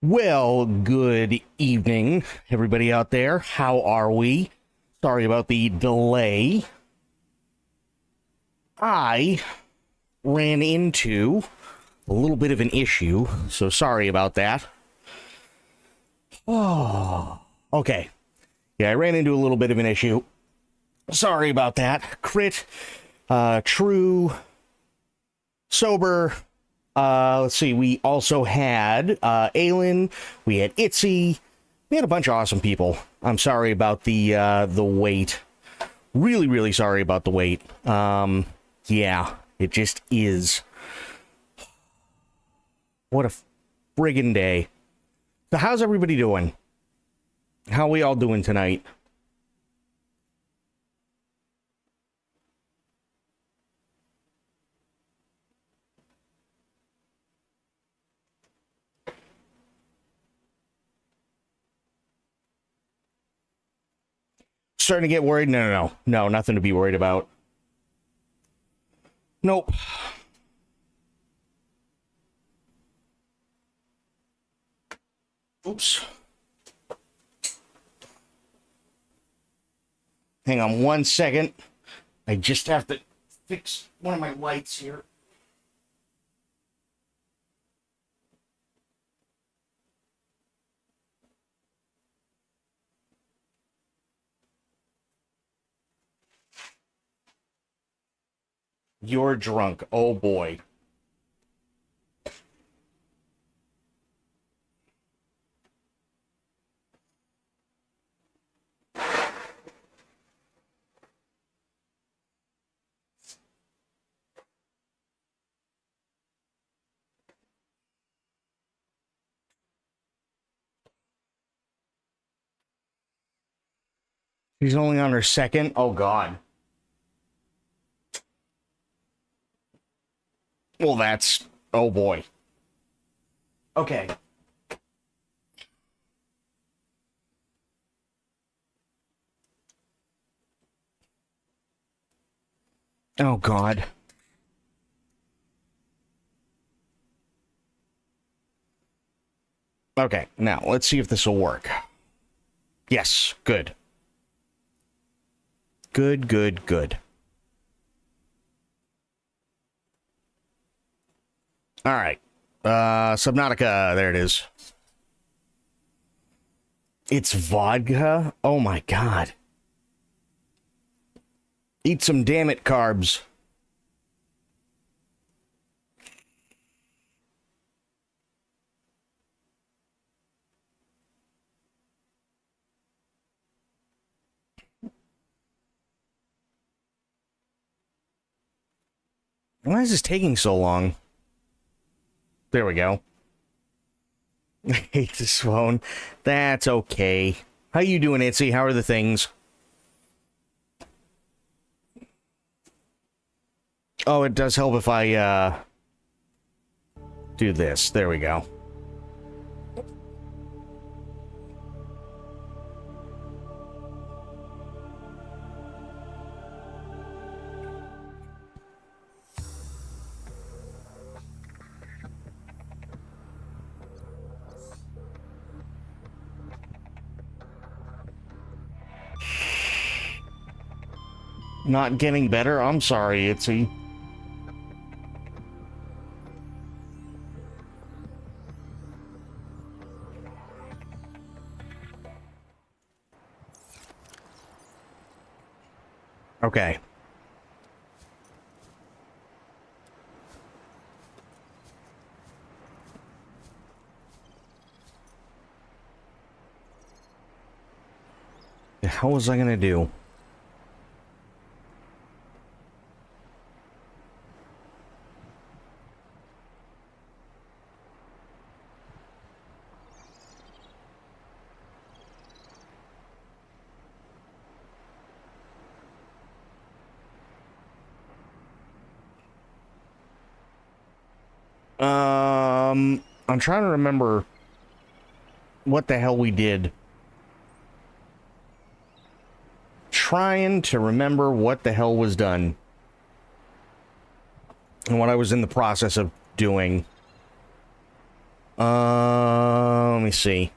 Well, good evening, everybody out there. How are we? Sorry about the delay. I ran into a little bit of an issue, so sorry about that. Oh, okay. Yeah, I ran into a little bit of an issue. Sorry about that. Crit, True, Sober. Let's see. We also had Aelin. We had Itzy. We had a bunch of awesome people. I'm sorry about the wait. Really, really sorry about the wait. Yeah, it just is. What a friggin' day. So how's everybody doing? How we all doing tonight? Starting to get worried? No, nothing to be worried about. Nope. Oops. Hang on one second. I just have to fix one of my lights here. You're drunk. Oh boy. She's only on her second. Oh god. Well, that's... Oh boy. Okay. Oh god. Okay, now let's see if this will work. Yes, good. Good, good, good. All right. Subnautica, there it is. It's vodka? Oh my god. Eat some damn it carbs. Why is this taking so long? There we go. I hate this phone. That's okay. How you doing, Itzy? How are the things? Oh, it does help if I, do this. There we go. Not getting better? I'm sorry, Itzy. Okay. The hell was I gonna do? I'm trying to remember what the hell we did. Trying to remember what the hell was done. And what I was in the process of doing. Let me see.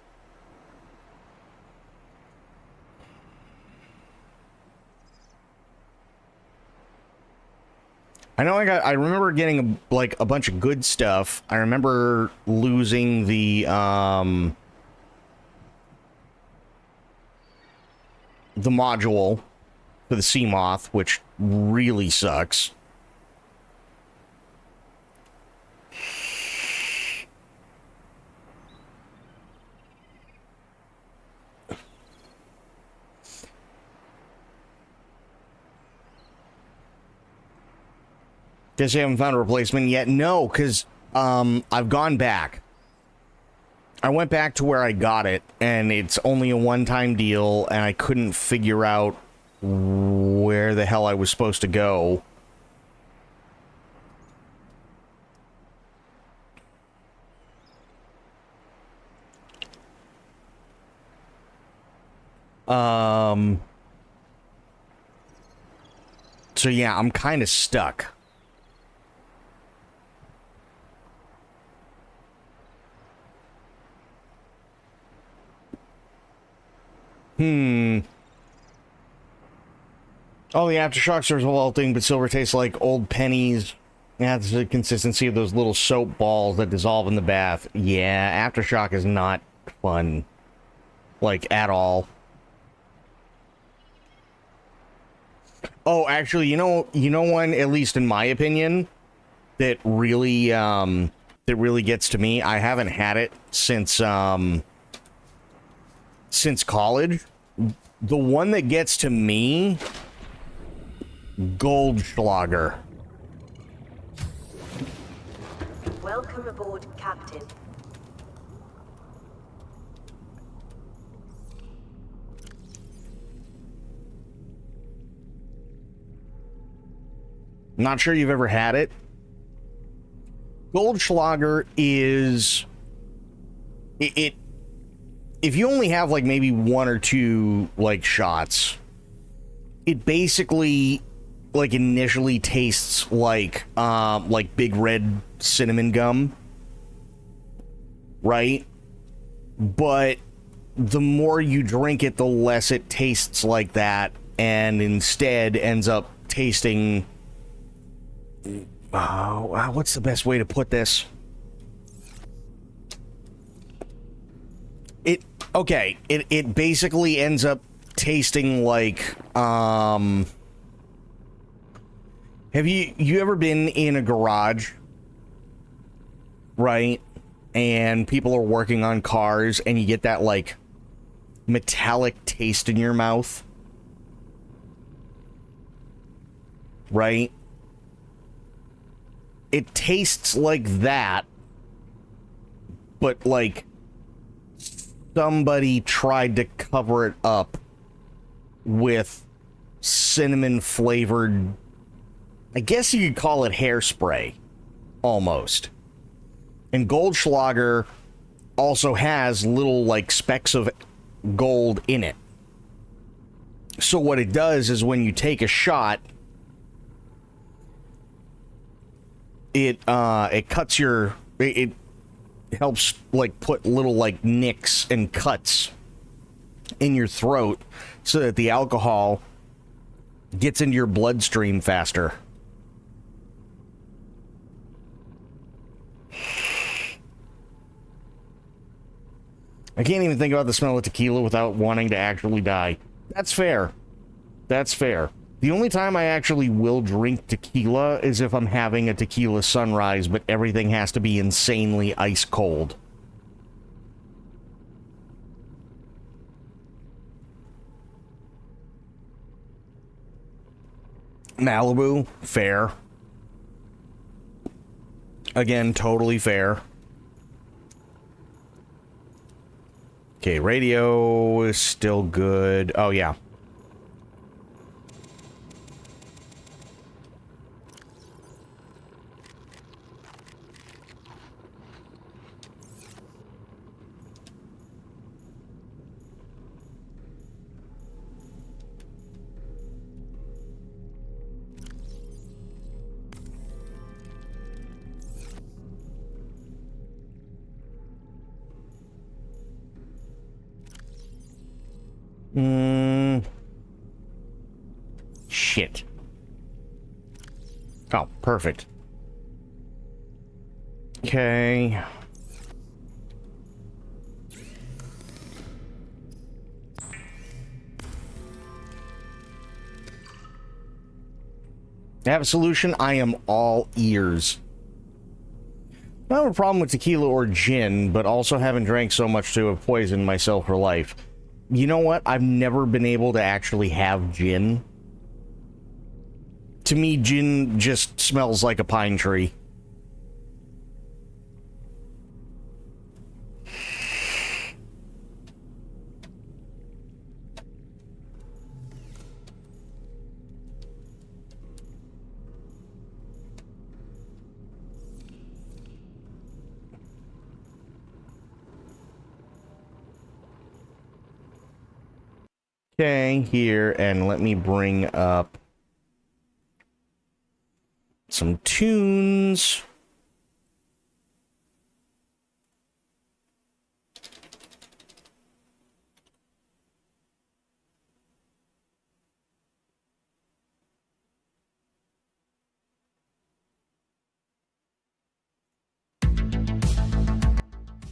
I know I remember getting like a bunch of good stuff. I remember losing the module for the Seamoth, which really sucks. Guess you haven't found a replacement yet? No, because I've gone back. I went back to where I got it, and it's only a one-time deal, and I couldn't figure out where the hell I was supposed to go. So yeah, I'm kind of stuck. Oh, the Aftershocks are revolting, but silver tastes like old pennies. Yeah, it's the consistency of those little soap balls that dissolve in the bath. Yeah, Aftershock is not fun. Like, at all. Oh, actually, you know one, at least in my opinion, that really gets to me? I haven't had it since college. The one that gets to me, Goldschlager. Welcome aboard, Captain. Not sure you've ever had it. Goldschlager is it if you only have like maybe one or two like shots, it basically like initially tastes like big red cinnamon gum, right? But the more you drink it, the less it tastes like that, and instead ends up tasting, what's the best way to put this? It basically ends up tasting like, have you ever been in a garage, right? And people are working on cars and you get that like metallic taste in your mouth, right? It tastes like that, but like somebody tried to cover it up with cinnamon flavored, I guess you could call it hairspray, almost. And Goldschlager also has little like specks of gold in it. So what it does is when you take a shot, it cuts your, it helps like put little like nicks and cuts in your throat so that the alcohol gets into your bloodstream faster. I can't even think about the smell of tequila without wanting to actually die. That's fair. That's fair. The only time I actually will drink tequila is if I'm having a tequila sunrise, but everything has to be insanely ice cold. Malibu, fair. Again, totally fair. Okay, radio is still good. Oh, yeah. Shit. Oh, perfect. Okay. Have a solution? I am all ears. I don't have a problem with tequila or gin, but also haven't drank so much to have poisoned myself for life. You know what? I've never been able to actually have gin. To me, gin just smells like a pine tree. Okay, here, and let me bring up some tunes.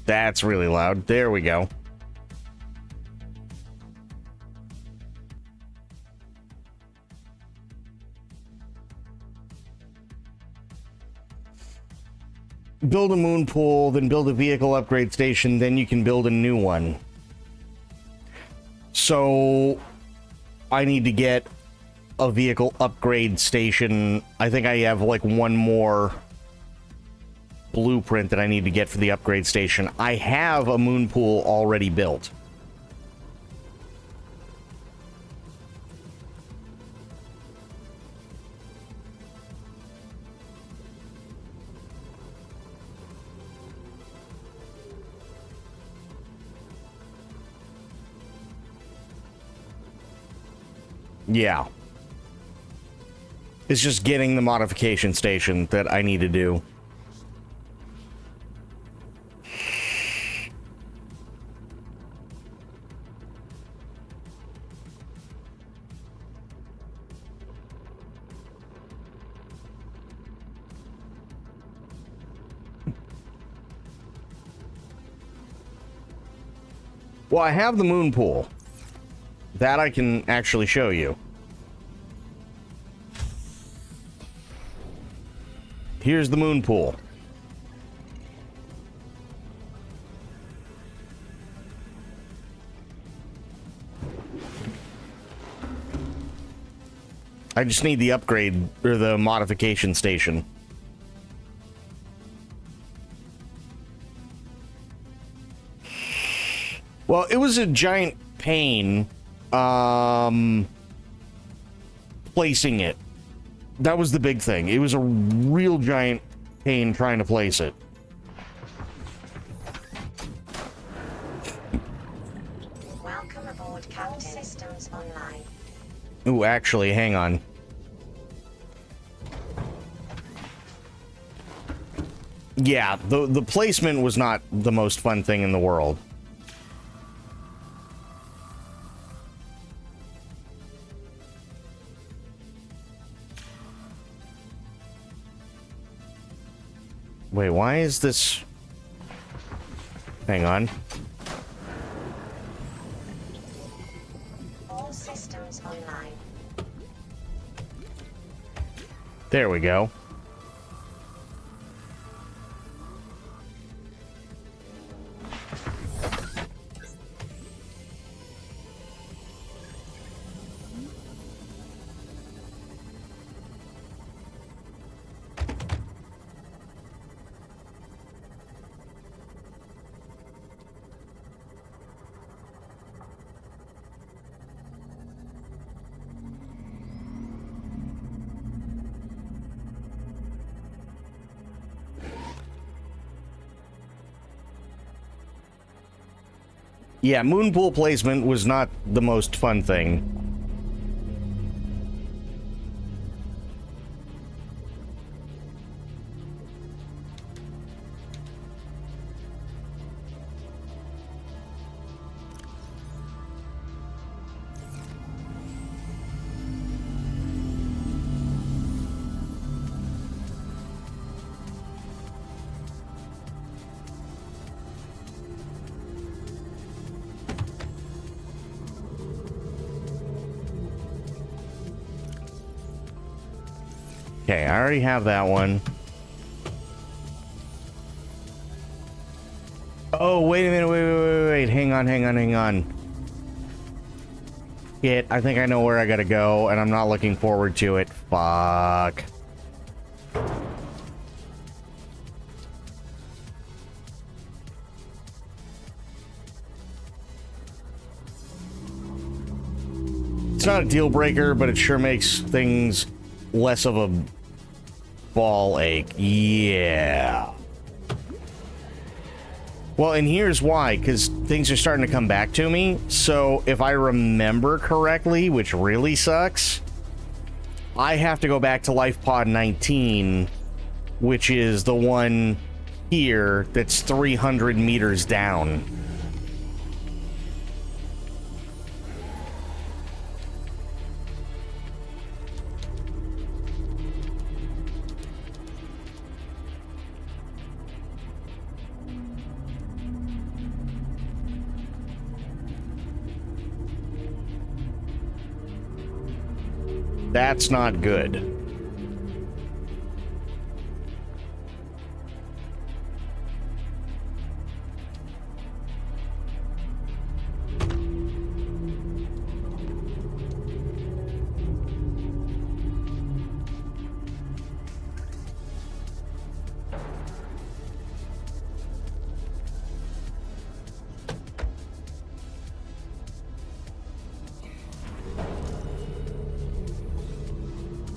That's really loud. There we go. Build a moon pool, then build a vehicle upgrade station, then you can build a new one. So I need to get a vehicle upgrade station. I think I have like one more blueprint that I need to get for the upgrade station. I have a moon pool already built. Yeah. It's just getting the modification station that I need to do. Well, I have the moon pool. That I can actually show you. Here's the moon pool. I just need the upgrade or the modification station. Well, it was a giant pain placing it. That was the big thing. It was a real giant pain trying to place it. Welcome aboard, Captain. Systems online. Ooh, actually, hang on. Yeah, the placement was not the most fun thing in the world. Wait, why is this... Hang on. All systems online. There we go. Yeah, moon pool placement was not the most fun thing. Okay, I already have that one. Oh, wait a minute, wait. Hang on. Shit, I think I know where I gotta go, and I'm not looking forward to it. Fuck. It's not a deal breaker, but it sure makes things less of a ball ache. Yeah. Well, and here's why, because things are starting to come back to me. So if I remember correctly, which really sucks, I have to go back to Life Pod 19, which is the one here that's 300 meters down. That's not good.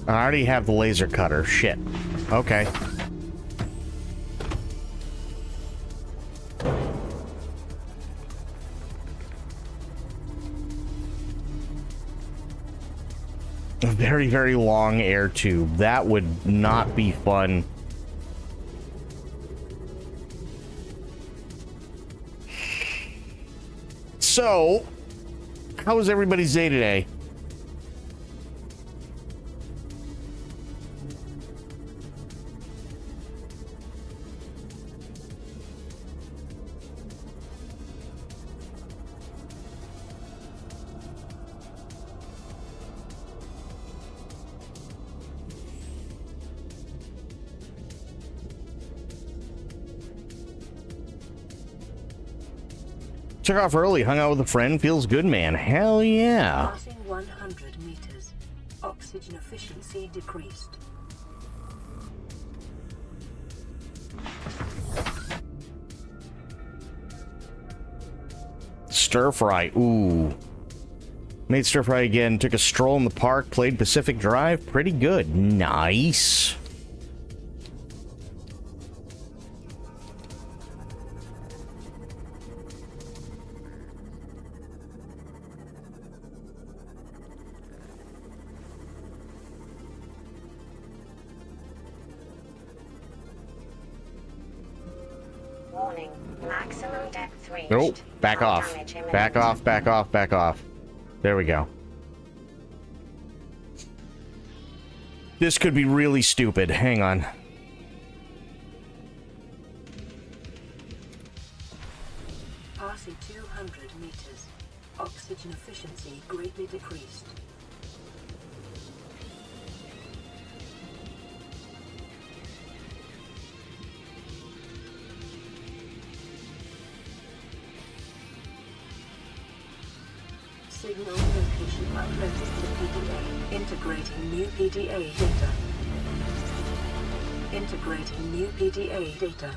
I already have the laser cutter. Shit. Okay. A very, very long air tube. That would not be fun. So, how was everybody's day today? Took off early, hung out with a friend, feels good, man. Hell yeah. Passing 100 meters. Oxygen efficiency decreased. Stir fry. Ooh. Made stir fry again. Took a stroll in the park. Played Pacific Drive. Pretty good. Nice. Warning. Maximum depth reached. Nope. Back Hull off. damage imminent. Back off. There we go. This could be really stupid. Hang on. Passing 200 meters. Oxygen efficiency greatly decreased. Signal location uploaded to PDA. Integrating new PDA data. Integrating new PDA data.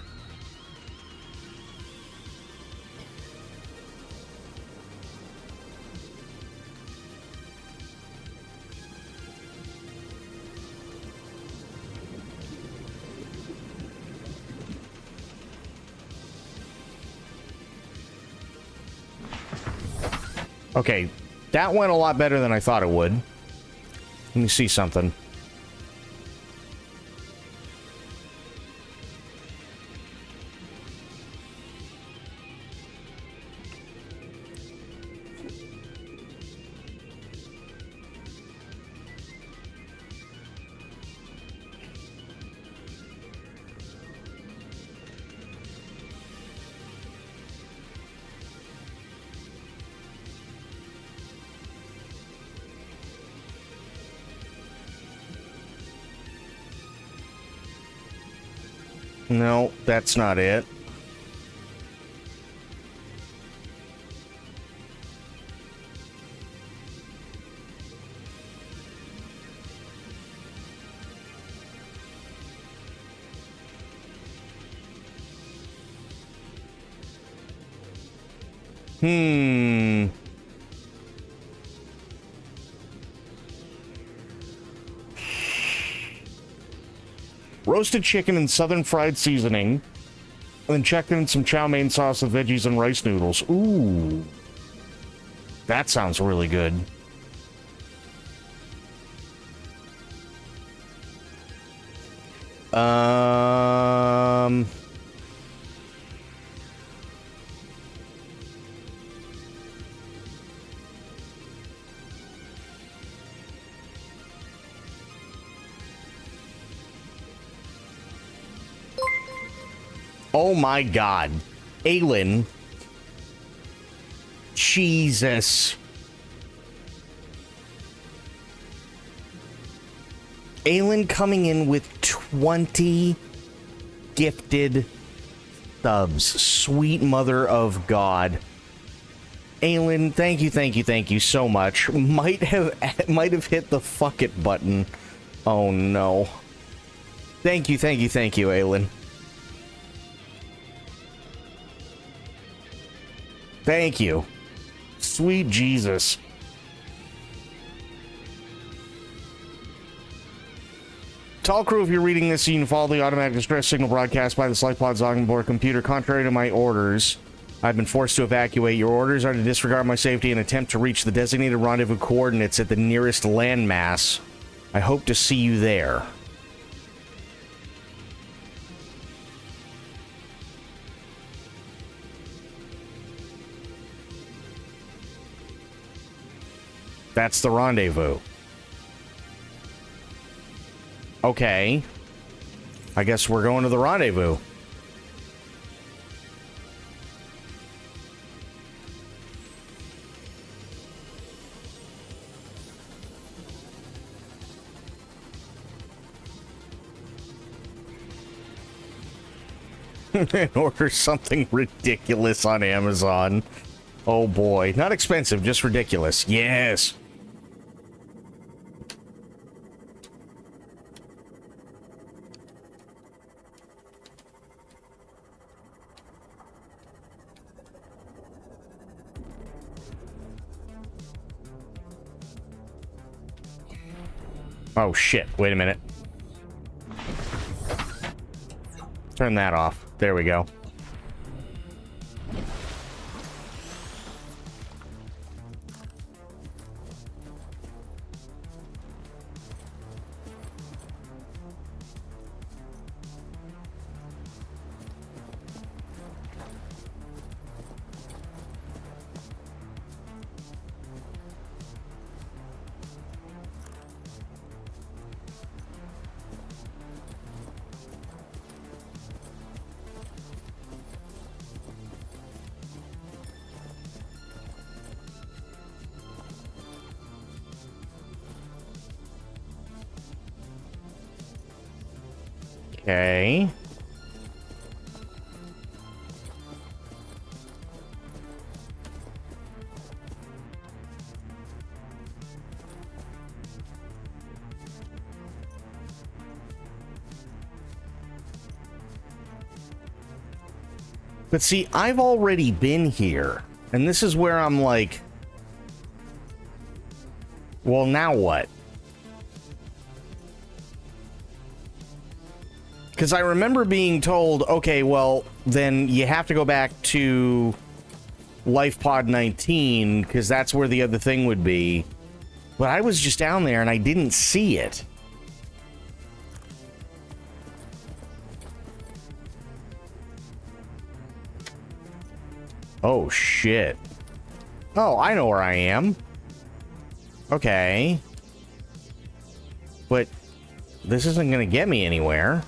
Okay, that went a lot better than I thought it would. Let me see something. No, that's not it. Roasted chicken and southern fried seasoning. And then checked in some chow mein sauce with veggies and rice noodles. Ooh. That sounds really good. Oh my god. Aelin. Jesus. Aelin coming in with 20 gifted subs. Sweet mother of God. Aelin, thank you so much. Might have hit the fuck it button. Oh no. Thank you, Aelin. Thank you. Sweet Jesus. Tall crew, if you're reading this, you can follow the automatic distress signal broadcast by the Slightpod Zogging board computer. Contrary to my orders, I've been forced to evacuate. Your orders are to disregard my safety and attempt to reach the designated rendezvous coordinates at the nearest landmass. I hope to see you there. That's the rendezvous. Okay. I guess we're going to the rendezvous. And order something ridiculous on Amazon. Oh boy. Not expensive, just ridiculous. Yes. Oh shit, wait a minute. Turn that off. There we go. Okay. But see, I've already been here, and this is where I'm like, well, now what? Because I remember being told, okay, well, then you have to go back to LifePod 19, because that's where the other thing would be. But I was just down there, and I didn't see it. Oh, shit. Oh, I know where I am. Okay. But this isn't going to get me anywhere.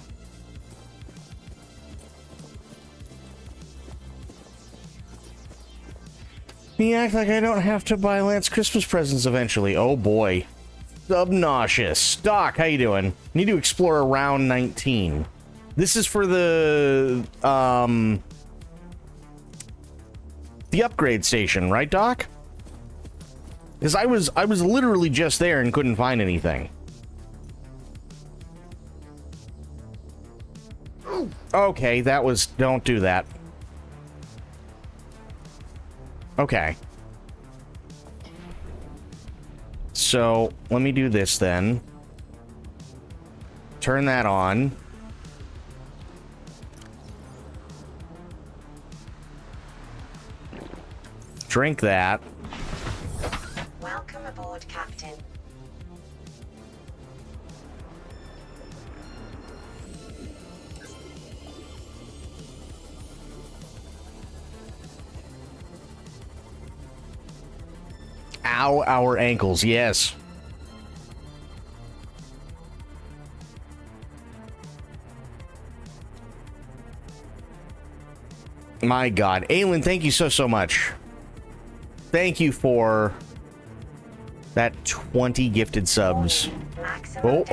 You act like I don't have to buy Lance Christmas presents eventually. Oh boy. Subnauseous. Doc, how you doing? Need to explore around 19. This is for the upgrade station, right, Doc? Because I was literally just there and couldn't find anything. Okay, that was... Don't do that. Okay. So, let me do this then. Turn that on. Drink that. Welcome aboard, Captain. Ow, our ankles, yes. My God. Aylin, thank you so much. Thank you for that 20 gifted subs. Maximum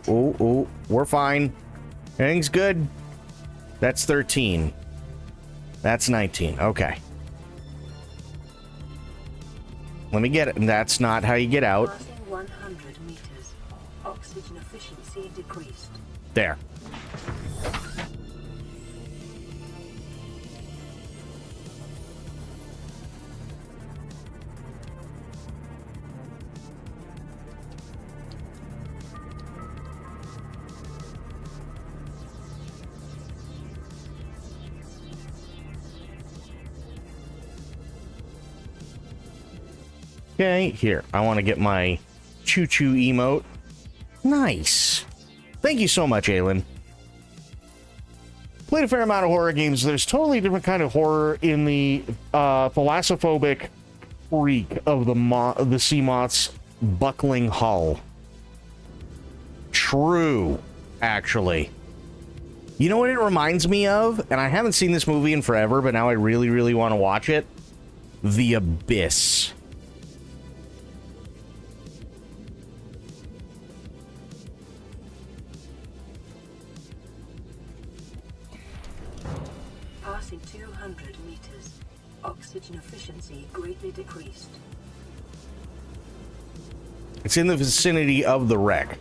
Oh. We're fine. Everything's good. That's 13. That's 19. Okay. Let me get it. That's not how you get out. Passing 100 meters. Oxygen efficiency decreased. There. Okay, here. I want to get my choo-choo emote. Nice. Thank you so much, Aylin. Played a fair amount of horror games. There's totally different kind of horror in the thalassophobic freak of the sea moth's buckling hull. True, actually. You know what it reminds me of? And I haven't seen this movie in forever, but now I really, really want to watch it. The Abyss. Passing 200 meters. Oxygen efficiency greatly decreased. It's in the vicinity of the wreck.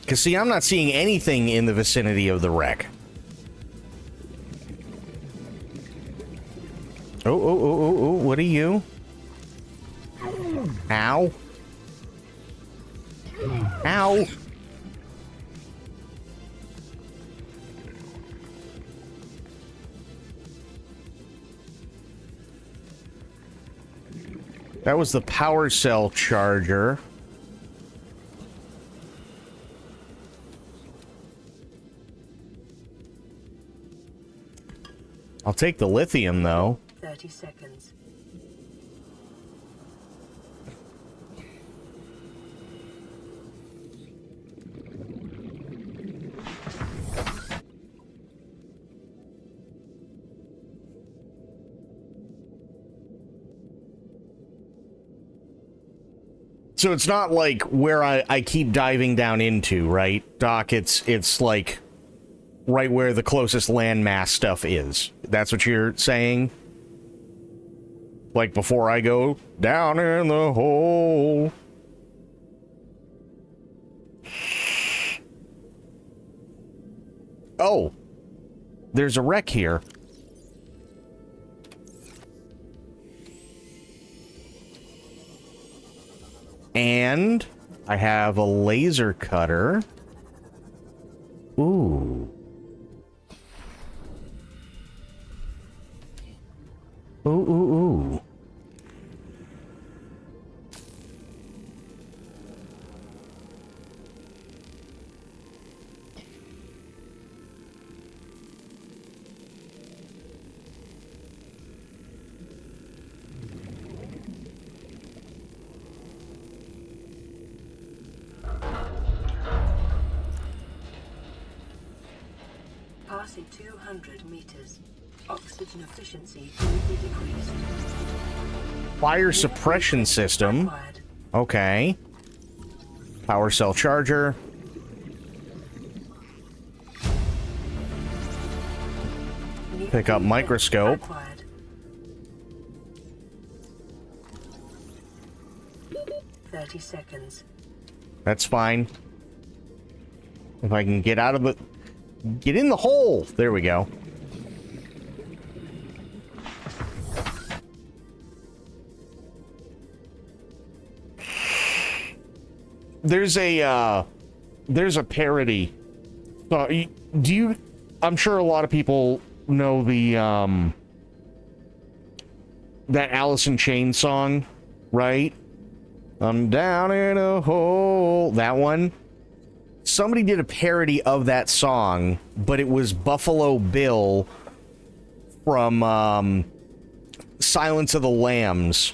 Because, see, I'm not seeing anything in the vicinity of the wreck. Oh, what are you? Ow. Ow. That was the power cell charger. I'll take the lithium, though. 30 seconds. So it's not like where I keep diving down into, right, Doc? It's like right where the closest landmass stuff is. That's what you're saying? Like before I go down in the hole. Oh, there's a wreck here. And I have a laser cutter. Ooh. Ooh. Passing 200 meters. Oxygen efficiency greatly decreased. Fire suppression system. Required. Okay. Power cell charger. Pick up microscope. Acquired. 30 seconds. That's fine. If I can get out of the... Get in the hole! There we go. There's a parody. Do you... I'm sure a lot of people know the, that Alice in Chains song, right? I'm down in a hole. That one. Somebody did a parody of that song, but it was Buffalo Bill from Silence of the Lambs.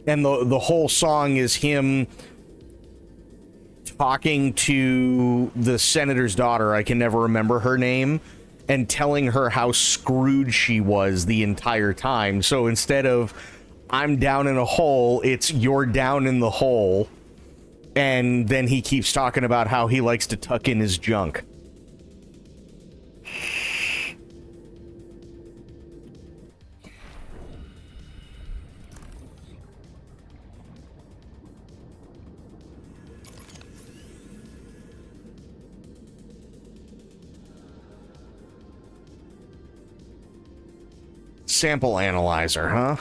And the whole song is him talking to the senator's daughter, I can never remember her name, and telling her how screwed she was the entire time. So instead of I'm down in a hole, it's you're down in the hole. And then he keeps talking about how he likes to tuck in his junk. Sample analyzer, huh?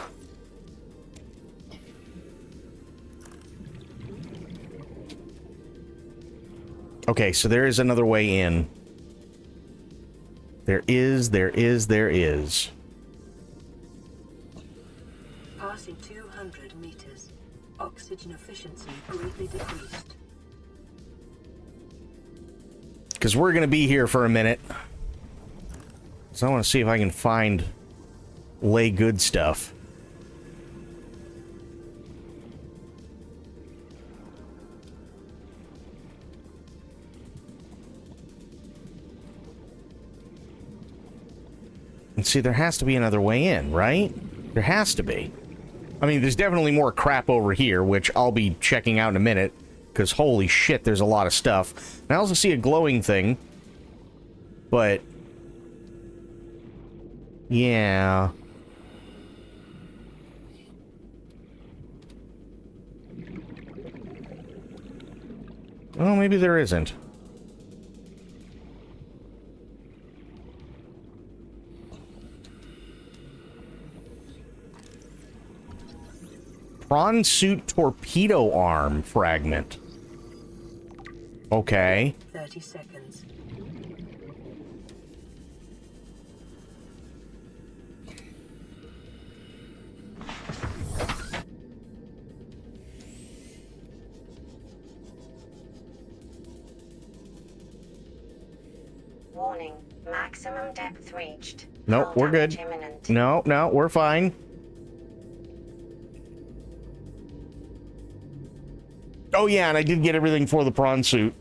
Okay, so there is another way in. There is. Passing 200 meters. Oxygen efficiency greatly decreased. Because we're going to be here for a minute. So I want to see if I can find lay good stuff. And see, there has to be another way in, right? There has to be. I mean, there's definitely more crap over here, which I'll be checking out in a minute, because holy shit, there's a lot of stuff. And I also see a glowing thing, but... yeah... well, maybe there isn't. Prawn suit torpedo arm fragment. Okay. 30 seconds. Warning. Maximum depth reached. Nope, Hull we're good. damage imminent. No, we're fine. Oh yeah, and I did get everything for the prawn suit.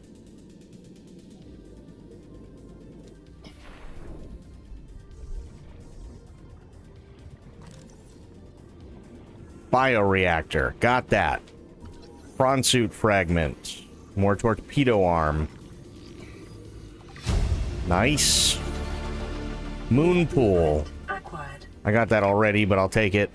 Bioreactor. Got that. Prawn suit fragment. More torpedo arm. Nice. Moon pool. Acquired. I got that already, but I'll take it.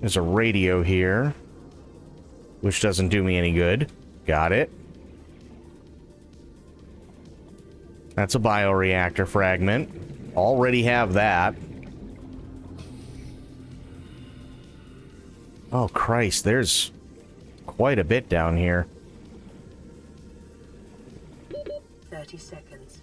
There's a radio here, which doesn't do me any good. Got it. That's a bioreactor fragment. Already have that. Oh, Christ, there's quite a bit down here. 30 seconds.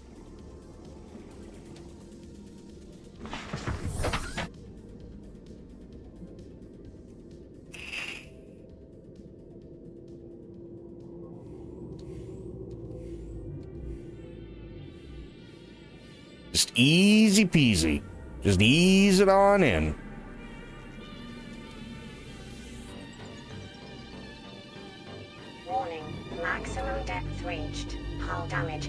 Just easy peasy. Just ease it on in. Warning. Maximum depth reached. Hull damage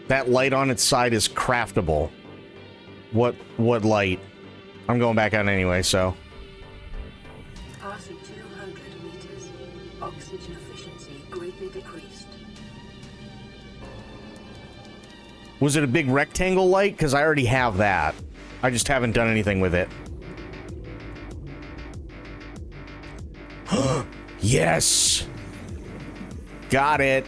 That light on its side is craftable. What light? I'm going back out anyway, so. Passing 200 meters. Oxygen efficiency greatly decreased. Was it a big rectangle light? Because I already have that. I just haven't done anything with it. Yes! Got it.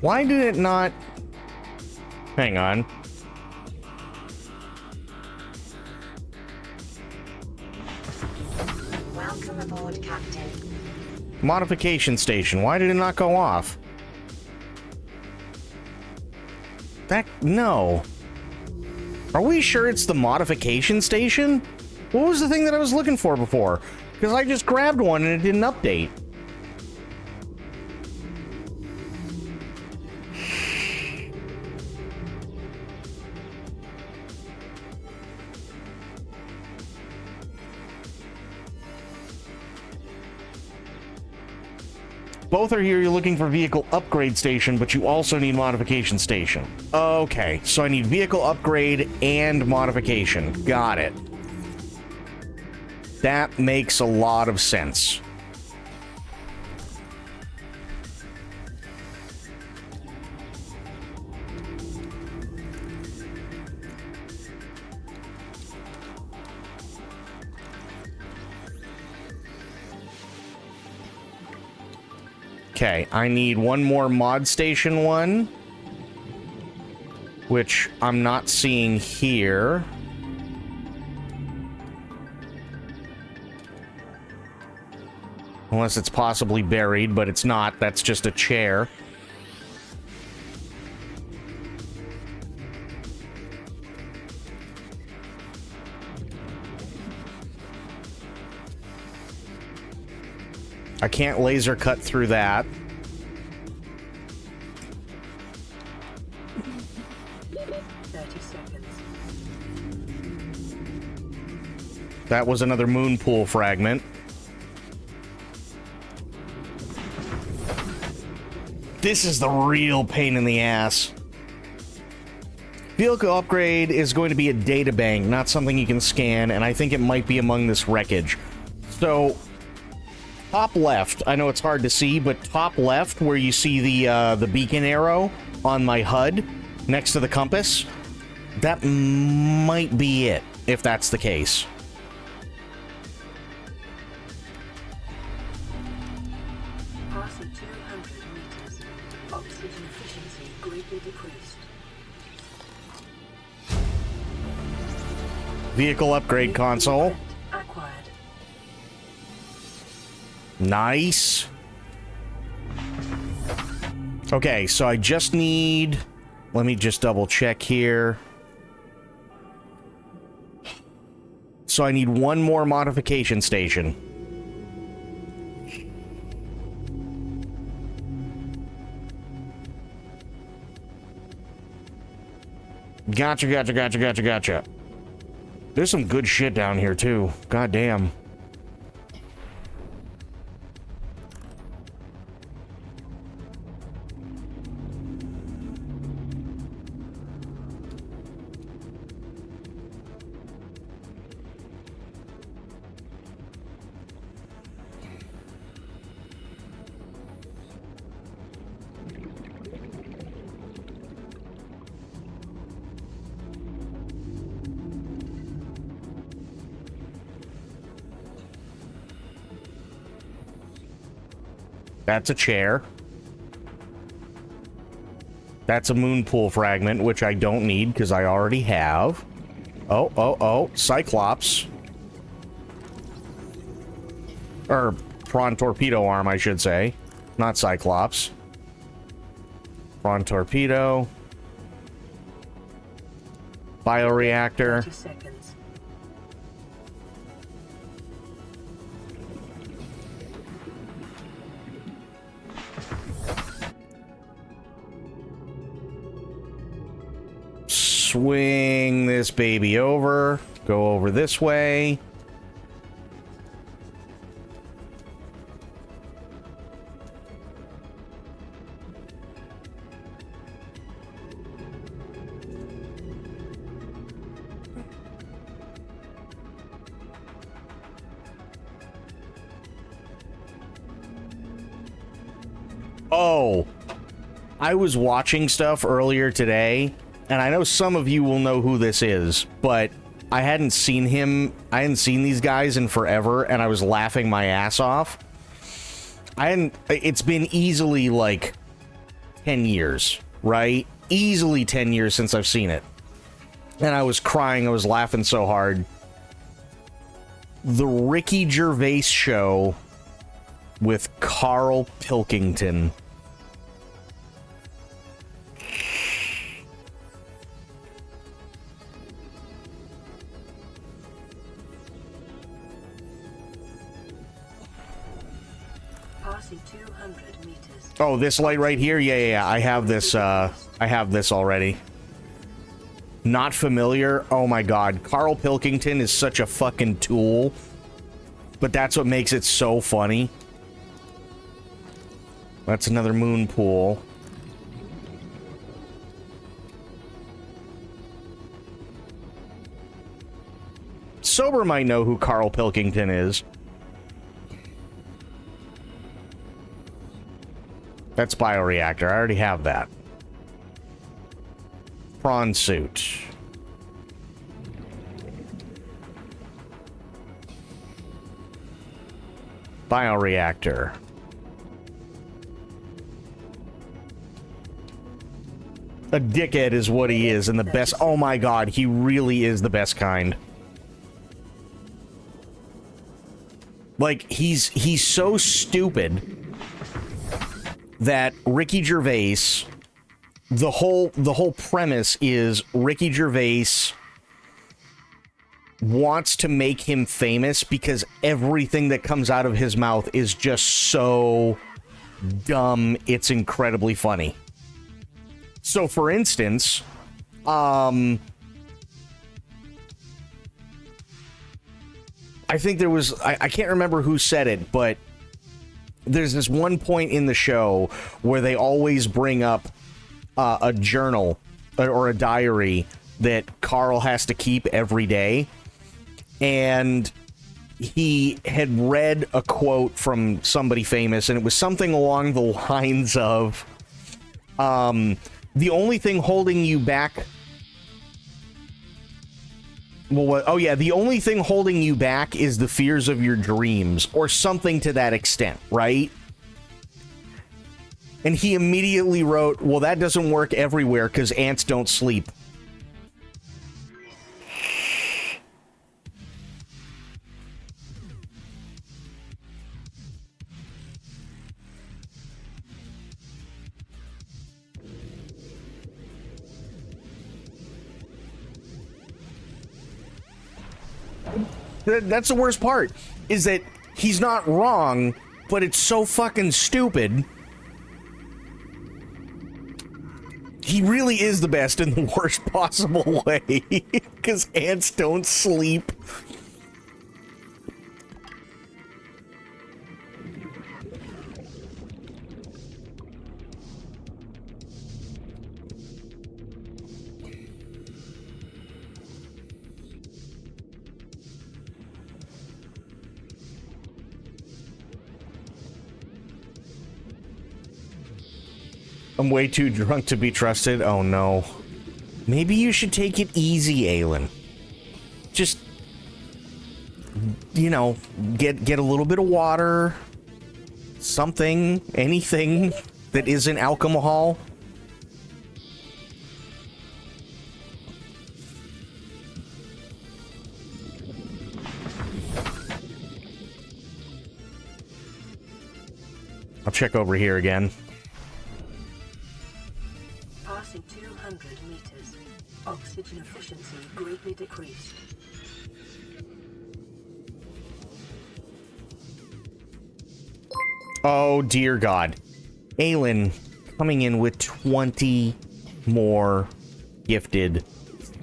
Why did it not... Hang on. Welcome aboard, Captain. Modification station. Why did it not go off? That... No. Are we sure it's the modification station? What was the thing that I was looking for before? Because I just grabbed one and it didn't update. Both are here, you're looking for vehicle upgrade station, but you also need modification station. Okay, so I need vehicle upgrade and modification. Got it. That makes a lot of sense. Okay, I need one more mod station one, which I'm not seeing here. Unless it's possibly buried, but it's not. That's just a chair. I can't laser cut through that. 30 seconds. That was another moon pool fragment. This is the real pain in the ass. Vehicle upgrade is going to be a data bank, not something you can scan, and I think it might be among this wreckage. So, top left, I know it's hard to see, but top left where you see the beacon arrow on my HUD next to the compass, that might be it, if that's the case. Passing 200 meters. Oxygen efficiency greatly decreased. Vehicle upgrade console. Acquired. Nice. Okay, so I just need... Let me just double check here. So I need one more modification station. Gotcha. There's some good shit down here, too. God damn. That's a chair. That's a moon pool fragment, which I don't need because I already have. Oh, Cyclops. Or prawn torpedo arm, I should say. Not Cyclops. Prawn torpedo. Bioreactor. 30 seconds. swing this baby over. Go over this way. Oh, I was watching stuff earlier today, and I know some of you will know who this is, but I hadn't seen these guys in forever, and I was laughing my ass off. It's been easily like 10 years, right? Easily 10 years since I've seen it. And I was crying, I was laughing so hard. The Ricky Gervais Show with Carl Pilkington. Passing 200 meters. Oh, this light right here? Yeah. I have this already. Not familiar? Oh my god. Carl Pilkington is such a fucking tool. But that's what makes it so funny. That's another moon pool. Sober might know who Carl Pilkington is. That's bioreactor. I already have that. Prawn suit. Bioreactor. A dickhead is what he is, and the best. Oh my god, he really is the best kind. Like, he's so stupid that Ricky Gervais, the whole premise is Ricky Gervais wants to make him famous because everything that comes out of his mouth is just so dumb, it's incredibly funny. So, for instance, I think there was, I can't remember who said it, but there's this one point in the show where they always bring up a journal or a diary that Carl has to keep every day. And he had read a quote from somebody famous, and it was something along the lines of, the only thing holding you back... Well, oh yeah, the only thing holding you back is the fears of your dreams, or something to that extent, right? And he immediately wrote, well, that doesn't work everywhere because ants don't sleep. That's the worst part, is that he's not wrong, but it's so fucking stupid. He really is the best in the worst possible way, because ants don't sleep. I'm way too drunk to be trusted. Oh no. Maybe you should take it easy, Aelin. Just, you know, get a little bit of water. Something, anything that isn't alcohol. I'll check over here again. Passing 200 meters. Oxygen efficiency greatly decreased. Oh, dear God. Aelin coming in with 20 more gifted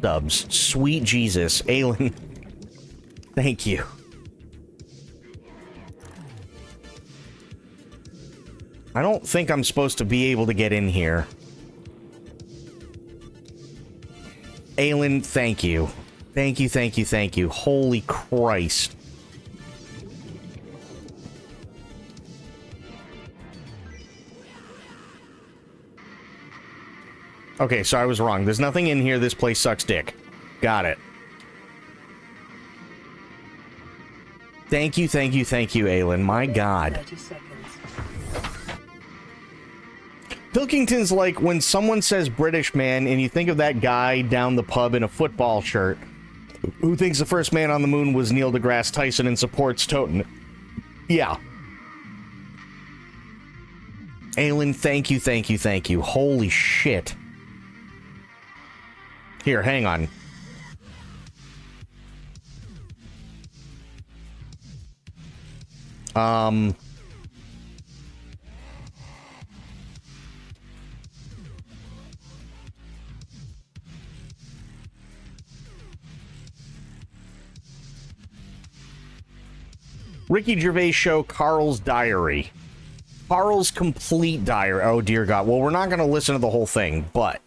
Dubs. Sweet Jesus. Aelin, thank you. I don't think I'm supposed to be able to get in here. Aelin, thank you. Thank you, thank you, thank you. Holy Christ. Okay, so I was wrong. There's nothing in here. This place sucks dick. Got it. Thank you, thank you, thank you, Aelin. My God. 30 seconds. Pilkington's like when someone says British man and you think of that guy down the pub in a football shirt who thinks the first man on the moon was Neil deGrasse Tyson and supports Toten. Yeah. Aelin, thank you, thank you, thank you. Holy shit. Here, hang on. Ricky Gervais show Carl's diary. Carl's complete diary. Oh, dear God. Well, we're not going to listen to the whole thing, but...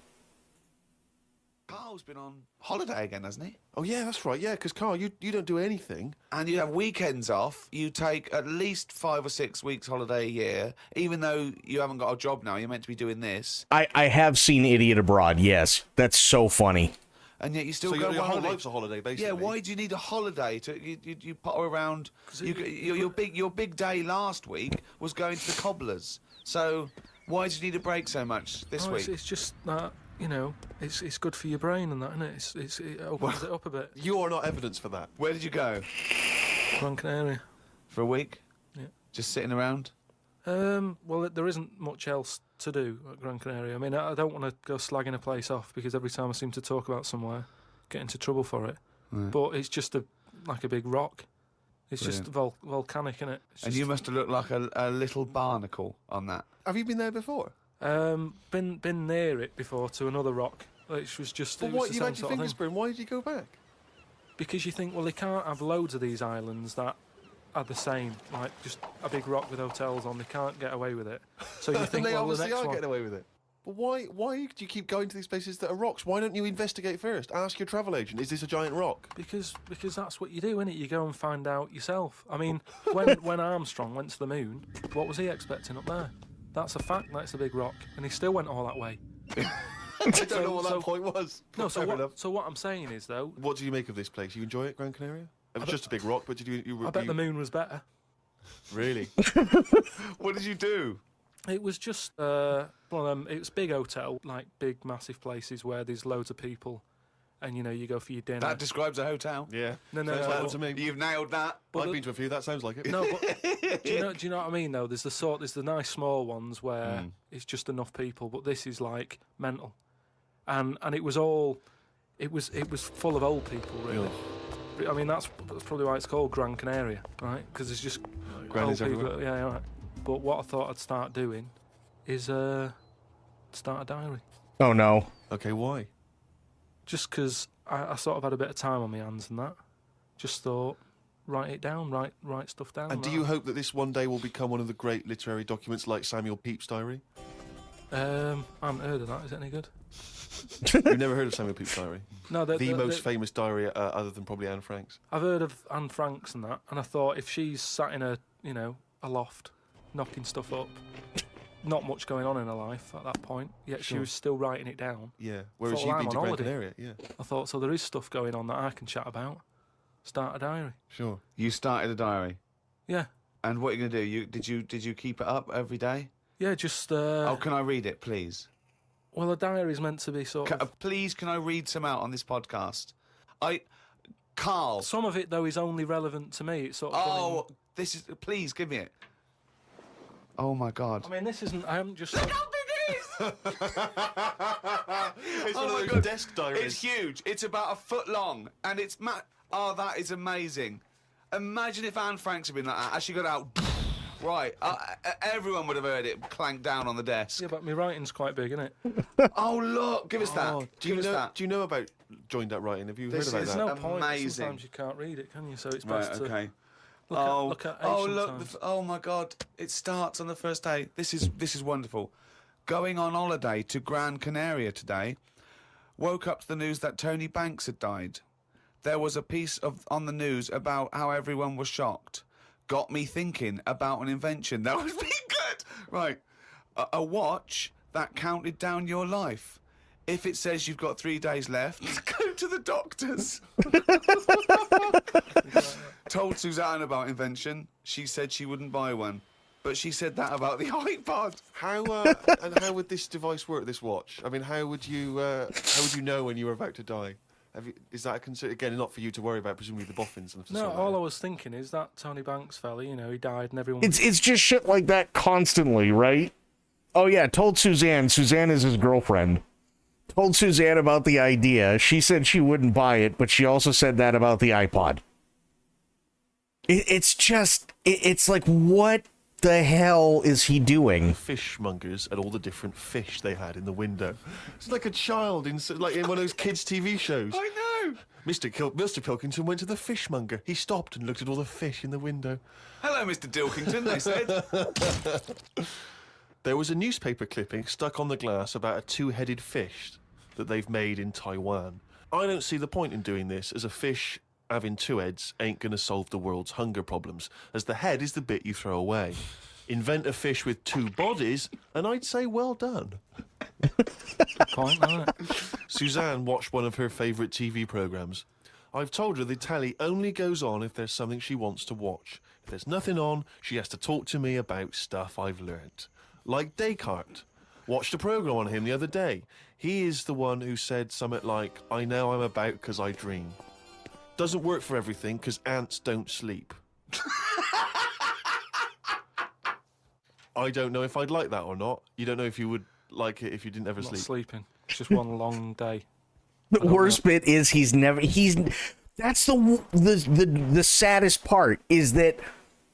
Carl's been on holiday again, hasn't he? Oh, yeah, that's right. Yeah, because, Carl, you don't do anything. And you have weekends off. You take at least 5 or 6 weeks holiday a year. Even though you haven't got a job now, you're meant to be doing this. I have seen Idiot Abroad, yes. That's so funny. And yet you still So go your on whole holiday. life's a holiday, basically. Yeah, why do you need a holiday? You potter around. Your big day last week was going to the cobblers. So why do you need a break so much this week? It's just that, you know, it's good for your brain and that, isn't it? It opens it up a bit. You are not evidence for that. Where did you go? Gran Canaria. For a week? Yeah. Just sitting around? Well, there isn't much else to do at Gran Canaria. I mean, I don't want to go slagging a place off because every time I seem to talk about somewhere, get into trouble for it. Right. But it's just like a big rock. It's just volcanic, innit? It's And just, you must have looked like a little barnacle on that. Have you been there before? been near it before to another rock, which was just. But It what, was the you same had your sort of fingers thing. burned. Why did you go back? Because you think, well, they can't have loads of these islands that are the same, like just a big rock with hotels on. They can't get away with it. So you think, And they well, the obviously next are one. getting away with it. But why do you keep going to these places that are rocks? Why don't you investigate first? Ask your travel agent, is this a giant rock? Because that's what you do, innit? You go and find out yourself. I mean, when Armstrong went to the moon, what was he expecting up there? That's a fact. That's a big rock, and he still went all that way. I don't know what that point was. No, Fair enough. so what I'm saying is though, What do you make of this place? You enjoy it, Gran Canaria? It was just a big rock, but did you I bet the moon was better. Really? What did you do? It was just one of them. It was big hotel, like big massive places where there's loads of people, and you know you go for your dinner. That describes a hotel. Yeah. No, Sounds like no. that to me. You've nailed that. I've been to a few. That sounds like it. No, but do you know what I mean though? There's the nice small ones where it's just enough people, but this is like mental, and it was full of old people really. I mean that's probably why it's called Gran Canaria, right? Because it's just Grannies old people. everywhere. Yeah, right. But what I thought I'd start doing is start a diary. Oh no. Okay, why? Just because I sort of had a bit of time on my hands and that. Just thought, write it down, write stuff down. And do you hope that this one day will become one of the great literary documents like Samuel Pepys' diary? I haven't heard of that. Is it any good? You've never heard of Samuel Pepys' diary? No, The most famous diary other than probably Anne Frank's. I've heard of Anne Frank's and that, and I thought if she's sat in a loft, knocking stuff up, not much going on in her life at that point, yet she Sure. was still writing it down. Yeah. Whereas Thought, you've well, been I'm to on Gran holiday. Canaria. Yeah. I thought, so there is stuff going on that I can chat about. Start a diary. Sure. You started a diary. Yeah, And what are you going to do? Did you keep it up every day? yeah. Just Oh, can I read it, please? well, a diary is meant to be sort of. Please, can I read some out on this podcast? Carl. Some of it though is only relevant to me. It's sort of. Oh, this is. Please give me it. Oh my God. I mean, this isn't. I haven't just. It's Oh one my of those God. desk diaries. It's huge. It's about a foot long, and it's Oh, that is amazing. Imagine if Anne Franks had been like that. As she got out, Right, everyone would have heard it clank down on the desk. Yeah, but my writing's quite big, isn't it? Oh, look, give us that. Oh, Give us that. do you know about joined up writing? Have you This heard is about There's that? no point. Amazing. Sometimes you can't read it, can you? So it's Right, best to okay. look at ancient look! times. Oh my God! It starts on the first day. This is wonderful. Going on holiday to Gran Canaria today. Woke up to the news that Tony Banks had died. There was a piece on the news about how everyone was shocked. Got me thinking about an invention that would be good. Right, a watch that counted down your life. If it says you've got 3 days left, go to the doctors. Told Suzanne about invention. She said she wouldn't buy one. But she said that about the iPod. How and how would this device work? This watch. I mean, how would you know when you were about to die? Is that a concern? Again, not for you to worry about. Presumably the boffins and No, all I was thinking is that Tony Banks fella, you know, he died and everyone... It's just shit like that constantly, right? Oh yeah, told Suzanne. Suzanne is his girlfriend. Told Suzanne about the idea. She said she wouldn't buy it, but she also said that about the iPod. It's like, what the hell is he doing? Fishmongers and all the different fish they had in the window. It's like a child in one of those kids' TV shows. I know. Mr. Pilkington went to the fishmonger. He stopped and looked at all the fish in the window. Hello, Mr. Dilkington, they said. There was a newspaper clipping stuck on the glass about a two-headed fish that they've made in Taiwan. I don't see the point in doing this, as a fish having two heads ain't going to solve the world's hunger problems, as the head is the bit you throw away. Invent a fish with two bodies, and I'd say well done. Point, isn't it? Suzanne watched one of her favourite TV programmes. I've told her the telly only goes on if there's something she wants to watch. If there's nothing on, she has to talk to me about stuff I've learnt. Like Descartes. Watched a programme on him the other day. He is the one who said something like, I know I'm about 'cause I dream. Doesn't work for everything, 'cause ants don't sleep. I don't know if I'd like that or not. You don't know if you would like it if you didn't ever Not sleep. sleeping. It's just one long day. The worst bit is that's the saddest part, is that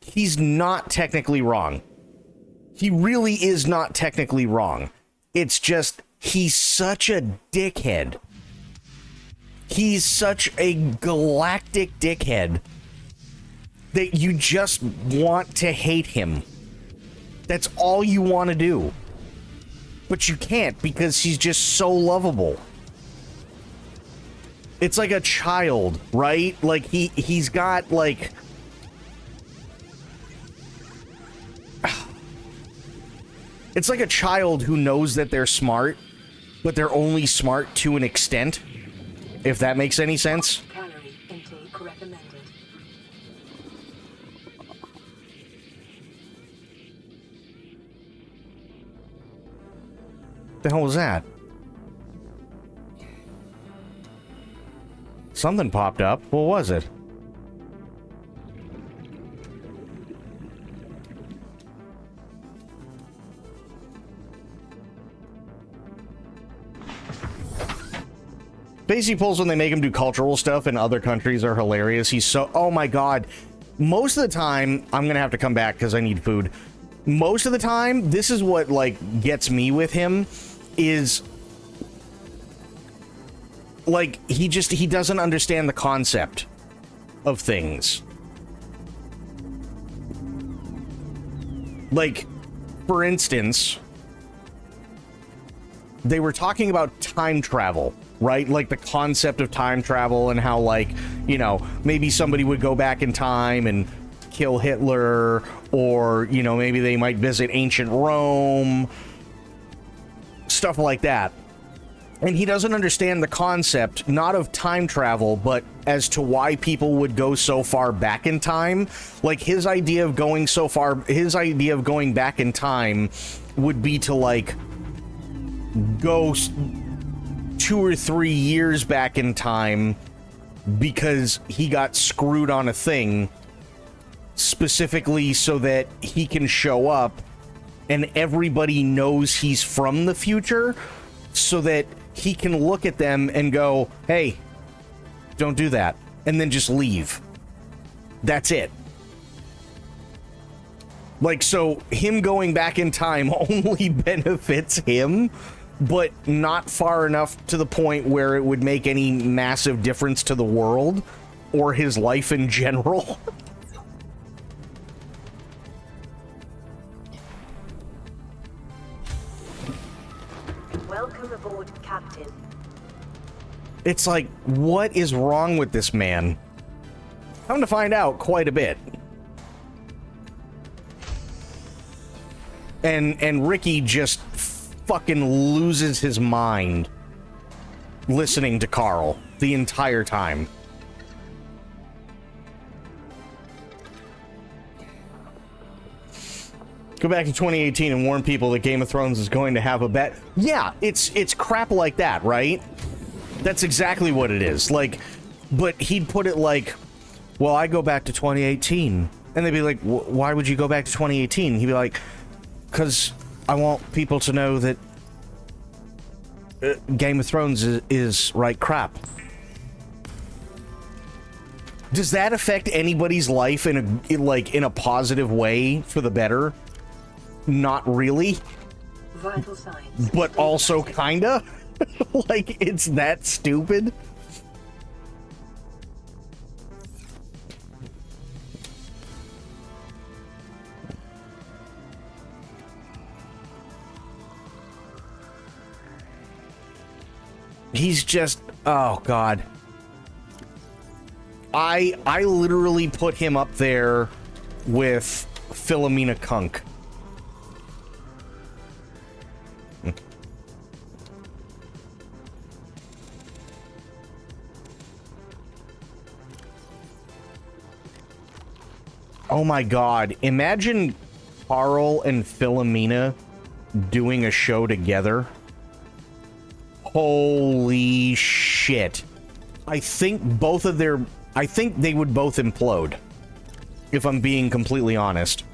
he's not technically wrong. He really is not technically wrong. It's just he's such a dickhead. He's such a galactic dickhead that you just want to hate him. That's all you want to do. But you can't, because he's just so lovable. It's like a child, right? Like he's got like it's like a child who knows that they're smart, but they're only smart to an extent. If that makes any sense. Calorie intake recommended. The hell was that? Something popped up. What was it? Spacey pulls when they make him do cultural stuff in other countries are hilarious. He's so... Oh my god. Most of the time... I'm gonna have to come back because I need food. Most of the time, this is what, like, gets me with him, is... Like, he doesn't understand the concept of things. Like, for instance... They were talking about time travel, right? Like the concept of time travel and how, like, you know, maybe somebody would go back in time and kill Hitler, or, you know, maybe they might visit ancient Rome, stuff like that. And he doesn't understand the concept, not of time travel, but as to why people would go so far back in time. Like, his idea of going back in time would be to, like, go 2 or 3 years back in time because he got screwed on a thing, specifically so that he can show up and everybody knows he's from the future, so that he can look at them and go, hey, don't do that, and then just leave. That's it. Like, so him going back in time only benefits him, but not far enough to the point where it would make any massive difference to the world or his life in general. Welcome aboard, Captain. It's like, what is wrong with this man? Come to find out, quite a bit. And Ricky just fucking loses his mind listening to Carl the entire time. Go back to 2018 and warn people that Game of Thrones is going to have a bet. Yeah, it's crap like that, right? That's exactly what it is. Like, but he'd put it like, well, I go back to 2018. And they'd be like, why would you go back to 2018? He'd be like, because I want people to know that Game of Thrones is right crap. Does that affect anybody's life in a positive way for the better? Not really, Vital signs. but also kinda. Like, it's that stupid. He's just, oh god. I literally put him up there with Philomena Kunk. Oh my god, imagine Carl and Philomena doing a show together. Holy shit. I think they would both implode, if I'm being completely honest.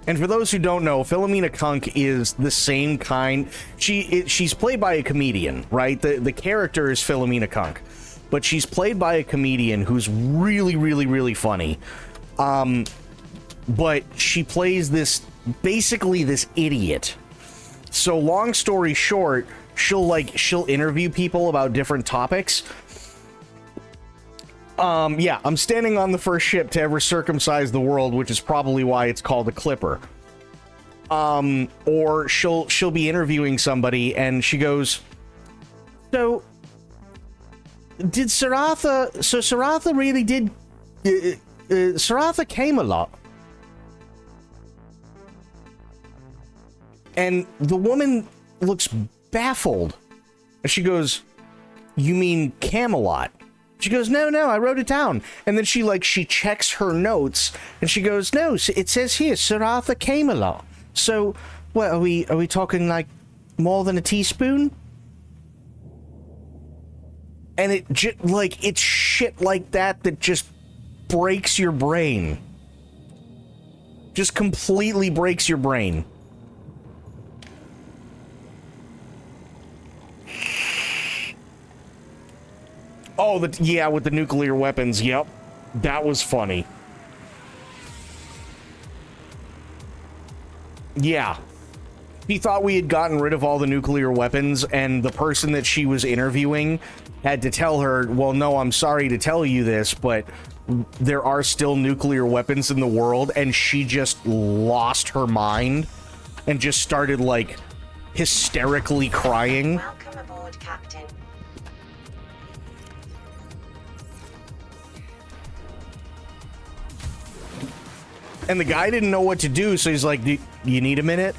And for those who don't know, Philomena Kunk is the same kind. She's played by a comedian, right? The character is Philomena Kunk, but she's played by a comedian who's really, really, really funny. But she plays basically this idiot. So long story short, she'll interview people about different topics. Yeah, I'm standing on the first ship to ever circumcise the world, which is probably why it's called a Clipper. Or she'll be interviewing somebody and she goes, so did Saratha, so Saratha really did, Saratha came a lot. And the woman looks baffled. And she goes, you mean Camelot? She goes, no, I wrote it down. And then she checks her notes and she goes, no, it says here, Saratha Camelot. So, what, are we talking like more than a teaspoon? And it's shit like that just breaks your brain. Just completely breaks your brain. Oh, yeah, with the nuclear weapons. Yep. That was funny. Yeah. He thought we had gotten rid of all the nuclear weapons, and the person that she was interviewing had to tell her, well, no, I'm sorry to tell you this, but there are still nuclear weapons in the world, and she just lost her mind and just started, hysterically crying. Welcome aboard, Captain. And the guy didn't know what to do, so he's like, do you need a minute?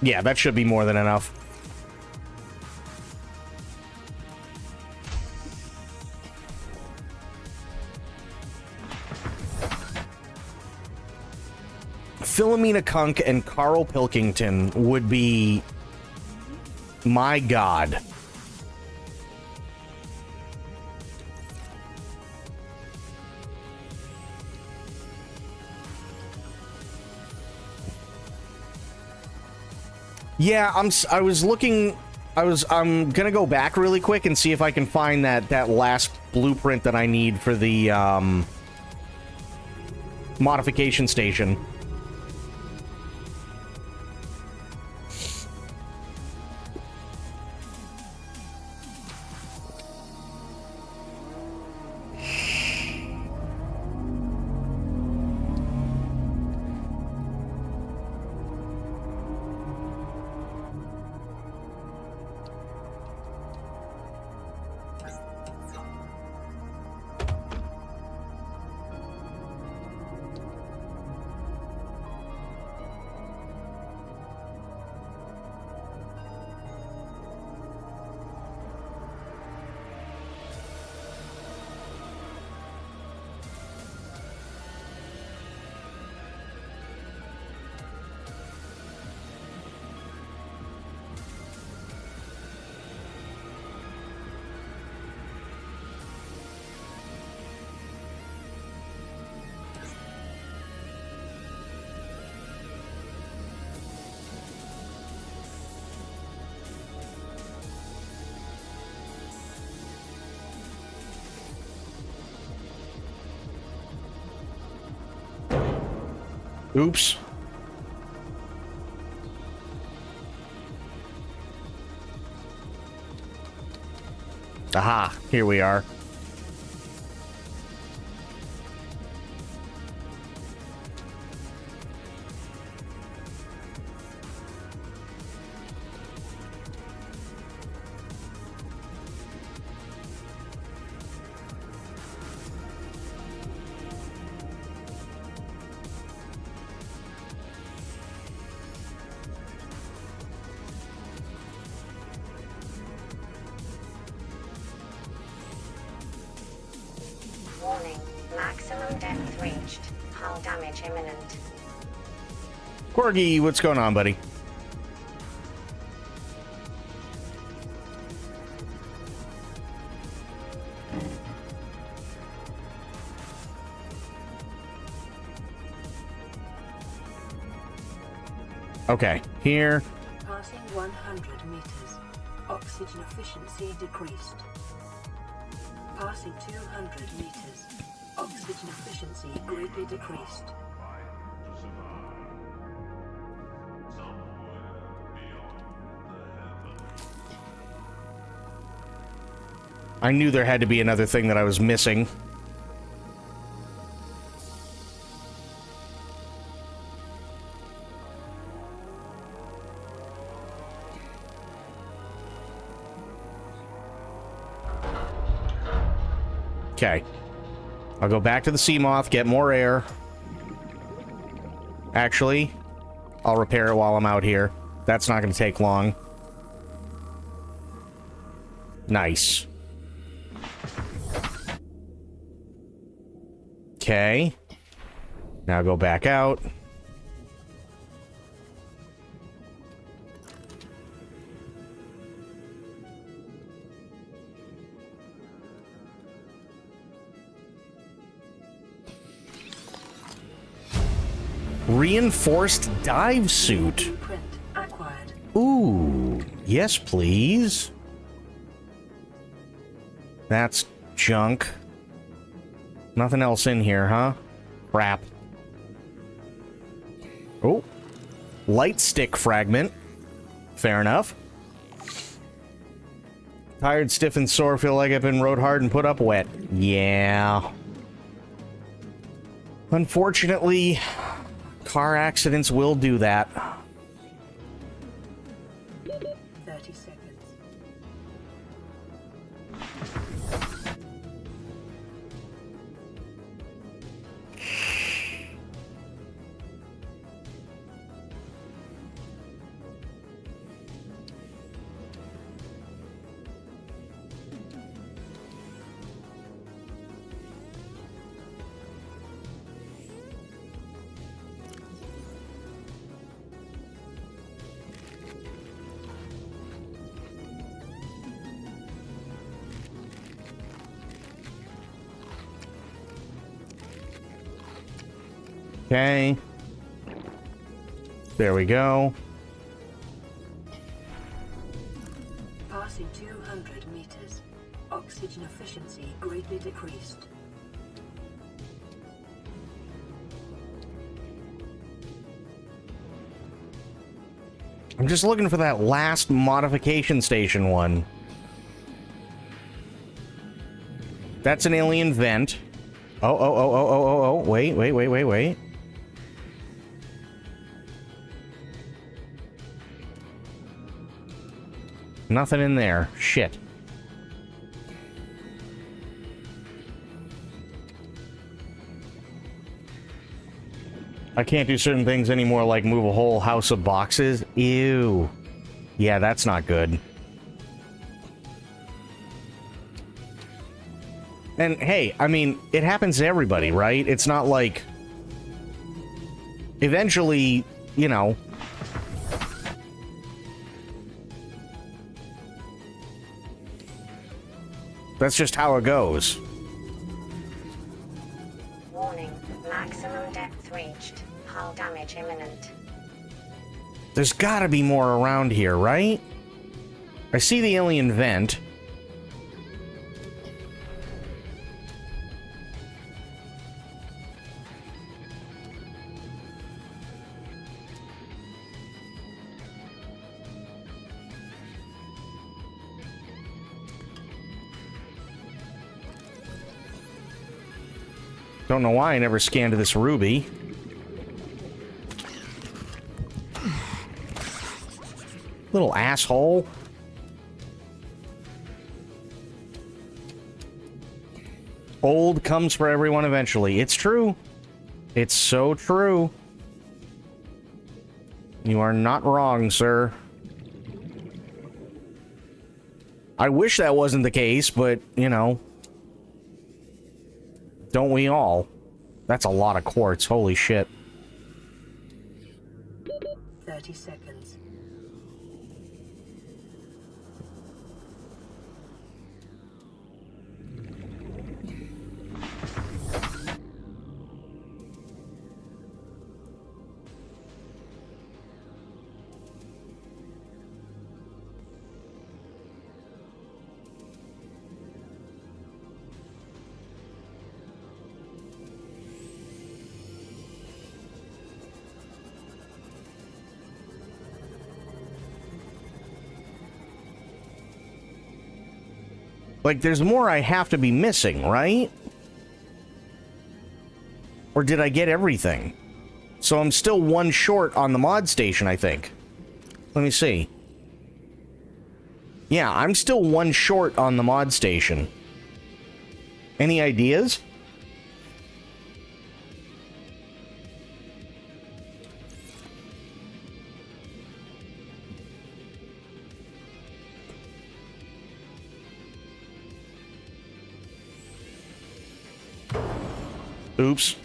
Yeah, that should be more than enough. Philomena Kunk and Carl Pilkington would be... my god. Yeah, I'm gonna go back really quick and see if I can find that last blueprint that I need for the modification station. Oops. Aha, here we are. Warning. Maximum depth reached. Hull damage imminent. Corgi, what's going on, buddy? Okay, here. Passing 100 meters. Oxygen efficiency decreased. Passing 200 meters. Oxygen efficiency greatly decreased. I knew there had to be another thing that I was missing. Okay. I'll go back to the Seamoth, get more air. Actually, I'll repair it while I'm out here. That's not going to take long. Nice. Okay. Now go back out. Reinforced dive suit. Blueprint acquired. Ooh, yes, please. That's junk. Nothing else in here, huh? Crap. Oh. Light stick fragment. Fair enough. Tired, stiff, and sore. Feel like I've been rode hard and put up wet. Yeah. Unfortunately, car accidents will do that. 30 seconds. Okay. There we go. in 200 meters. Oxygen efficiency greatly decreased. I'm just looking for that last modification station one. That's an alien vent. Oh, wait. Nothing in there. Shit. I can't do certain things anymore, like move a whole house of boxes. Ew. Yeah, that's not good. And hey, I mean, it happens to everybody, right? It's not like... Eventually, you know... That's just how it goes. Warning, maximum depth reached. Hull damage imminent. There's gotta be more around here, right? I see the alien vent. Don't know why I never scanned this ruby. Little asshole. Old comes for everyone eventually. It's true. It's so true. You are not wrong, sir. I wish that wasn't the case, but, you know. Don't we all? That's a lot of quartz. Holy shit. 30 seconds. Like, there's more I have to be missing, right? Or did I get everything? So I'm still one short on the mod station, I think. Let me see. Yeah, I'm still one short on the mod station. Any ideas? Oops.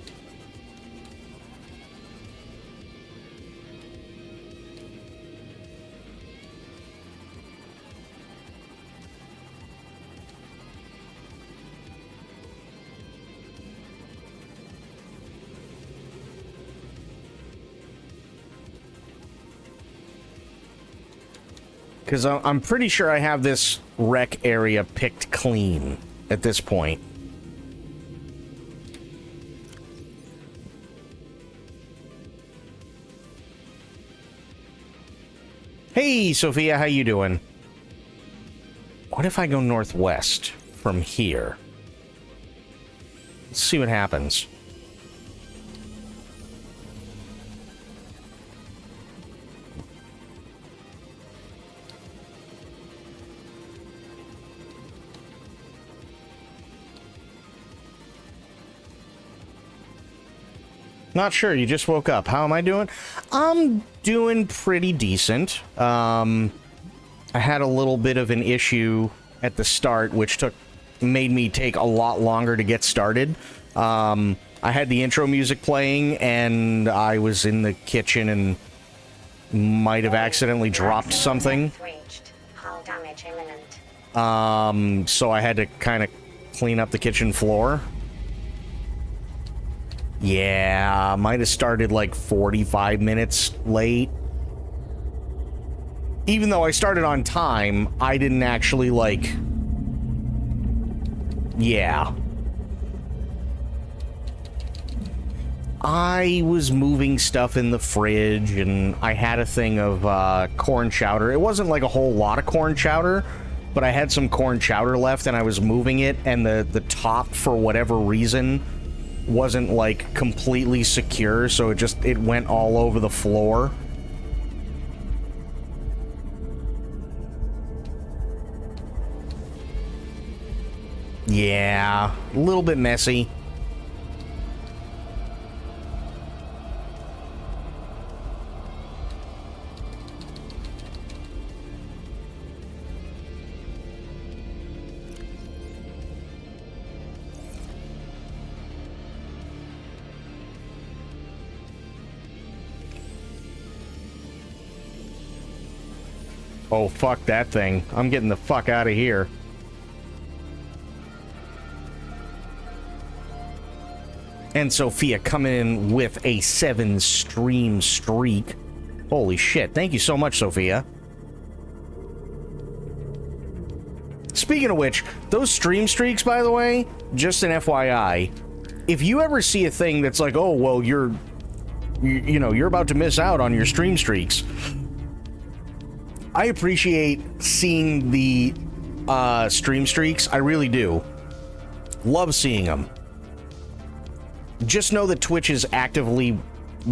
Because I'm pretty sure I have this wreck area picked clean at this point. Hey, Sophia, how you doing? What if I go northwest from here? Let's see what happens. Not sure, you just woke up. How am I doing? I'm doing pretty decent. I had a little bit of an issue at the start, which made me take a lot longer to get started. I had the intro music playing, and I was in the kitchen and might have accidentally dropped something. Depth reached. Hull damage imminent. So I had to kind of clean up the kitchen floor. Yeah, might have started like 45 minutes late. even though I started on time, I didn't actually, like... Yeah. I was moving stuff in the fridge, and I had a thing of corn chowder. It wasn't like a whole lot of corn chowder, but I had some corn chowder left, and I was moving it, and the top, for whatever reason, wasn't, like, completely secure, so it went all over the floor. Yeah, a little bit messy. Oh, fuck that thing. I'm getting the fuck out of here. And Sophia coming in with a 7-stream streak. Holy shit. Thank you so much, Sophia. Speaking of which, those stream streaks, by the way, just an FYI, if you ever see a thing that's like, oh, well, you're about to miss out on your stream streaks, I appreciate seeing the stream streaks. I really do. Love seeing them. Just know that Twitch is actively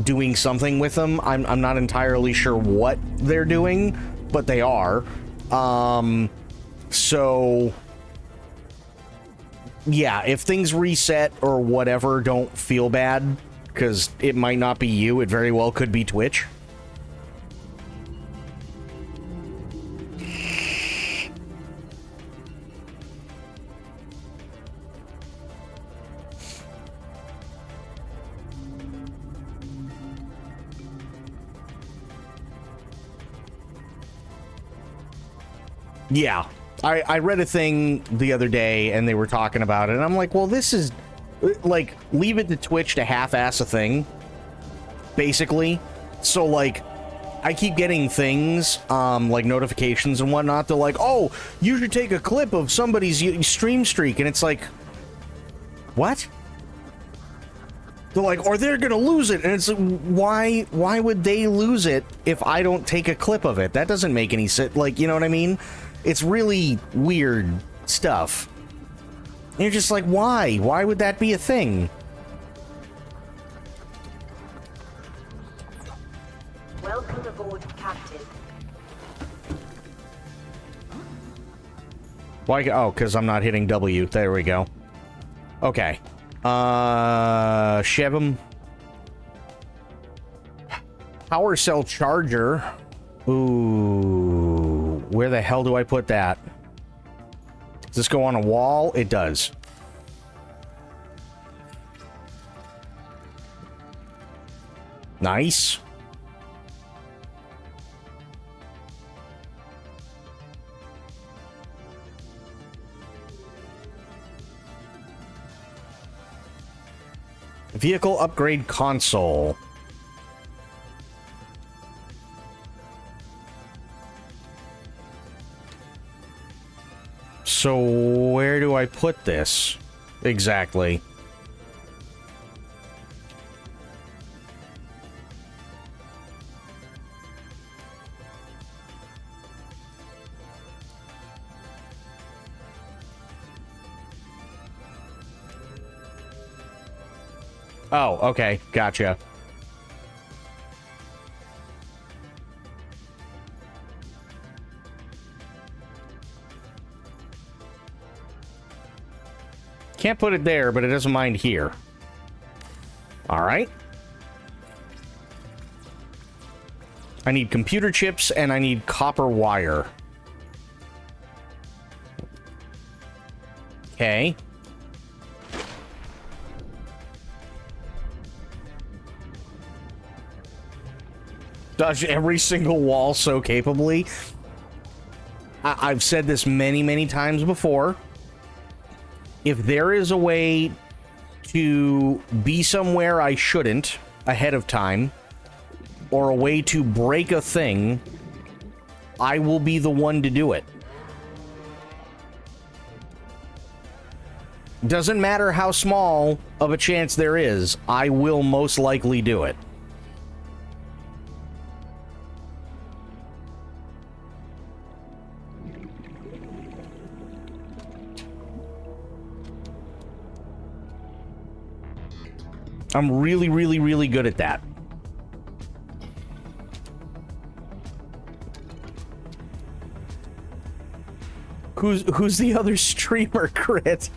doing something with them. I'm not entirely sure what they're doing, but they are. So yeah, if things reset or whatever, don't feel bad, because it might not be you. It very well could be Twitch. Yeah, I read a thing the other day and they were talking about it, and I'm like, well, this is like, leave it to Twitch to half-ass a thing, basically. So like, I keep getting things, like notifications and whatnot. They're like, oh, you should take a clip of somebody's stream streak, and it's like, what? They're like, or they're gonna lose it, and it's like, why would they lose it if I don't take a clip of it? That doesn't make any sense. Like, you know what I mean? It's really weird stuff. And you're just like, why? Why would that be a thing? Welcome aboard, Captain. Why? Oh, because I'm not hitting W. There we go. Okay. Shevim. Power cell charger. Ooh. Where the hell do I put that? Does this go on a wall? It does. Nice. Vehicle upgrade console. So where do I put this exactly? Oh, okay, gotcha. Can't put it there, but it doesn't mind here. All right. I need computer chips and I need copper wire. Okay. Dodge every single wall so capably. I've said this many, many times before. If there is a way to be somewhere I shouldn't ahead of time, or a way to break a thing, I will be the one to do it. Doesn't matter how small of a chance there is, I will most likely do it. I'm really, really, really good at that. Who's the other streamer, Crit?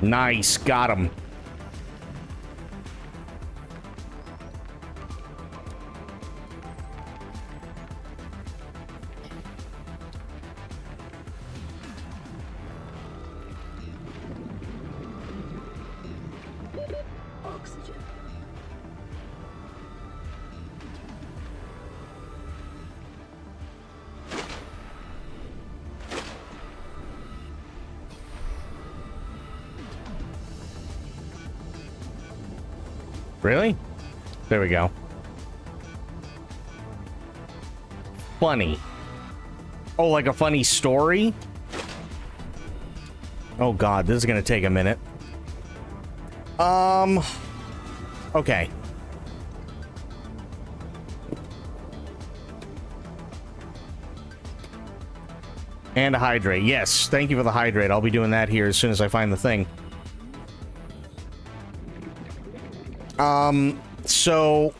Nice, got him. Oxygen. Really? There we go. Funny. Oh, like a funny story? Oh god, this is gonna take a minute. Okay. And a hydrate. Yes, thank you for the hydrate. I'll be doing that here as soon as I find the thing. So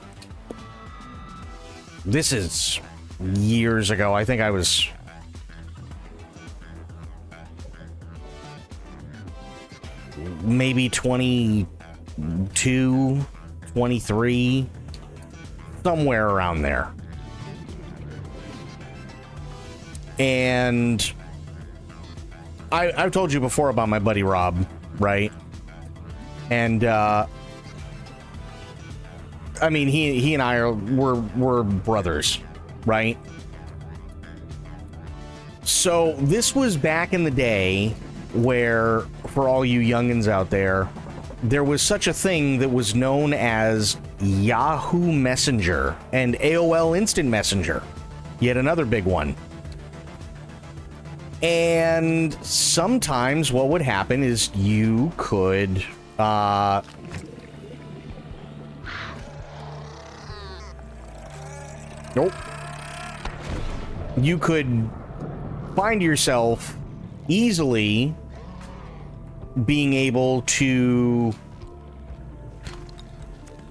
this is years ago. I think I was maybe 22, 23, somewhere around there. And I've told you before about my buddy Rob, right? And I mean, he and I we're brothers, right? So this was back in the day where, for all you youngins out there, there was such a thing that was known as Yahoo Messenger and AOL Instant Messenger. Yet another big one. And sometimes what would happen is you could you could find yourself easily being able to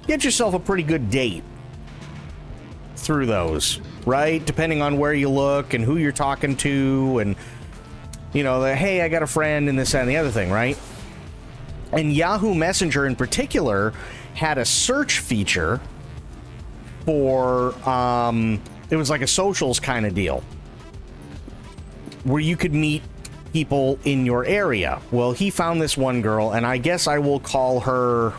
get yourself a pretty good date through those, right? Depending on where you look and who you're talking to, and you know, hey, I got a friend and this and the other thing, right? And Yahoo Messenger in particular had a search feature for it was like a socials kind of deal where you could meet people in your area. Well, he found this one girl, and I guess I will call her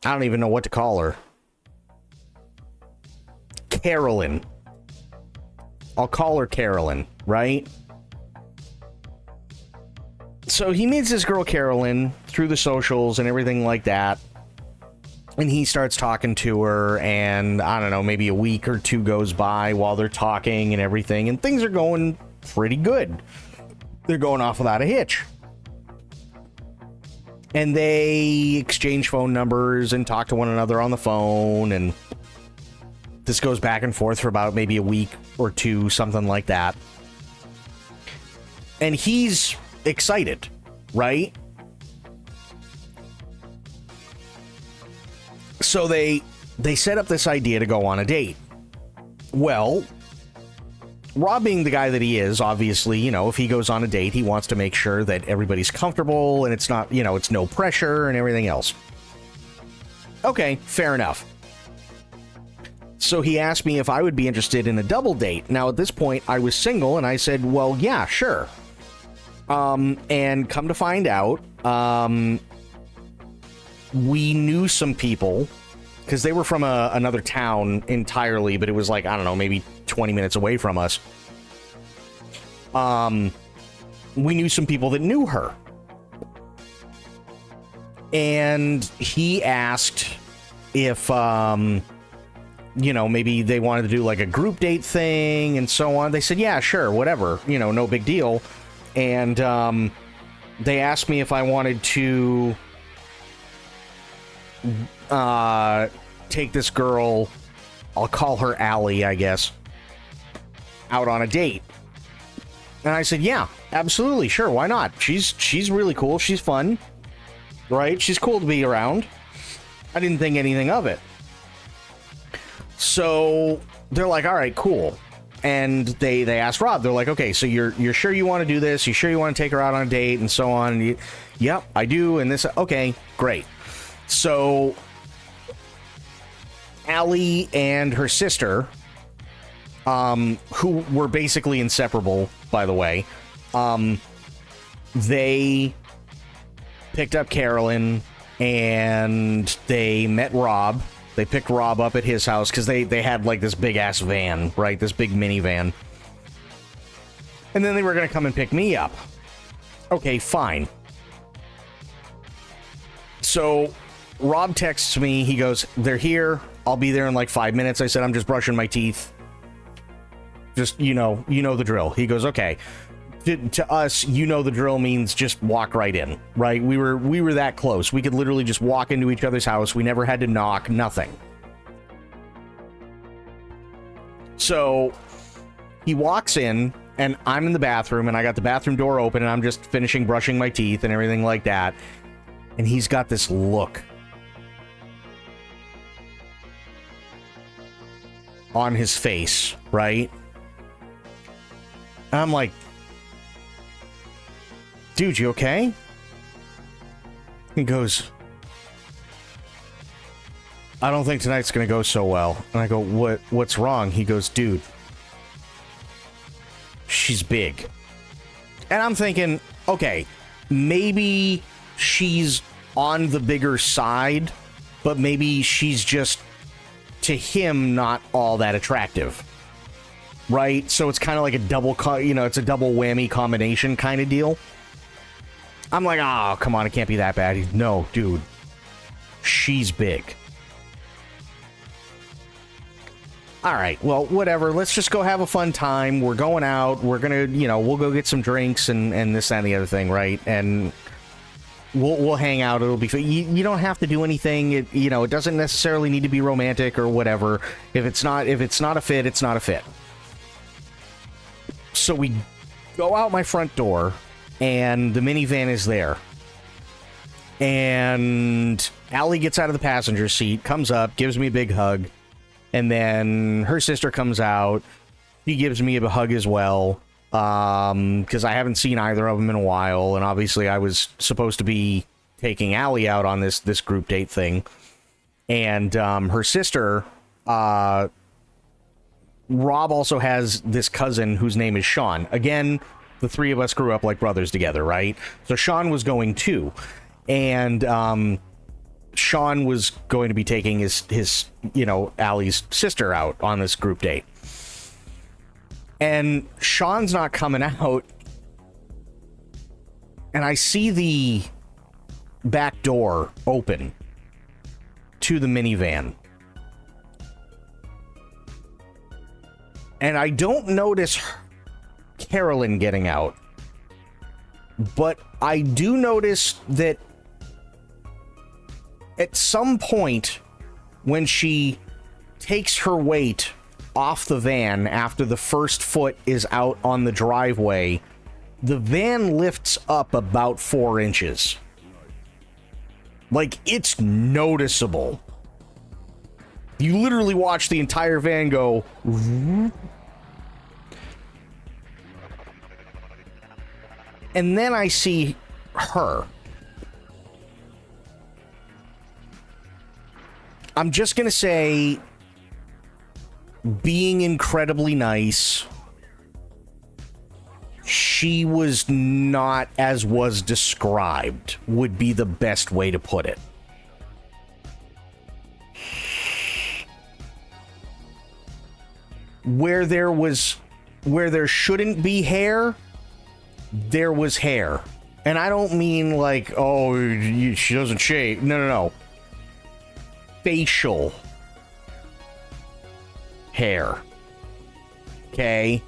I don't even know what to call her. Carolyn. I'll call her Carolyn, right? So he meets this girl Carolyn through the socials and everything like that. And he starts talking to her, and I don't know, maybe a week or two goes by while they're talking and everything, and things are going pretty good. They're going off without a hitch. And they exchange phone numbers and talk to one another on the phone, and this goes back and forth for about maybe a week or two, something like that. And he's excited, right? So they set up this idea to go on a date. Well, Rob, being the guy that he is, obviously, you know, if he goes on a date, he wants to make sure that everybody's comfortable and it's not, you know, it's no pressure and everything else. Okay, fair enough. So he asked me if I would be interested in a double date. Now, at this point, I was single, and I said, well, yeah, sure. And come to find out, we knew some people, because they were from another town entirely, but it was like, I don't know, maybe 20 minutes away from us. We knew some people that knew her. And he asked if, you know, maybe they wanted to do like a group date thing and so on. They said, yeah, sure, whatever, you know, no big deal. And they asked me if I wanted to take this girl, I'll call her Allie, I guess, out on a date. And I said, yeah, absolutely, sure, why not? She's really cool, she's fun, right? She's cool to be around. I didn't think anything of it. So they're like, all right, cool. And they asked Rob, they're like, okay, so you're sure you want to do this? You sure you want to take her out on a date and so on? And yep, I do. And this, okay, great. So Allie and her sister, who were basically inseparable, by the way, they picked up Carolyn and they met Rob. They picked Rob up at his house because they had like this big ass van, right? This big minivan. And then they were going to come and pick me up. Okay, fine. So Rob texts me. He goes, they're here. I'll be there in like 5 minutes. I said, I'm just brushing my teeth. Just, you know the drill. He goes, okay. To us, you know the drill means just walk right in, right? We were that close. We could literally just walk into each other's house. We never had to knock, nothing. So he walks in, and I'm in the bathroom, and I got the bathroom door open, and I'm just finishing brushing my teeth and everything like that. And he's got this look on his face, right? And I'm like, dude, you okay? He goes, I don't think tonight's gonna go so well. And I go, what's wrong? He goes, dude, she's big. And I'm thinking, okay, maybe she's on the bigger side, but maybe she's just, to him, not all that attractive. Right? So it's kind of like a double, it's a double whammy combination kind of deal. I'm like, oh, come on, it can't be that bad. He's, no, dude, she's big. All right, well, whatever. Let's just go have a fun time. We're going out. We're going to, we'll go get some drinks and this, that, and the other thing, right? And we'll hang out. It'll be fun. You don't have to do anything. It doesn't necessarily need to be romantic or whatever. If it's not a fit, it's not a fit. So we go out my front door, and the minivan is there. And Allie gets out of the passenger seat, comes up, gives me a big hug. And then her sister comes out. She gives me a hug as well. Because I haven't seen either of them in a while. And obviously I was supposed to be taking Allie out on this group date thing. And her sister, Rob also has this cousin whose name is Sean. Again, the three of us grew up like brothers together, right? So Sean was going too. And Sean was going to be taking his Allie's sister out on this group date. And Sean's not coming out. And I see the back door open to the minivan. And I don't notice Carolyn getting out. But I do notice that at some point when she takes her weight off the van after the first foot is out on the driveway, the van lifts up about 4 inches. Like, it's noticeable. You literally watch the entire van go. And then I see her. I'm just going to say, being incredibly nice, she was not as was described, would be the best way to put it. Where there shouldn't be hair, there was hair. And I don't mean like, oh, she doesn't shave. No. Facial hair. Okay?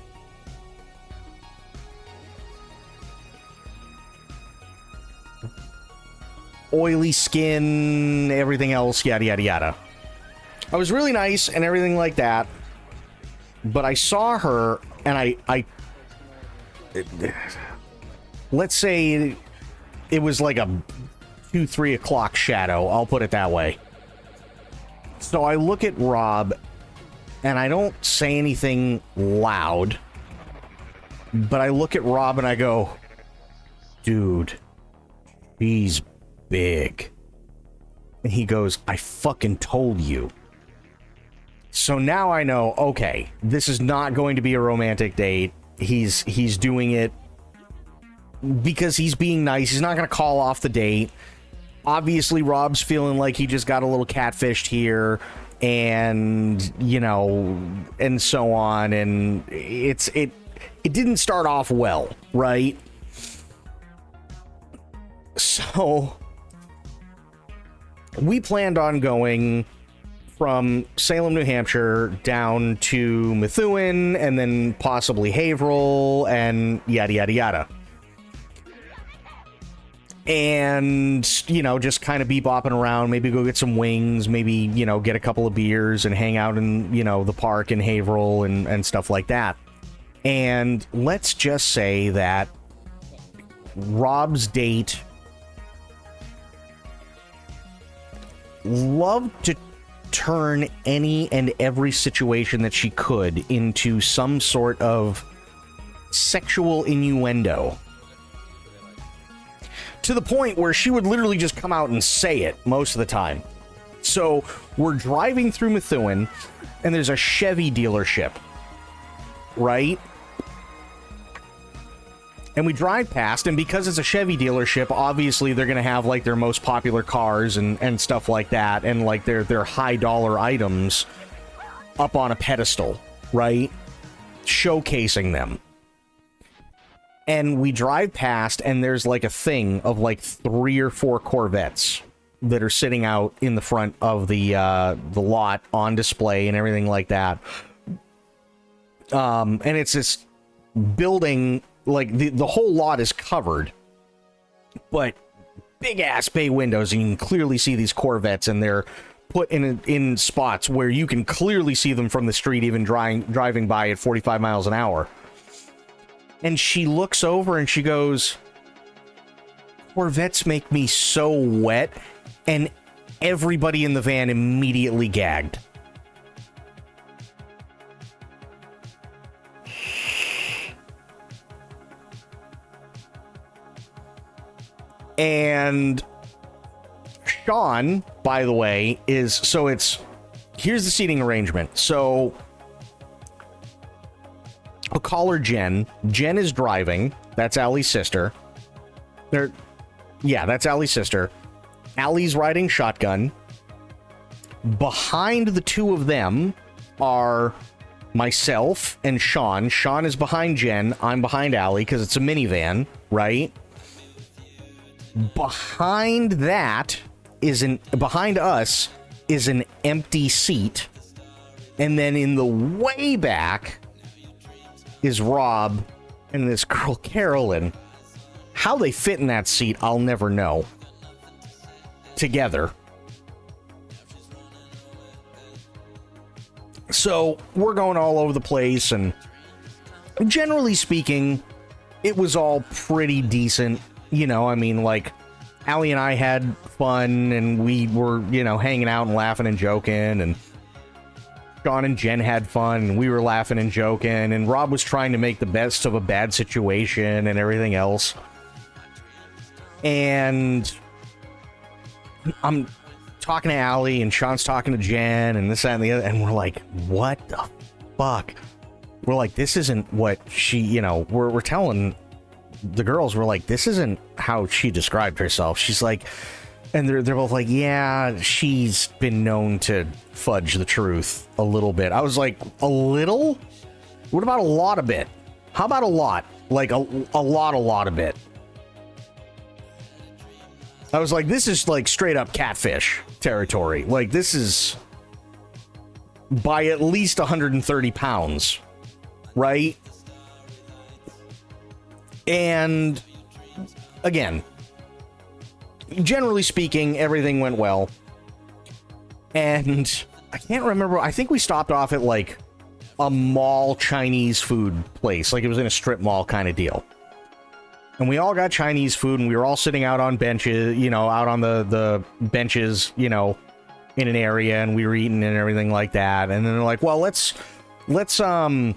Oily skin, everything else, yada, yada, yada. I was really nice and everything like that. But I saw her, and let's say it was like a 2-3 o'clock shadow. I'll put it that way. So I look at Rob, and I don't say anything loud. But I look at Rob and I go, dude, he's big. And he goes, I fucking told you. So now I know, okay, this is not going to be a romantic date. He's doing it because he's being nice. He's not going to call off the date. Obviously, Rob's feeling like he just got a little catfished here, and, you know, and so on. And it didn't start off well, right? So we planned on going from Salem, New Hampshire, down to Methuen, and then possibly Haverhill, and yada, yada, yada. And, you know, just kind of be bopping around, maybe go get some wings, maybe, you know, get a couple of beers and hang out in, you know, the park in Haverhill and stuff like that. And let's just say that Rob's date loved to turn any and every situation that she could into some sort of sexual innuendo, to the point where she would literally just come out and say it most of the time. So we're driving through Methuen, and there's a Chevy dealership, right? And we drive past, and because it's a Chevy dealership, obviously they're going to have like their most popular cars and stuff like that, and like their high dollar items up on a pedestal, right? Showcasing them. And we drive past, and there's like a thing of like 3 or 4 Corvettes that are sitting out in the front of the lot on display and everything like that. And it's this building. Like, the whole lot is covered, but big-ass bay windows, and you can clearly see these Corvettes, and they're put in spots where you can clearly see them from the street, even driving by at 45 miles an hour. And she looks over, and she goes, Corvettes make me so wet, and everybody in the van immediately gagged. And Sean, by the way, here's the seating arrangement. So I'll call her Jen. Jen is driving. That's Allie's sister. That's Allie's sister. Allie's riding shotgun. Behind the two of them are myself and Sean. Sean is behind Jen. I'm behind Allie because it's a minivan, right? Behind us is an empty seat, and then in the way back is Rob and this girl Carolyn. How they fit in that seat, I'll never know. Together. So we're going all over the place, and generally speaking, it was all pretty decent. You know, I mean, like, Allie and I had fun, and we were, you know, hanging out and laughing and joking, and Sean and Jen had fun, and we were laughing and joking, and Rob was trying to make the best of a bad situation and everything else. And I'm talking to Allie, and Sean's talking to Jen, and this, that, and the other, and we're like, what the fuck? We're like, this isn't what she, you know, we're telling the girls, we're like, this isn't how she described herself. She's like, and they're both like, yeah, she's been known to fudge the truth a little bit. I was like, a little? What about a lot of it? How about a lot? Like a lot of it. I was like, this is like straight up catfish territory. Like, this is by at least 130 pounds, right? And again, generally speaking, everything went well. And I can't remember. I think we stopped off at like a mall Chinese food place. Like, it was in a strip mall kind of deal. And we all got Chinese food, and we were all sitting out on benches, you know, out on the benches, you know, in an area, and we were eating and everything like that. And then they're like, well, let's go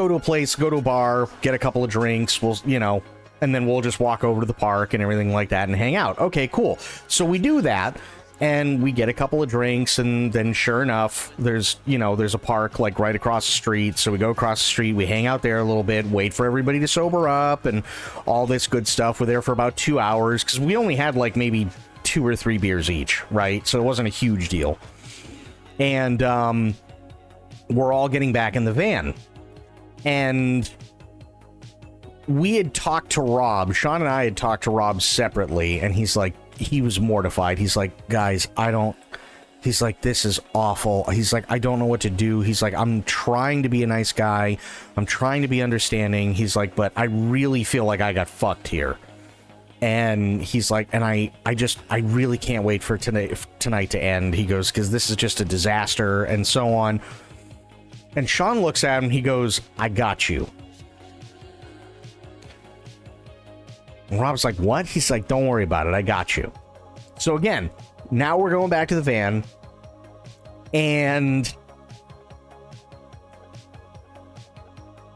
to a place, go to a bar, get a couple of drinks, we'll, you know, and then we'll just walk over to the park and everything like that and hang out. Okay, cool. So we do that, and we get a couple of drinks, and then sure enough, there's a park like right across the street. So we go across the street, we hang out there a little bit, wait for everybody to sober up and all this good stuff. We're there for about 2 hours because we only had like maybe 2 or 3 beers each, right? So it wasn't a huge deal. And we're all getting back in the van. And we had talked to Rob. Sean and I had talked to Rob separately, and he's like, he was mortified. He's like, guys, he's like, this is awful. He's like, I don't know what to do. He's like, I'm trying to be a nice guy. I'm trying to be understanding. He's like, but I really feel like I got fucked here. And he's like, and I really can't wait for tonight to end. He goes, because this is just a disaster and so on. And Sean looks at him, he goes, I got you. And Rob's like, what? He's like, don't worry about it, I got you. So again, now we're going back to the van, and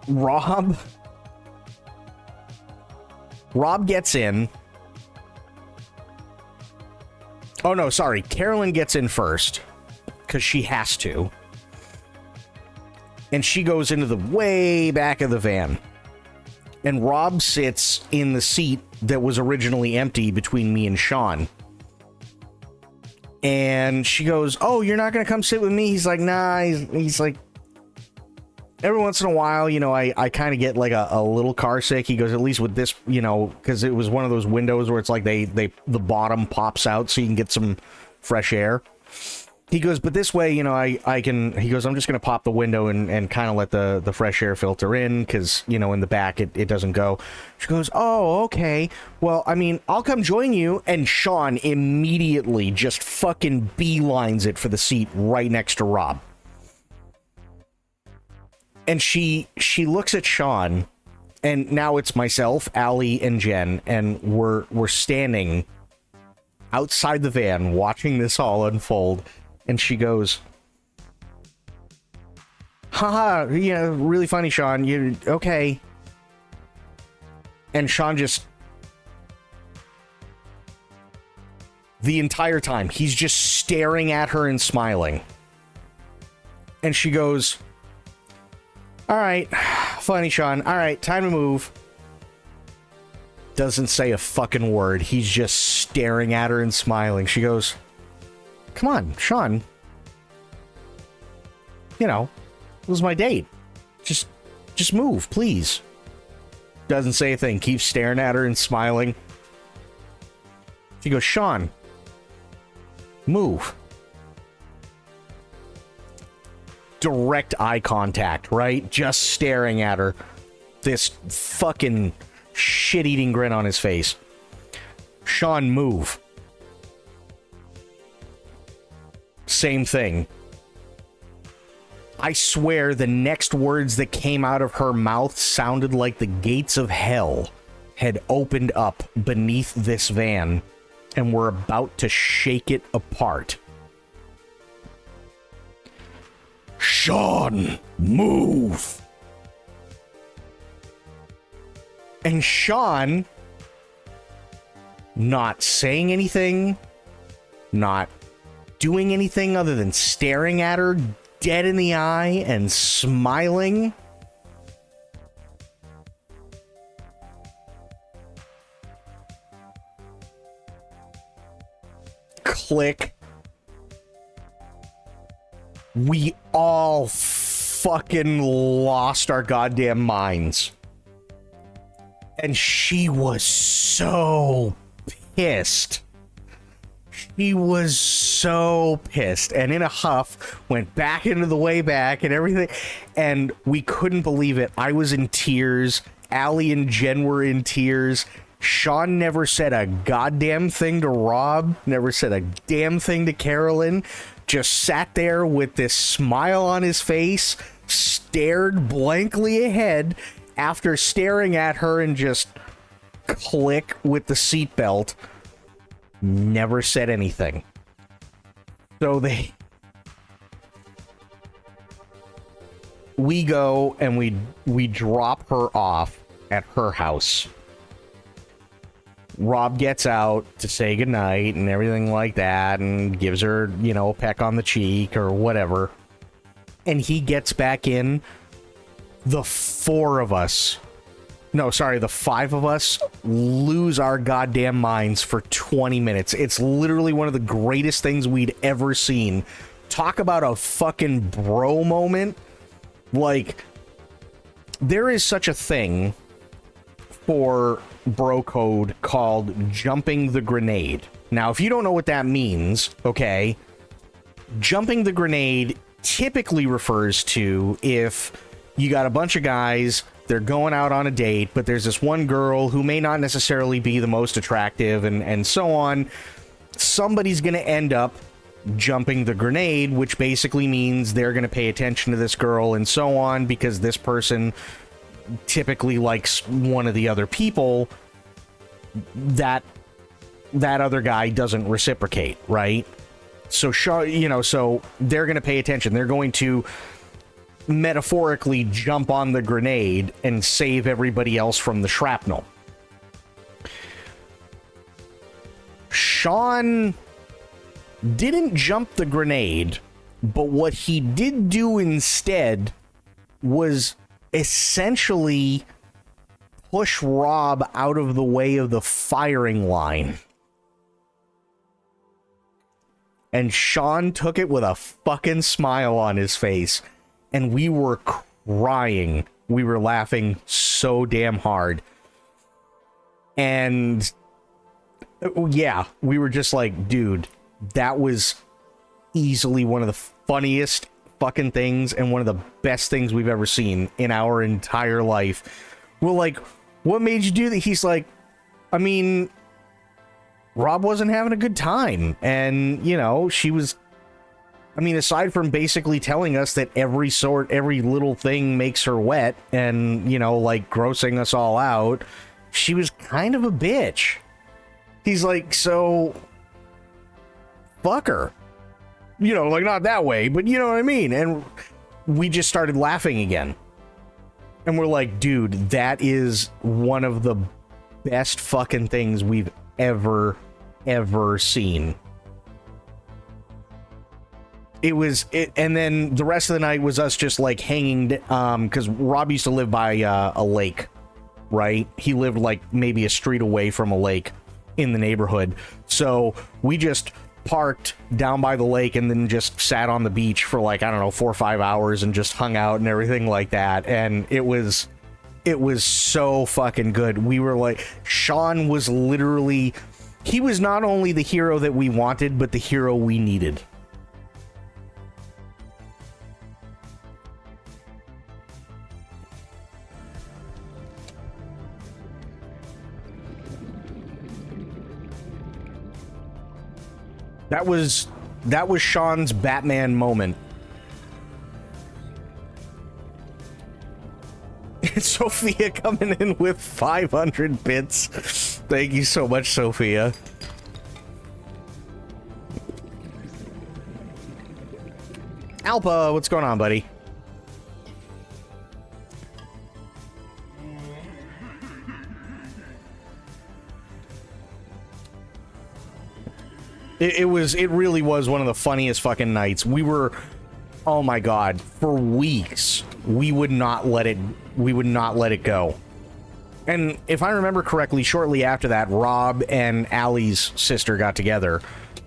Rob gets in. Oh no, sorry, Carolyn gets in first, because she has to. And she goes into the way back of the van. And Rob sits in the seat that was originally empty between me and Sean. And she goes, oh, you're not going to come sit with me? He's like, nah. He's like, every once in a while, you know, I kind of get like a little car sick. He goes, at least with this, you know, because it was one of those windows where it's like the bottom pops out so you can get some fresh air. He goes, but this way, you know, I can, he goes, I'm just going to pop the window and kind of let the fresh air filter in because, you know, in the back, it doesn't go. She goes, oh, okay. Well, I mean, I'll come join you. And Sean immediately just fucking beelines it for the seat right next to Rob. And she looks at Sean, and now it's myself, Allie, and Jen, and we're standing outside the van watching this all unfold. And she goes, haha, yeah, really funny, Sean. You okay? And Sean just, the entire time, he's just staring at her and smiling. And she goes, all right, funny, Sean. All right, time to move. Doesn't say a fucking word. He's just staring at her and smiling. She goes, come on, Sean. You know, it was my date. Just move, please. Doesn't say a thing. Keeps staring at her and smiling. She goes, Sean, move. Direct eye contact, right? Just staring at her. This fucking shit-eating grin on his face. Sean, move. Same thing. I swear the next words that came out of her mouth sounded like the gates of hell had opened up beneath this van and were about to shake it apart. Sean, move! And Sean, not saying anything, not doing anything other than staring at her dead in the eye and smiling, click. We all fucking lost our goddamn minds. And she was so pissed. She was so pissed, and in a huff went back into the way back and everything, and we couldn't believe it. I was in tears. Allie and Jen were in tears. Sean never said a goddamn thing to Rob, never said a damn thing to Carolyn, just sat there with this smile on his face, stared blankly ahead after staring at her and just click with the seatbelt. Never said anything. So we go and we drop her off at her house. Rob gets out to say goodnight and everything like that and gives her, you know, a peck on the cheek or whatever. And he gets back in. The five of us lose our goddamn minds for 20 minutes. It's literally one of the greatest things we'd ever seen. Talk about a fucking bro moment. Like, there is such a thing for bro code called jumping the grenade. Now, if you don't know what that means, okay, jumping the grenade typically refers to if you got a bunch of guys, they're going out on a date, but there's this one girl who may not necessarily be the most attractive and so on. Somebody's going to end up jumping the grenade, which basically means they're going to pay attention to this girl and so on because this person typically likes one of the other people that other guy doesn't reciprocate, right? So, you know, so they're going to pay attention. They're going to metaphorically jump on the grenade and save everybody else from the shrapnel. Sean didn't jump the grenade, but what he did do instead was essentially push Rob out of the way of the firing line. And Sean took it with a fucking smile on his face. And we were crying. We were laughing so damn hard. And yeah, we were just like, dude, that was easily one of the funniest fucking things and one of the best things we've ever seen in our entire life. We're like, what made you do that? He's like, I mean, Rob wasn't having a good time. And, you know, she was, I mean, aside from basically telling us that every little thing makes her wet and, you know, like grossing us all out, she was kind of a bitch. He's like, so fuck her. You know, like not that way, but you know what I mean? And we just started laughing again. And we're like, dude, that is one of the best fucking things we've ever seen. And then the rest of the night was us just like hanging, because Rob used to live by a lake, right? He lived like maybe a street away from a lake in the neighborhood. So we just parked down by the lake and then just sat on the beach for like, I don't know, 4 or 5 hours and just hung out and everything like that. And it was so fucking good. We were like, Sean was literally, he was not only the hero that we wanted, but the hero we needed. That was Sean's Batman moment. Sophia coming in with 500 bits. Thank you so much, Sophia. Alpa, what's going on, buddy? It really was one of the funniest fucking nights. We were, oh my god, for weeks we would not let it go. And if I remember correctly, shortly after that, Rob and Allie's sister got together.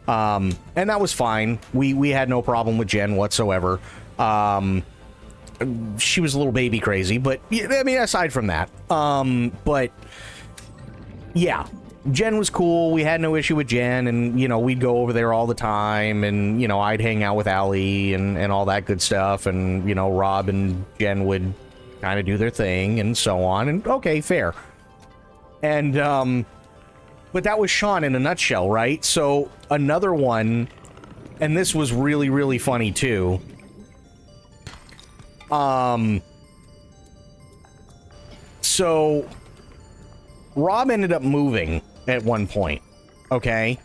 And that was fine. We had no problem with Jen whatsoever. She was a little baby crazy, but I mean, aside from that, but yeah, Jen was cool. We had no issue with Jen, and you know, we'd go over there all the time, and you know, I'd hang out with Allie and all that good stuff, and you know, Rob and Jen would kind of do their thing and so on, and okay, fair. And but that was Sean in a nutshell, right? So another one, and this was really, really funny too. So Rob ended up moving at one point, okay?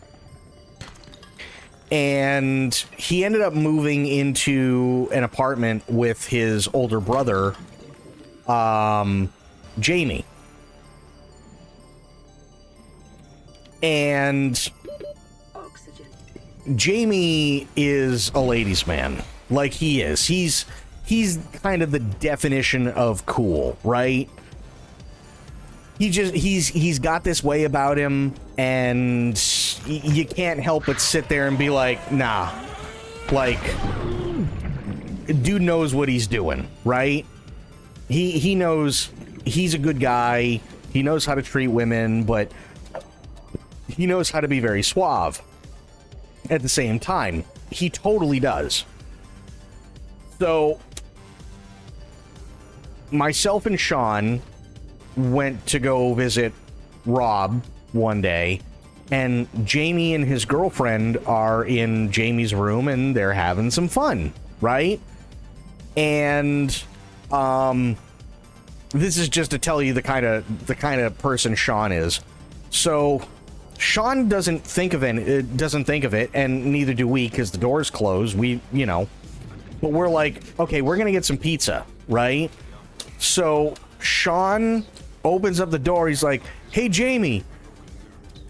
And he ended up moving into an apartment with his older brother, Jamie. And Oxygen. Jamie is a ladies' man. Like, he is. He's kind of the definition of cool, right? He's got this way about him, and you can't help but sit there and be like, nah. Like, dude knows what he's doing, right? He knows he's a good guy. He knows how to treat women, but he knows how to be very suave at the same time. He totally does. So myself and Sean went to go visit Rob one day, and Jamie and his girlfriend are in Jamie's room, and they're having some fun, right? And this is just to tell you the kind of person Sean is. So Sean doesn't think of it, and neither do we, because the door's closed. We, you know, but we're like, okay, we're gonna get some pizza, right? So Sean opens up the door. He's like, hey, Jamie.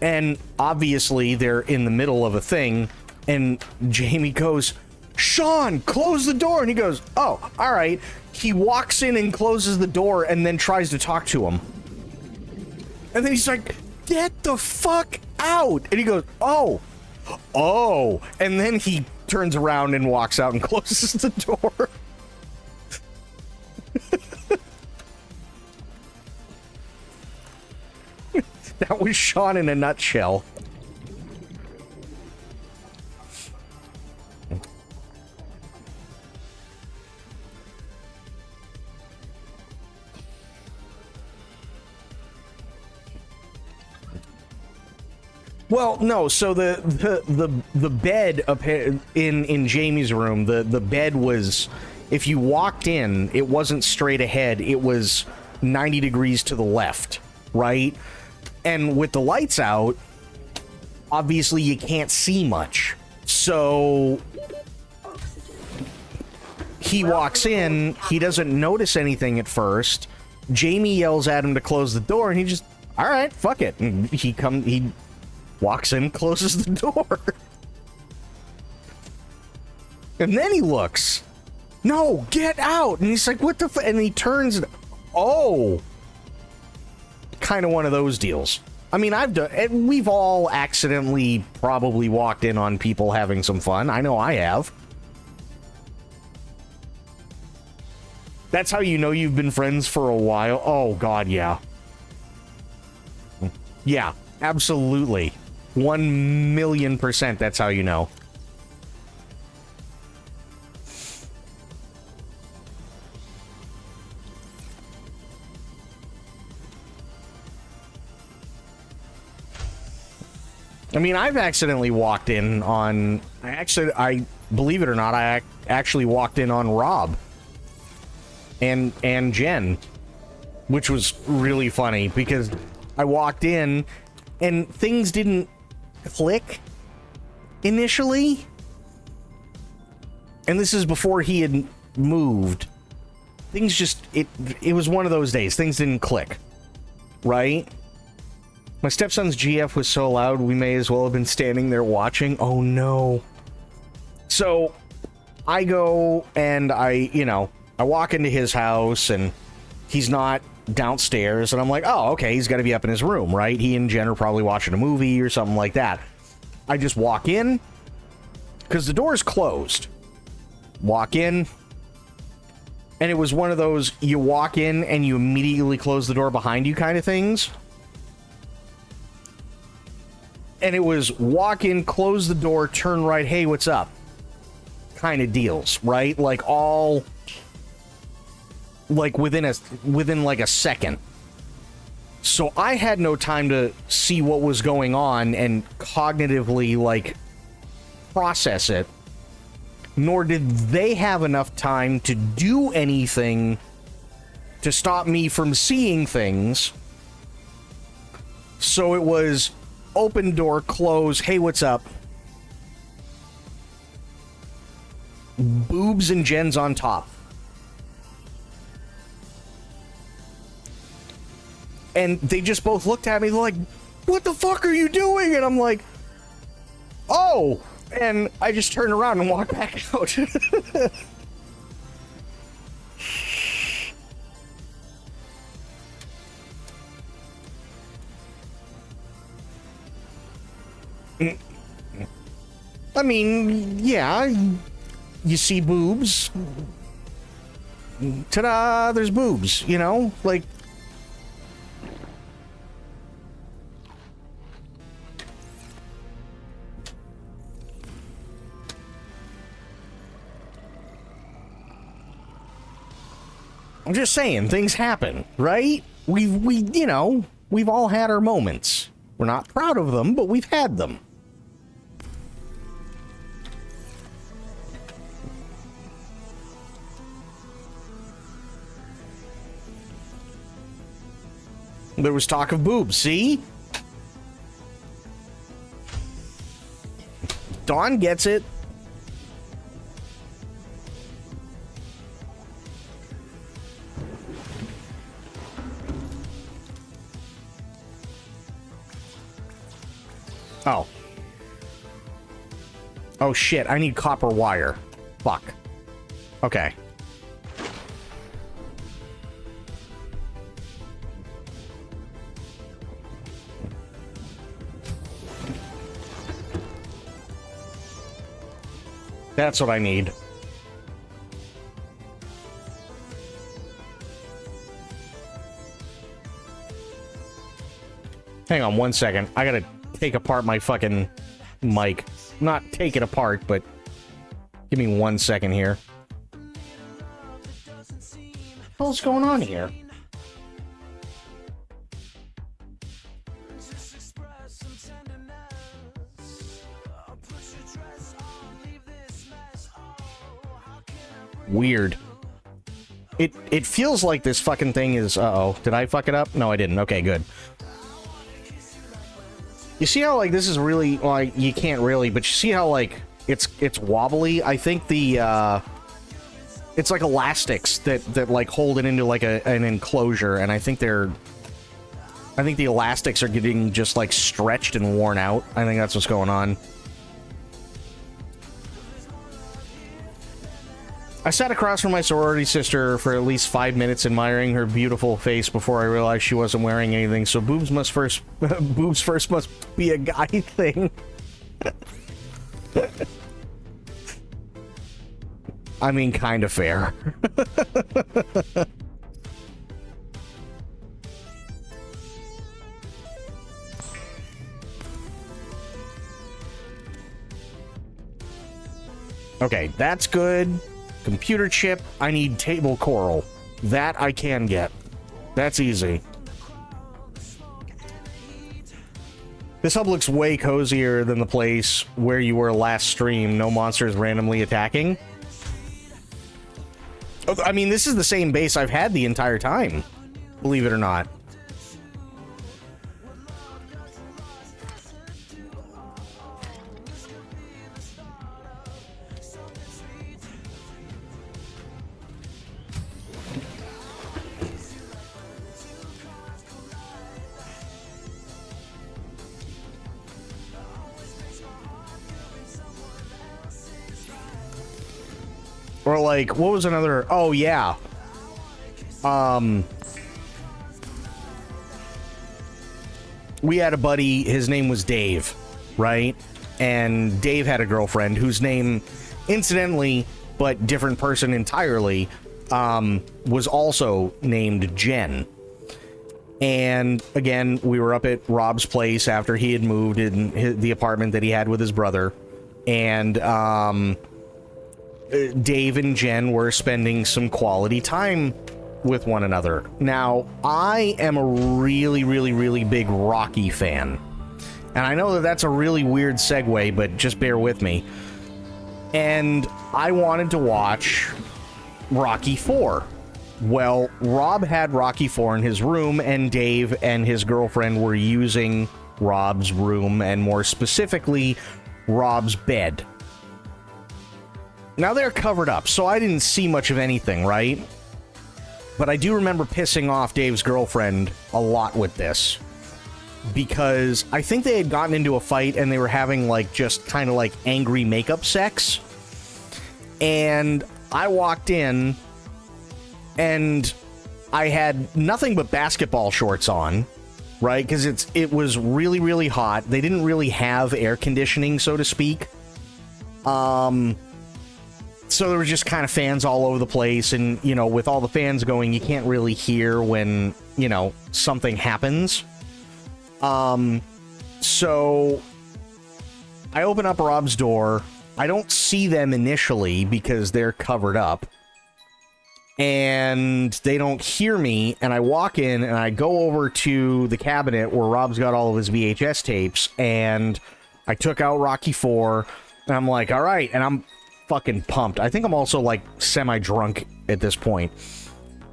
And obviously they're in the middle of a thing, and Jamie goes, Sean, close the door. And he goes, oh, all right. He walks in and closes the door and then tries to talk to him. And then he's like, get the fuck out. And he goes, oh. And then he turns around and walks out and closes the door. That was Sean in a nutshell. Well, no. So the bed in Jamie's room, the bed was, if you walked in, it wasn't straight ahead. It was 90 degrees to the left, right? And with the lights out, obviously you can't see much. So he walks in, he doesn't notice anything at first. Jamie yells at him to close the door, and he just, all right, fuck it. And he walks in, closes the door. And then he looks. No, get out. And he's like, what the and he turns, oh. Kind of one of those deals. I mean, we've all accidentally probably walked in on people having some fun. I know I have. That's how you know you've been friends for a while. Oh god, yeah. Yeah, absolutely. 1,000,000% that's how you know. I mean, I've accidentally walked in on... I believe it or not, I actually walked in on Rob. And Jen. which was really funny because I walked in and things didn't click initially. And this is before he had moved. Things just, it was one of those days. Things didn't click. Right? My stepson's GF was so loud, we may as well have been standing there watching. Oh no. So I go and I walk into his house and he's not downstairs. And I'm like, oh, okay, he's got to be up in his room, right? He and Jen are probably watching a movie or something like that. I just walk in because the door's closed. Walk in. And it was one of those, you walk in and you immediately close the door behind you kind of things. And it was walk in, close the door, turn right, hey, what's up? Kind of deals, right? Like all, like within like a second. So I had no time to see what was going on and cognitively like process it. Nor did they have enough time to do anything to stop me from seeing things. So it was open door, close, hey, what's up? Boobs and Jen's on top. And they just both looked at me like, what the fuck are you doing? And I'm like, oh! And I just turned around and walked back out. I mean, yeah, you see boobs. Ta-da, there's boobs, you know? Like, I'm just saying, things happen, right? We've all had our moments. We're not proud of them, but we've had them. There was talk of boobs, see? Dawn gets it. Oh. Oh shit, I need copper wire. Fuck. Okay. That's what I need. Hang on one second. I gotta take apart my fucking mic. Not take it apart, but give me 1 second here. What's going on here? Weird. It feels like this fucking thing is... Uh-oh. Did I fuck it up? No, I didn't. Okay, good. You see how, like, this is really... Well, you can't really, but you see how, like, it's wobbly? I think the, it's like elastics that like, hold it into, like, an enclosure, and I think the elastics are getting just, like, stretched and worn out. I think that's what's going on. I sat across from my sorority sister for at least 5 minutes admiring her beautiful face before I realized she wasn't wearing anything, so boobs first must be a guy thing. I mean, kind of fair. Okay, that's good. Computer chip, I need table coral. That I can get. That's easy. This hub looks way cozier than the place where you were last stream. No monsters randomly attacking. I mean, this is the same base I've had the entire time. believe it or not. Or like, what was another? Oh yeah. We had a buddy, his name was Dave, right? And Dave had a girlfriend whose name, incidentally, but different person entirely, was also named Jen. And again, we were up at Rob's place after he had moved in the apartment that he had with his brother. And Dave and Jen were spending some quality time with one another. Now, I am a really, really, really big Rocky fan. And I know that that's a really weird segue, but just bear with me. And I wanted to watch Rocky 4. Well, Rob had Rocky 4 in his room, and Dave and his girlfriend were using Rob's room, and more specifically, Rob's bed. Now they're covered up, so I didn't see much of anything, right? But I do remember pissing off Dave's girlfriend a lot with this. Because I think they had gotten into a fight and they were having like just kind of like angry makeup sex. And I walked in and I had nothing but basketball shorts on, right? Because it was really, really hot. They didn't really have air conditioning, so to speak. So there were just kind of fans all over the place, and, you know, with all the fans going, you can't really hear when, you know, something happens. So I open up Rob's door. I don't see them initially because they're covered up. And they don't hear me, and I walk in, and I go over to the cabinet where Rob's got all of his VHS tapes, and I took out Rocky 4, and I'm like, all right, and I'm fucking pumped. I think I'm also like semi-drunk at this point.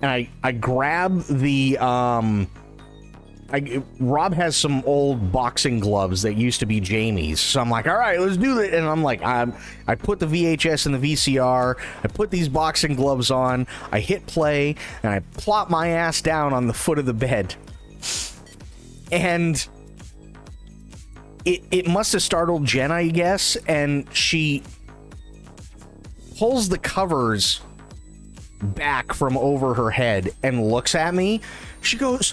And I grab the Rob has some old boxing gloves that used to be Jamie's. So I'm like, all right, let's do it. And I'm like, I put the VHS in the VCR, I put these boxing gloves on, I hit play, and I plop my ass down on the foot of the bed. And it must have startled Jen, I guess, and she pulls the covers back from over her head and looks at me. She goes,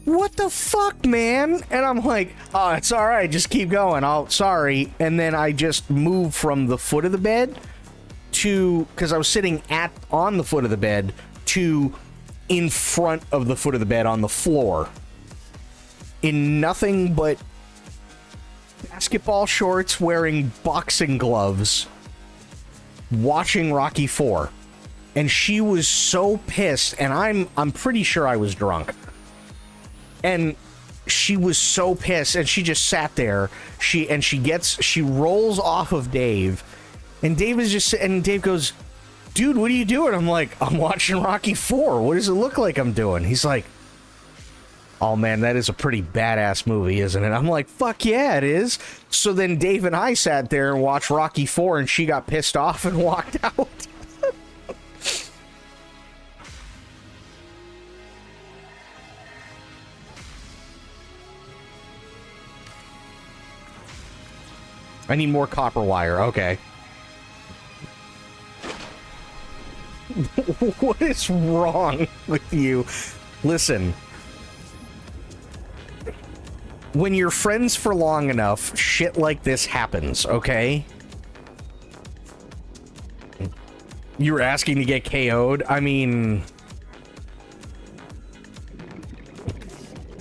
"What the fuck, man?" And I'm like, "Oh, it's all right. Just keep going. Sorry." And then I just moved from the foot of the bed to, because I was sitting on the foot of the bed, to in front of the foot of the bed on the floor, in nothing but basketball shorts, wearing boxing gloves, watching Rocky 4. And she was so pissed, and I'm pretty sure I was drunk. And she was so pissed, and she just sat there. She rolls off of Dave, and Dave goes, "Dude, what are you doing?" I'm like, "I'm watching Rocky 4. What does it look like I'm doing?" He's like, "Oh man, that is a pretty badass movie, isn't it?" I'm like, "Fuck yeah, it is." So then Dave and I sat there and watched Rocky 4, and she got pissed off and walked out. I need more copper wire. Okay. What is wrong with you? Listen. When you're friends for long enough, shit like this happens, okay? You were asking to get KO'd? I mean...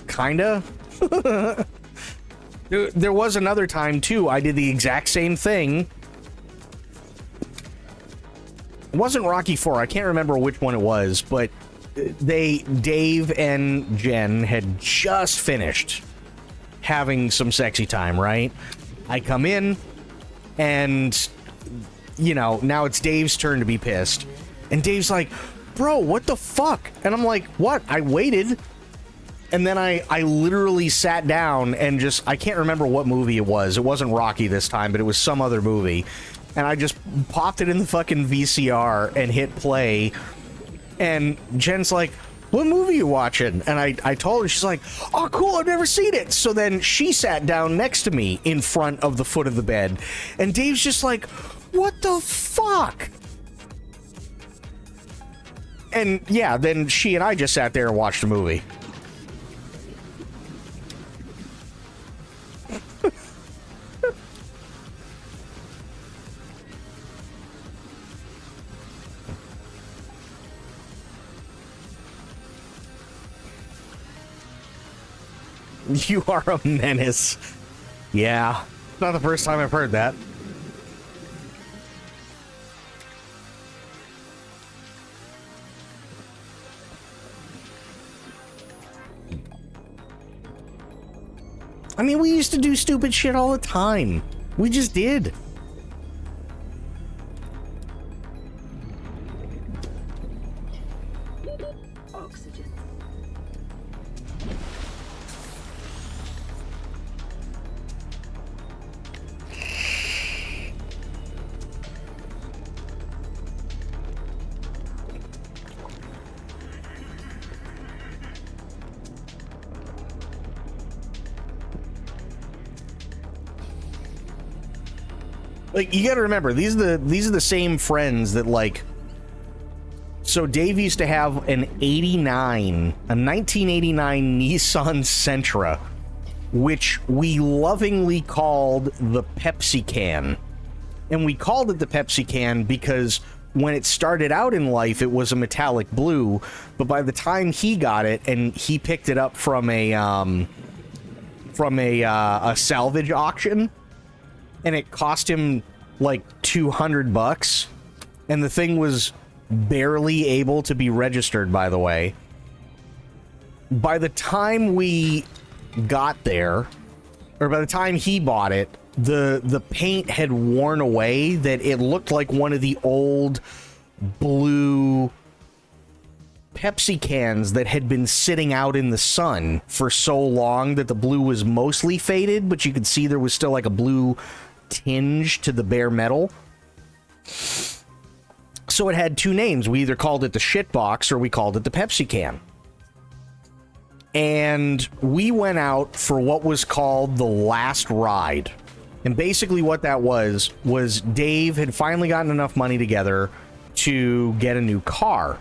Kinda? There was another time, too, I did the exact same thing. It wasn't Rocky 4, I can't remember which one it was, but Dave and Jen had just finished having some sexy time, right? I come in, and, you know, now it's Dave's turn to be pissed. And Dave's like, "Bro, what the fuck?" And I'm like, "What? I waited And then I literally sat down and just, I can't remember what movie it was. It wasn't Rocky this time, but it was some other movie. And I just popped it in the fucking VCR and hit play. And Jen's like, what movie you watching? And I told her, she's like, oh, cool, I've never seen it. So then she sat down next to me in front of the foot of the bed. And Dave's just like, what the fuck? And yeah, then she and I just sat there and watched the movie. You are a menace. Yeah. Not the first time I've heard that. I mean, we used to do stupid shit all the time. We just did. Oxygen. Like, you gotta remember, these are the same friends that, like, so Dave used to have a 1989 Nissan Sentra, which we lovingly called the Pepsi can. And we called it the Pepsi can because when it started out in life, it was a metallic blue, but by the time he got it and he picked it up from a salvage auction, and it cost him like $200, and the thing was barely able to be registered, by the way. By the time we got there, or by the time he bought it, the paint had worn away, that it looked like one of the old blue Pepsi cans that had been sitting out in the sun for so long that the blue was mostly faded, but you could see there was still like a blue tinge to the bare metal. So it had two names. We either called it the shit box or we called it the Pepsi can. And we went out for what was called the last ride. And basically what that was Dave had finally gotten enough money together to get a new car.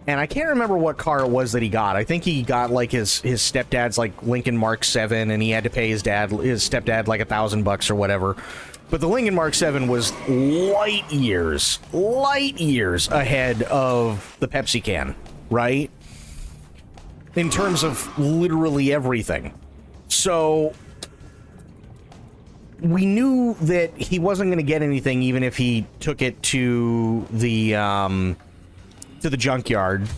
And I can't remember what car it was that he got. I think he got like his stepdad's like Lincoln Mark 7, and he had to pay his stepdad like $1,000 or whatever. But the Lincoln Mark 7 was light years ahead of the Pepsi can, right? In terms of literally everything. So we knew that he wasn't going to get anything even if he took it to the junkyard.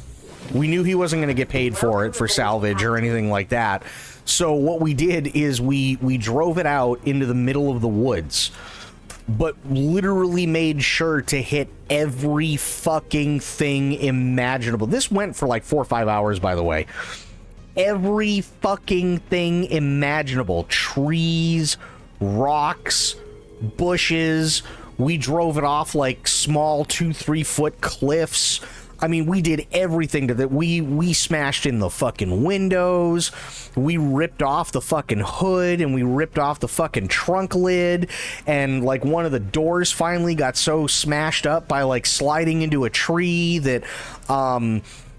We knew he wasn't going to get paid for it for salvage or anything like that. So what we did is we drove it out into the middle of the woods, but literally made sure to hit every fucking thing imaginable. This went for like 4 or 5 hours, by the way. Every fucking thing imaginable. Trees, rocks, bushes. We drove it off like small 2-3 foot cliffs. I mean, we did everything to that. We smashed in the fucking windows. We ripped off the fucking hood, and we ripped off the fucking trunk lid. And like one of the doors finally got so smashed up by like sliding into a tree that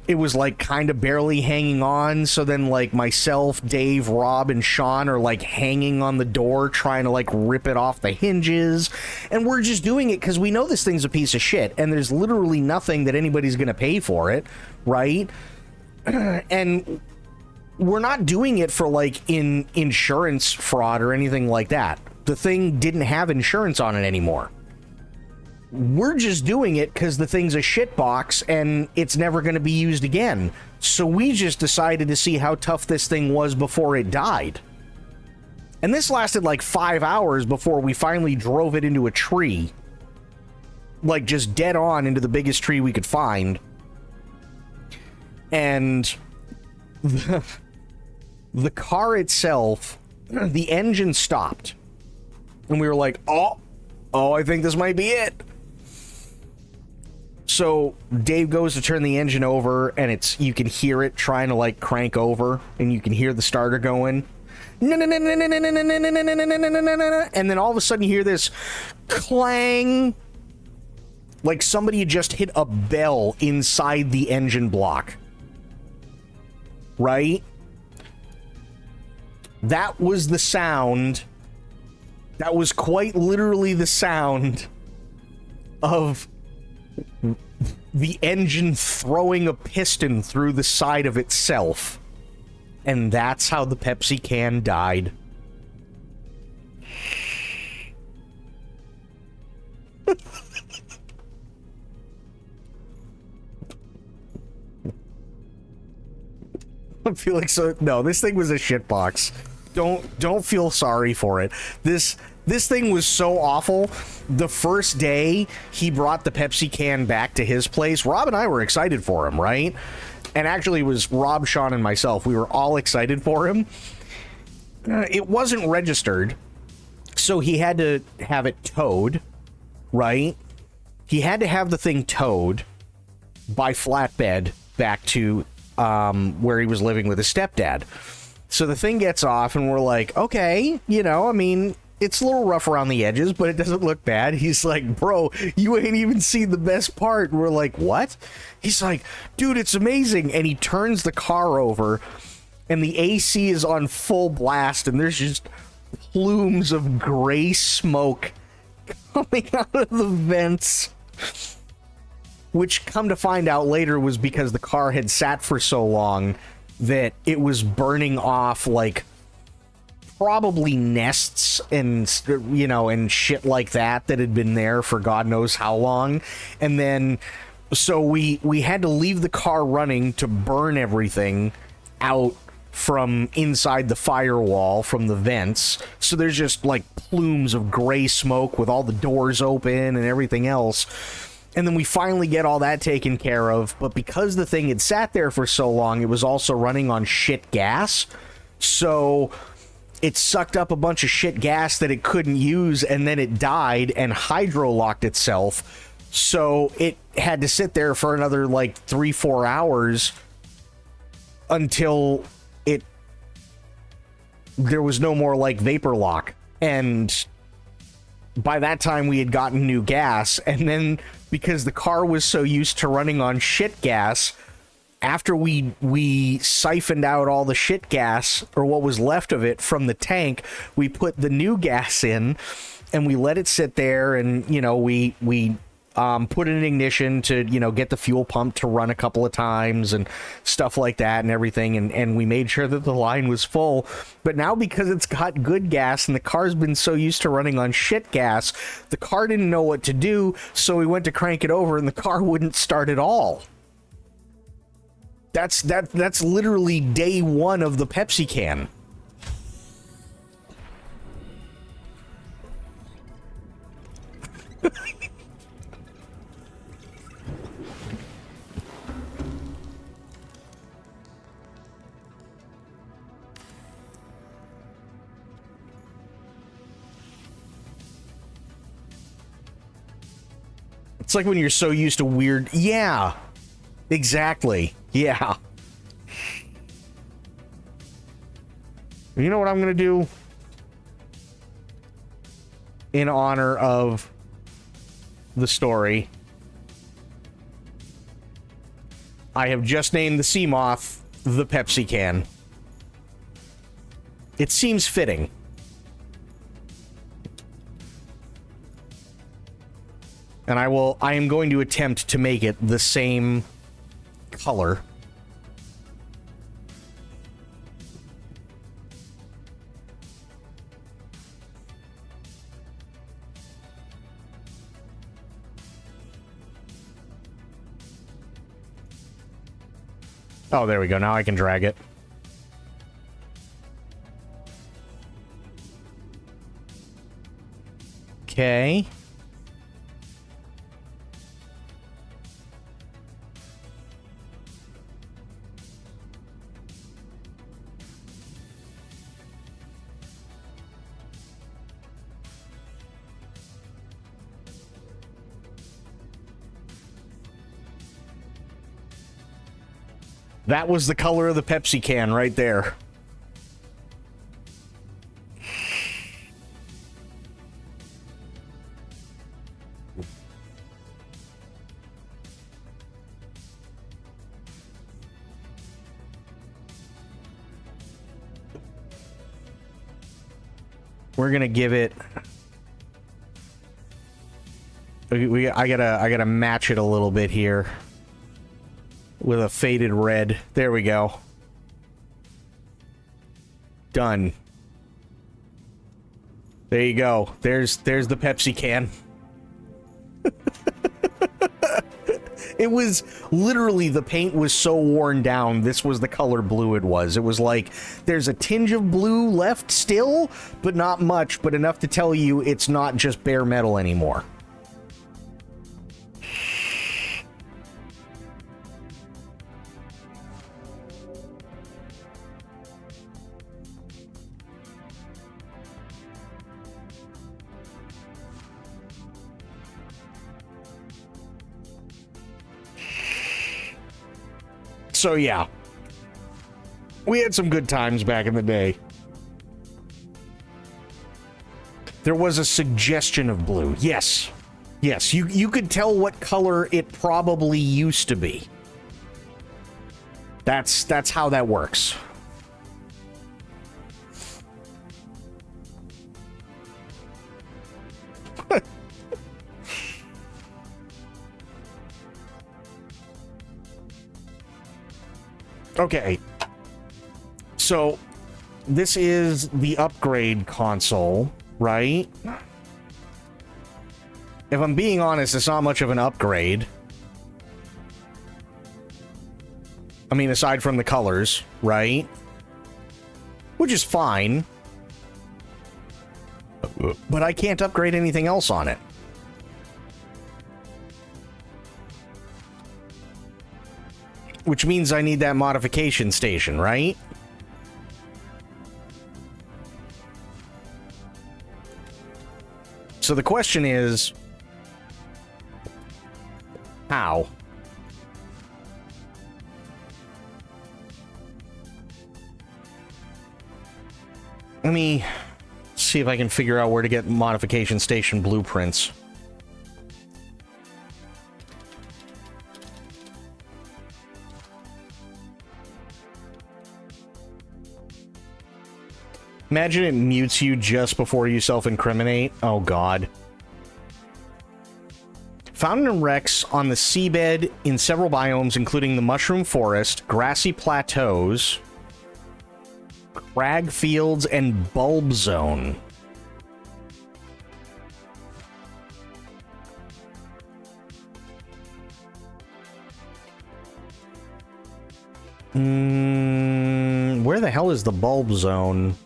it was like kind of barely hanging on. So then like myself, Dave, Rob, and Sean are like hanging on the door trying to like rip it off the hinges. And we're just doing it because we know this thing's a piece of shit and there's literally nothing that anybody's gonna pay for it, right? And we're not doing it for like insurance fraud or anything like that. The thing didn't have insurance on it anymore. We're just doing it because the thing's a shitbox and it's never going to be used again. So we just decided to see how tough this thing was before it died. And this lasted like 5 hours before we finally drove it into a tree. Like just dead on into the biggest tree we could find. And the car itself, the engine stopped. And we were like, oh, I think this might be it. So Dave goes to turn the engine over, and you can hear it trying to like crank over, and you can hear the starter going. And then all of a sudden you hear this clang, like somebody had just hit a bell inside the engine block. Right? That was the sound. That was quite literally the sound of the engine throwing a piston through the side of itself. And that's how the Pepsi can died. I feel like no, this thing was a shitbox. Don't feel sorry for it. This thing was so awful. The first day he brought the Pepsi can back to his place, Rob and I were excited for him, right? And actually it was Rob, Sean, and myself. We were all excited for him. It wasn't registered, so he had to have it towed, right? He had to have the thing towed by flatbed back to where he was living with his stepdad. So the thing gets off, and we're like, okay, I mean, it's a little rough around the edges, but it doesn't look bad. He's like, bro, you ain't even seen the best part. And we're like, what? He's like, dude, it's amazing. And he turns the car over, and the AC is on full blast, and there's just plumes of gray smoke coming out of the vents. Which, come to find out later, was because the car had sat for so long that it was burning off, like, probably nests and, and shit like that had been there for God knows how long. And then, so we had to leave the car running to burn everything out from inside the firewall from the vents. So there's just, like, plumes of gray smoke with all the doors open and everything else. And then we finally get all that taken care of, but because the thing had sat there for so long, it was also running on shit gas. So it sucked up a bunch of shit gas that it couldn't use, and then it died and hydro-locked itself. So it had to sit there for another, like, 3-4 hours until there was no more, like, vapor lock. And by that time, we had gotten new gas, and then because the car was so used to running on shit gas, after we siphoned out all the shit gas, or what was left of it, from the tank, we put the new gas in, and we let it sit there, and, we put in an ignition to, get the fuel pump to run a couple of times and stuff like that and everything. And we made sure that the line was full. But now, because it's got good gas and the car's been so used to running on shit gas, the car didn't know what to do. So we went to crank it over and the car wouldn't start at all. That's literally day one of the Pepsi can. It's like when you're so used to weird... Yeah, exactly. Yeah. You know what I'm going to do? In honor of the story, I have just named the Seamoth the Pepsi can. It seems fitting. And I am going to attempt to make it the same color. Oh, there we go. Now I can drag it. Okay. That was the color of the Pepsi can right there. We're gonna give it. I gotta match it a little bit here with a faded red. There we go. Done. There you go. There's the Pepsi can. It was literally, the paint was so worn down, this was the color blue it was. It was like, there's a tinge of blue left still, but not much, but enough to tell you it's not just bare metal anymore. So yeah, we had some good times back in the day. There was a suggestion of blue. Yes. Yes, you could tell what color it probably used to be. That's how that works. Okay, so this is the upgrade console, right? If I'm being honest, it's not much of an upgrade. I mean, aside from the colors, right? Which is fine. But I can't upgrade anything else on it. Which means I need that modification station, right? So the question is, how? Let me see if I can figure out where to get modification station blueprints. Imagine it mutes you just before you self-incriminate. Oh, God. Found in wrecks on the seabed in several biomes, including the mushroom forest, grassy plateaus, crag fields, and bulb zone. Where the hell is the bulb zone?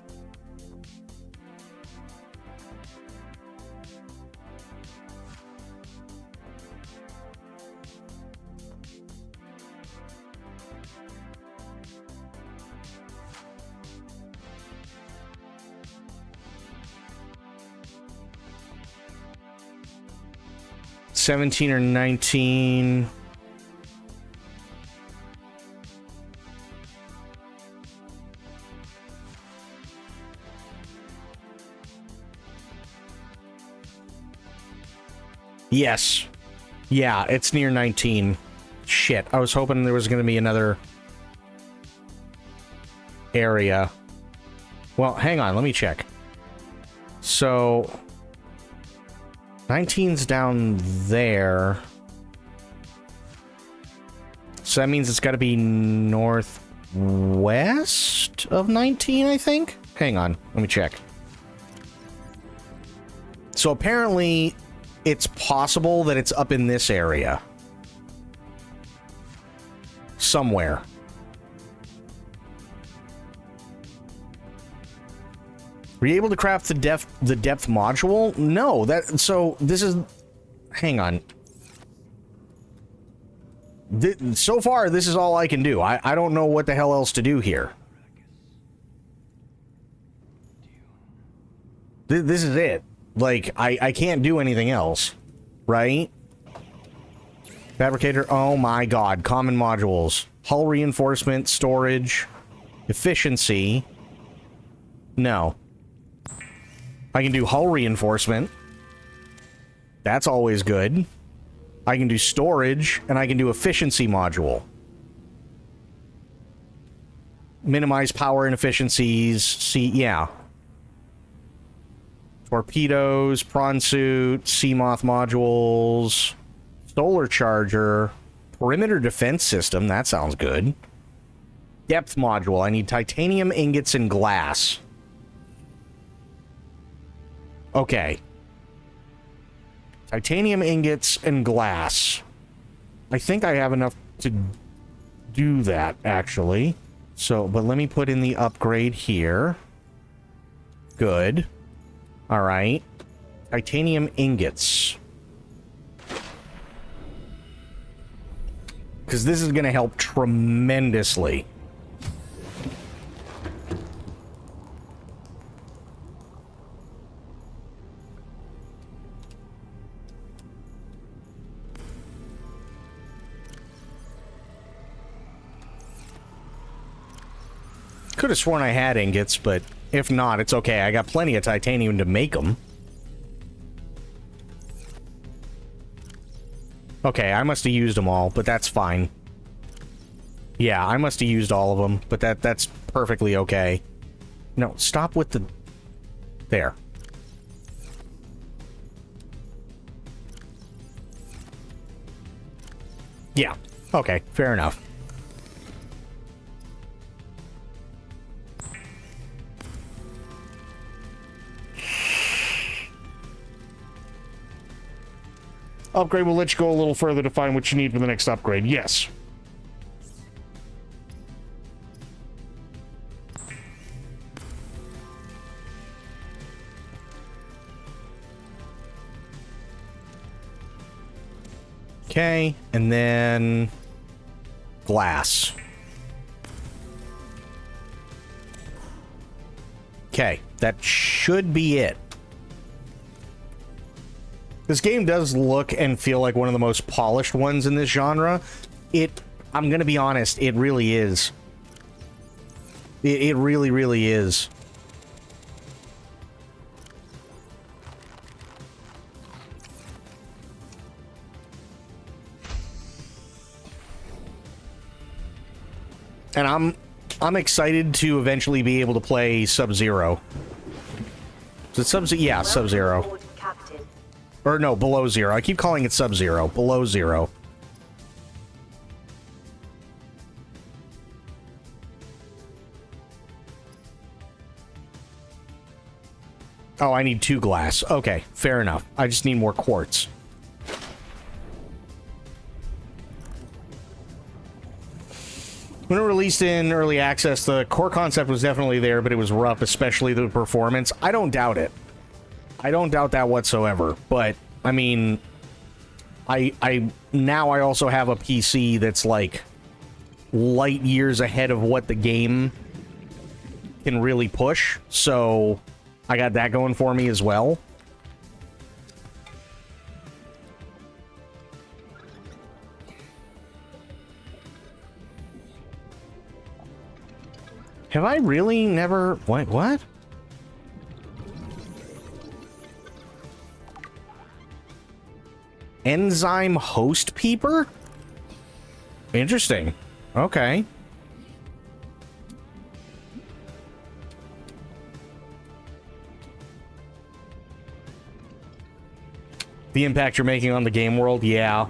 $17 or $19. Yes. Yeah, it's near 19. Shit, I was hoping there was going to be another area. Well, hang on, let me check. So 19's down there. So that means it's got to be northwest of 19, I think? Hang on, let me check. So apparently it's possible that it's up in this area. Somewhere. Were you able to craft the depth module? No, so this is, hang on. So far, this is all I can do. I don't know what the hell else to do here. This is it. Like, I can't do anything else, right? Fabricator, oh my god. Common modules. Hull reinforcement, storage, efficiency. No. I can do hull reinforcement. That's always good. I can do storage, and I can do efficiency module. Minimize power inefficiencies. See, yeah. Torpedoes, prawn suit, Seamoth modules, solar charger, perimeter defense system. That sounds good. Depth module. I need titanium ingots and glass. Okay. Titanium ingots and glass. I think I have enough to do that, actually. So, but let me put in the upgrade here. Good. All right. Titanium ingots. Because this is going to help tremendously. Could have sworn I had ingots, but if not, it's okay. I got plenty of titanium to make them. Okay, I must have used them all, but that's fine. Yeah, I must have used all of them, but that's perfectly okay. No, stop with the... There. Yeah, okay, fair enough. Upgrade will let you go a little further to find what you need for the next upgrade. Yes. Okay, and then glass. Okay, that should be it. This game does look and feel like one of the most polished ones in this genre. I'm gonna be honest, it really is. It really, really is. And I'm excited to eventually be able to play Sub-Zero. Is it Sub-Zero? Yeah, Sub-Zero. Welcome aboard, Captain. Or no, Below Zero. I keep calling it Sub-Zero. Below Zero. Oh, I need 2 glass. Okay, fair enough. I just need more quartz. When it released in early access, the core concept was definitely there, but it was rough, especially the performance. I don't doubt it. I don't doubt that whatsoever. But, I mean, I now I also have a PC that's like light years ahead of what the game can really push. So I got that going for me as well. Have I really never... What? Enzyme host peeper? Interesting. Okay. The impact you're making on the game world? Yeah.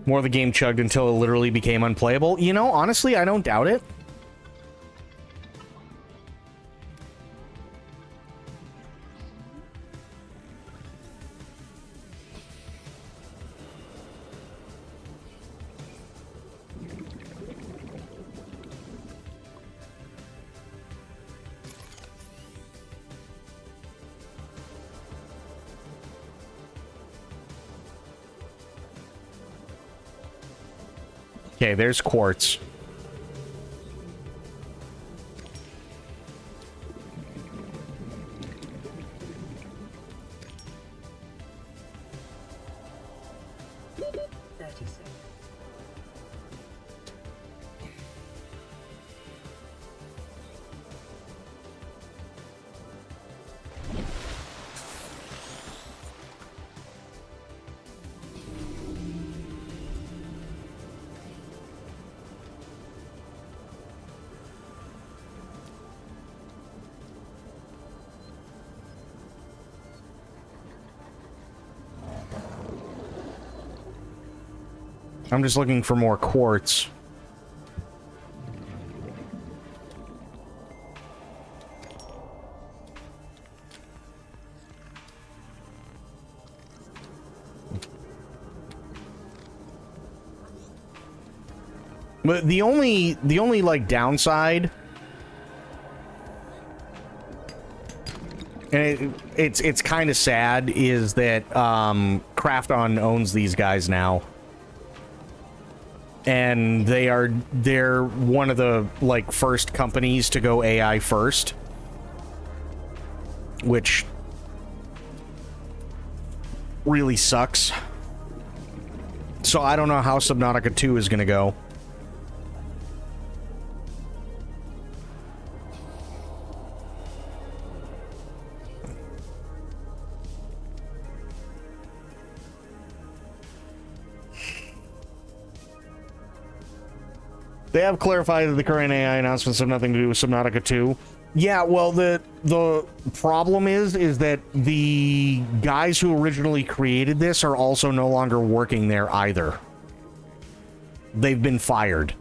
More of the game chugged until it literally became unplayable. You know, honestly, I don't doubt it. Okay, there's quartz. Security safe. I'm just looking for more quartz. But the only like downside, and it's kind of sad, is that Krafton owns these guys now. And they're one of the like first companies to go AI first, which really sucks. So I don't know how Subnautica 2 is going to go. They have clarified that the current AI announcements have nothing to do with Subnautica 2. Yeah, well, the problem is that the guys who originally created this are also no longer working there either. They've been fired.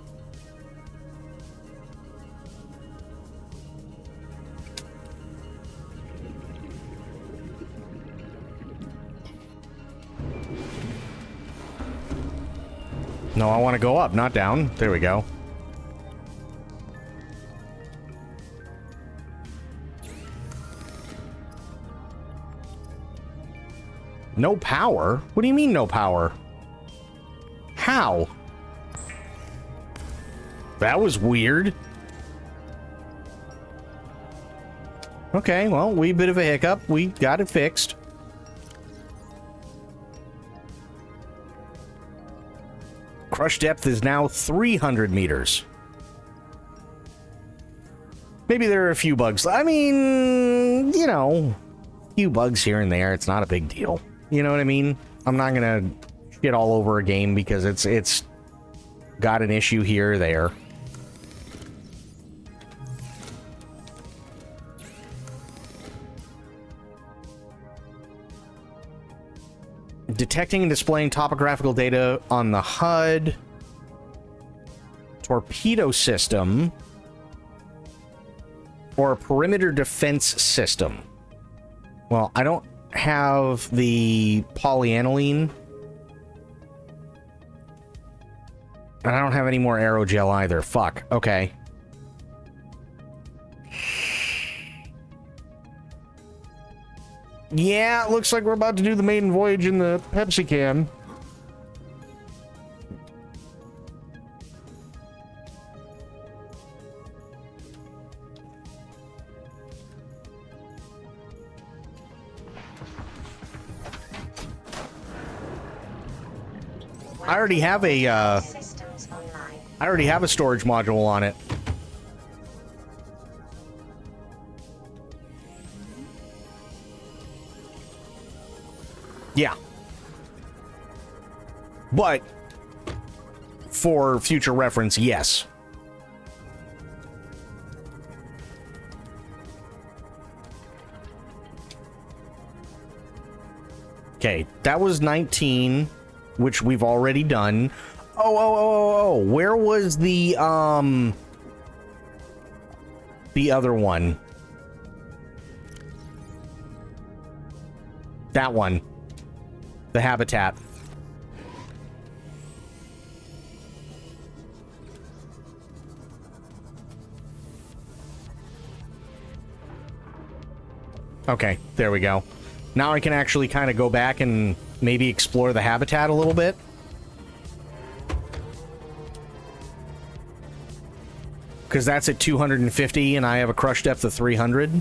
No, I want to go up, not down. There we go. No power? What do you mean no power? How? That was weird. Okay, well, wee bit of a hiccup. We got it fixed. Crush depth is now 300 meters. Maybe there are a few bugs. I mean, you know, a few bugs here and there. It's not a big deal. You know what I mean? I'm not gonna shit all over a game because it's got an issue here or there. Detecting and displaying topographical data on the HUD. Torpedo system. Or a perimeter defense system. Well, I don't have the polyaniline. And I don't have any more aerogel either. Fuck. Okay. Yeah, it looks like we're about to do the maiden voyage in the Pepsi can. I already have a Systems online. I already have a storage module on it. Yeah. But for future reference, yes. Okay, that was 19, which we've already done. Oh, where was the other one? That one. The habitat. Okay, there we go. Now I can actually kind of go back and maybe explore the habitat a little bit. Because that's at 250 and I have a crush depth of 300.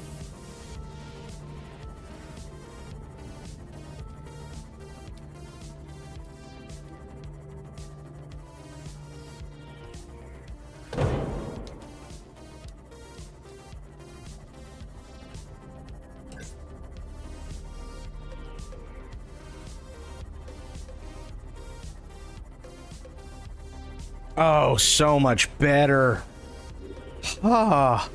Oh, so much better. Ah.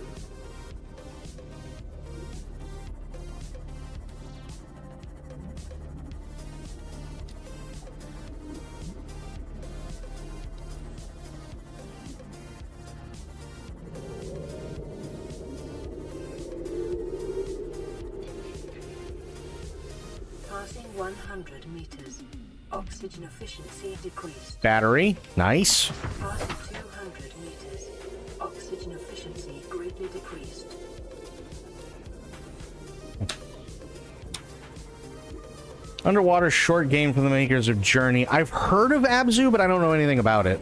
Passing 100 meters. Oxygen efficiency decreased. Battery. Nice. Passing 200 meters. Oxygen efficiency greatly decreased. Underwater short game from the makers of Journey. I've heard of Abzu, but I don't know anything about it.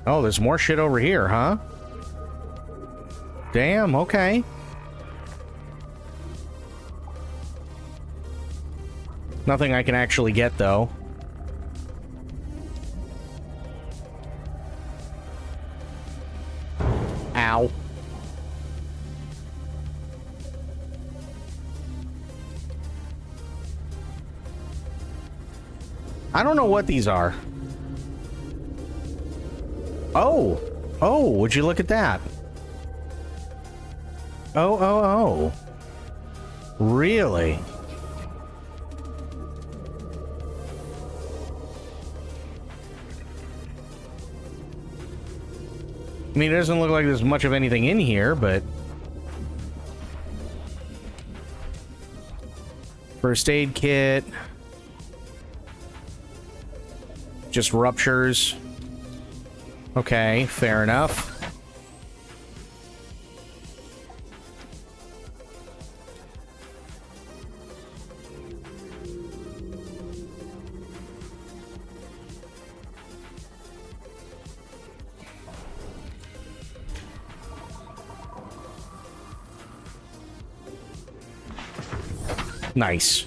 Oh, there's more shit over here, huh? Damn, okay. Nothing I can actually get, though. Ow. I don't know what these are. Oh! Oh, would you look at that? Oh. Really? I mean, it doesn't look like there's much of anything in here, but... First aid kit. Just ruptures. Okay, fair enough. Nice.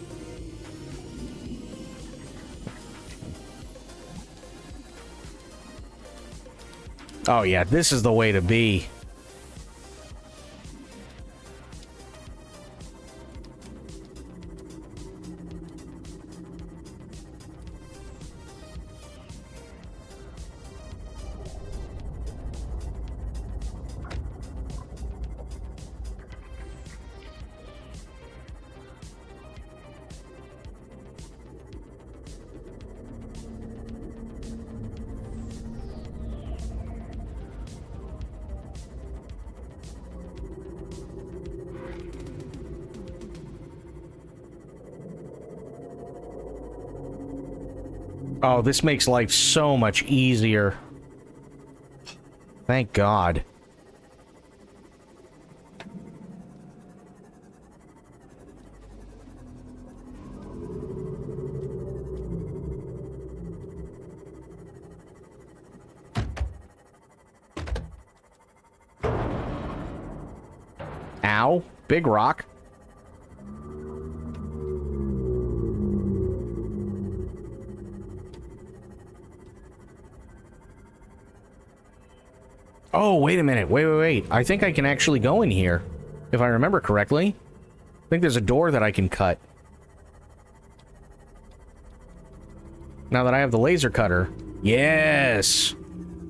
Oh yeah, this is the way to be. Oh, this makes life so much easier. Thank God. Ow. Big rock. Oh, wait a minute. Wait. I think I can actually go in here. If I remember correctly. I think there's a door that I can cut. Now that I have the laser cutter. Yes!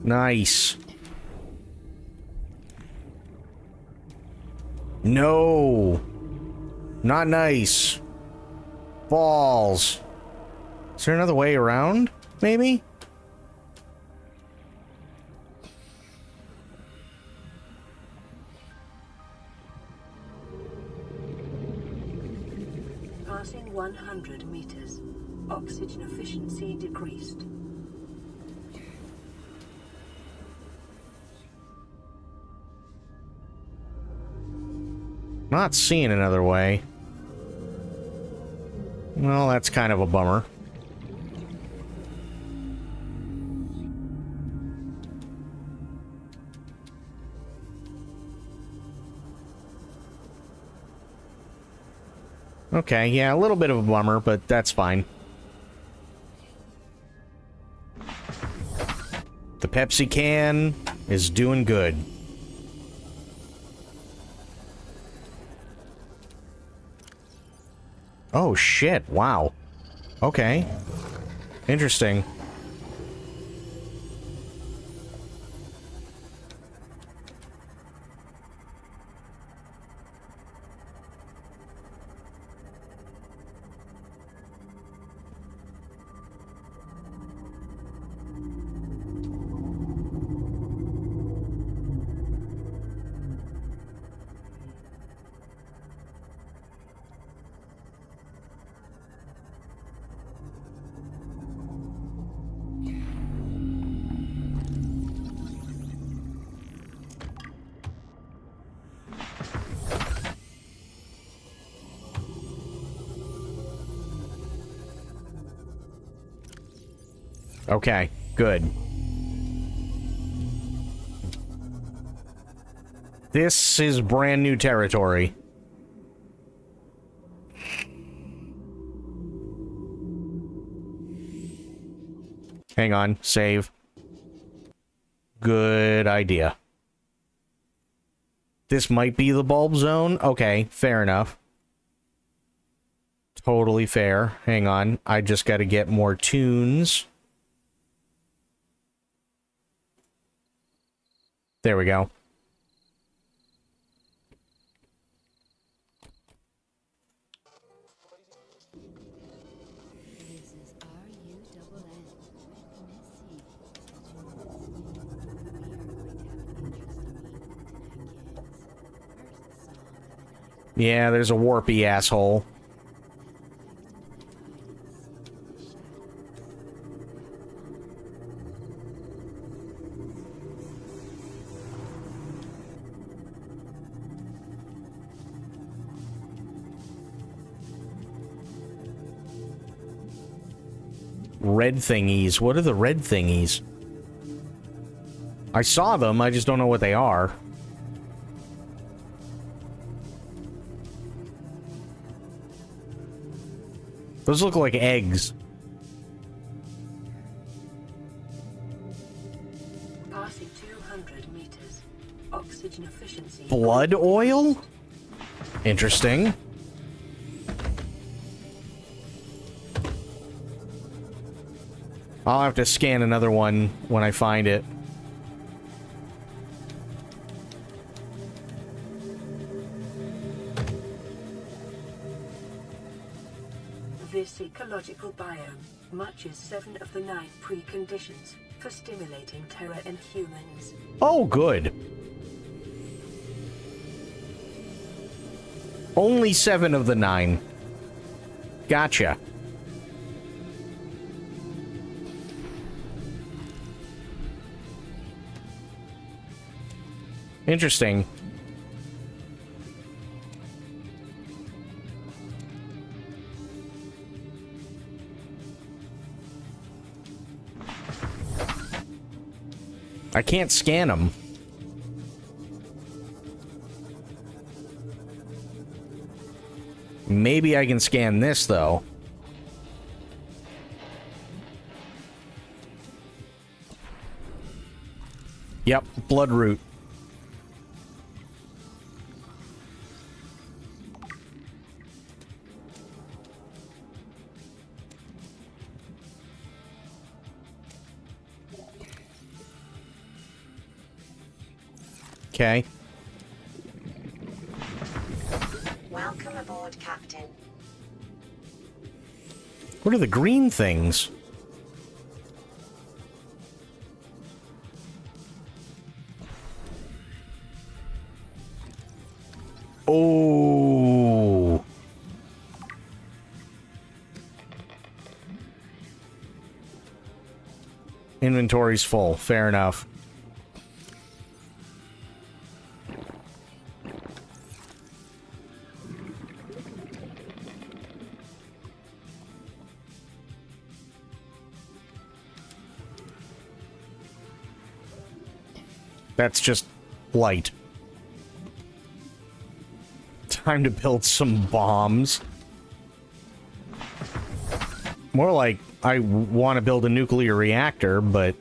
Nice. No! Not nice. Balls. Is there another way around? Maybe? Passing 100 meters. Oxygen efficiency decreased. Not seeing another way. Well, that's kind of a bummer. Okay, yeah, a little bit of a bummer, but that's fine. The Pepsi can is doing good. Oh, shit. Wow. Okay. Interesting. Okay, good. This is brand new territory. Hang on, save. Good idea. This might be the bulb zone? Okay, fair enough. Totally fair. Hang on, I just gotta get more tunes. There we go. This is RUNN. Yeah, there's a warpy asshole. Red thingies. What are the red thingies? I saw them, I just don't know what they are. Those look like eggs. Passing 200 meters. Oxygen efficiency. Blood oil? Interesting. I'll have to scan another one when I find it. This ecological biome matches 7 of the 9 preconditions for stimulating terror in humans. Oh, good. Only 7 of the 9. Gotcha. Interesting. I can't scan them. Maybe I can scan this, though. Yep, bloodroot. Okay. Welcome aboard, Captain. What are the green things? Oh. Inventory's full. Fair enough. That's just light. Time to build some bombs. More like I want to build a nuclear reactor, but...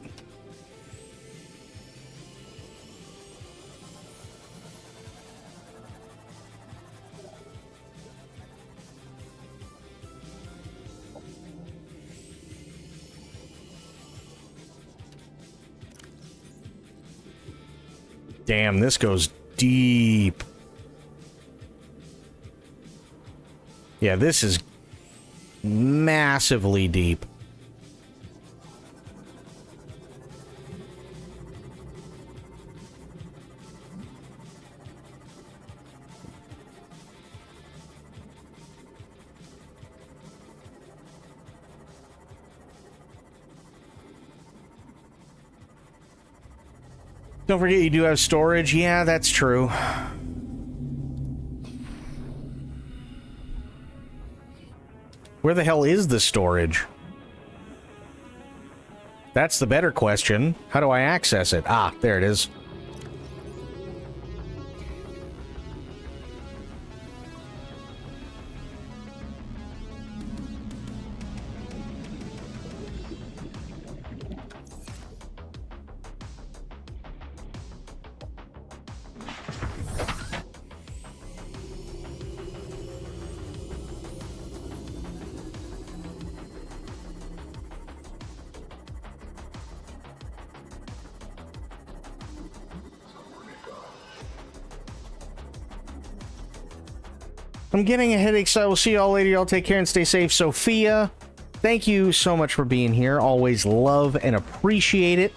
Damn, this goes deep. Yeah, this is massively deep. Don't forget you do have storage. Yeah, that's true. Where the hell is the storage? That's the better question. How do I access it? Ah, there it is. I'm getting a headache, so I will see y'all later. Y'all take care and stay safe. Sophia, thank you so much for being here. Always love and appreciate it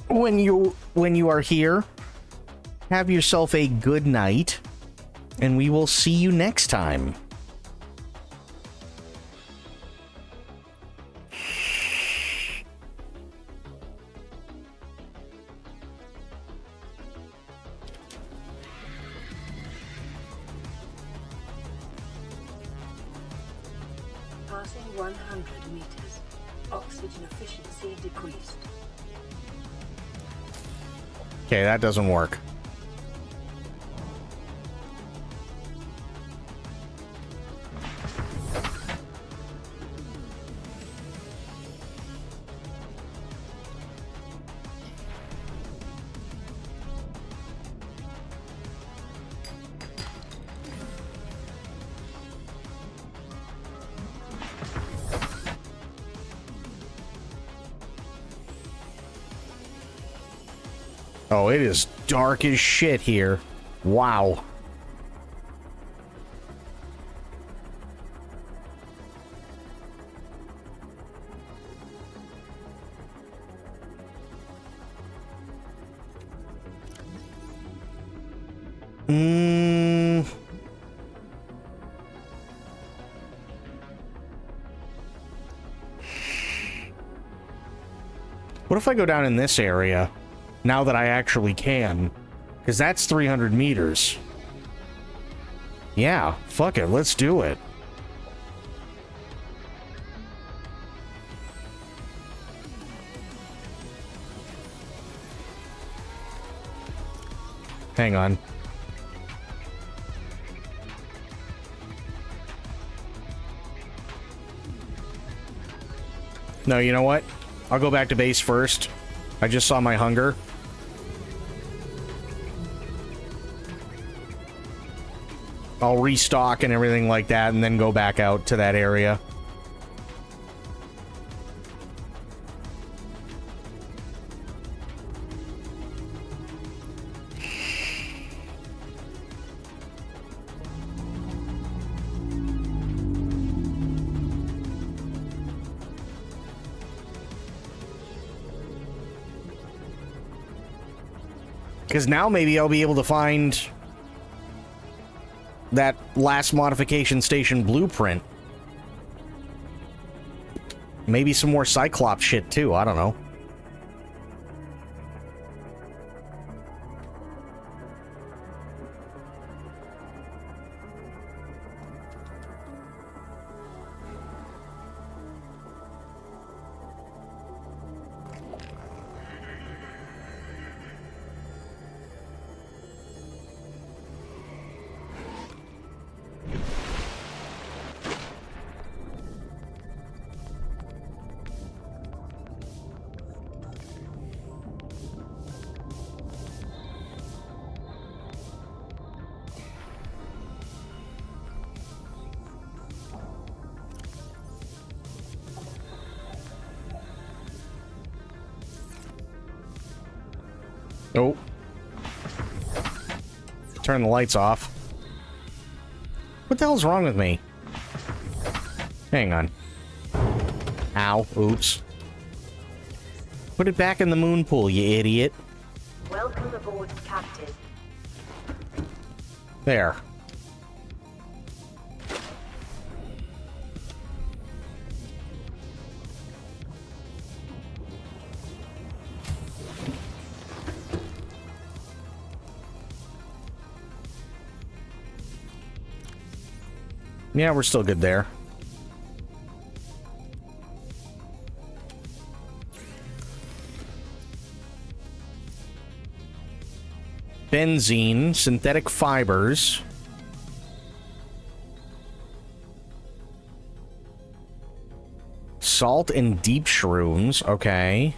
when you are here. Have yourself a good night, and we will see you next time. Passing 100 meters. Oxygen efficiency decreased. Okay, that doesn't work. Oh, it is dark as shit here. Wow. What if I go down in this area? Now that I actually can. Because that's 300 meters. Yeah, fuck it, let's do it. Hang on. No, you know what? I'll go back to base first. I just saw my hunger. I'll restock and everything like that and then go back out to that area. Because now maybe I'll be able to find that last modification station blueprint. Maybe some more Cyclops shit too, I don't know. Oh. Turn the lights off. What the hell's wrong with me? Hang on. Ow. Oops. Put it back in the moon pool, you idiot. Welcome aboard, Captain. There. Yeah, we're still good there. Benzene, synthetic fibers. Salt and deep shrooms, okay.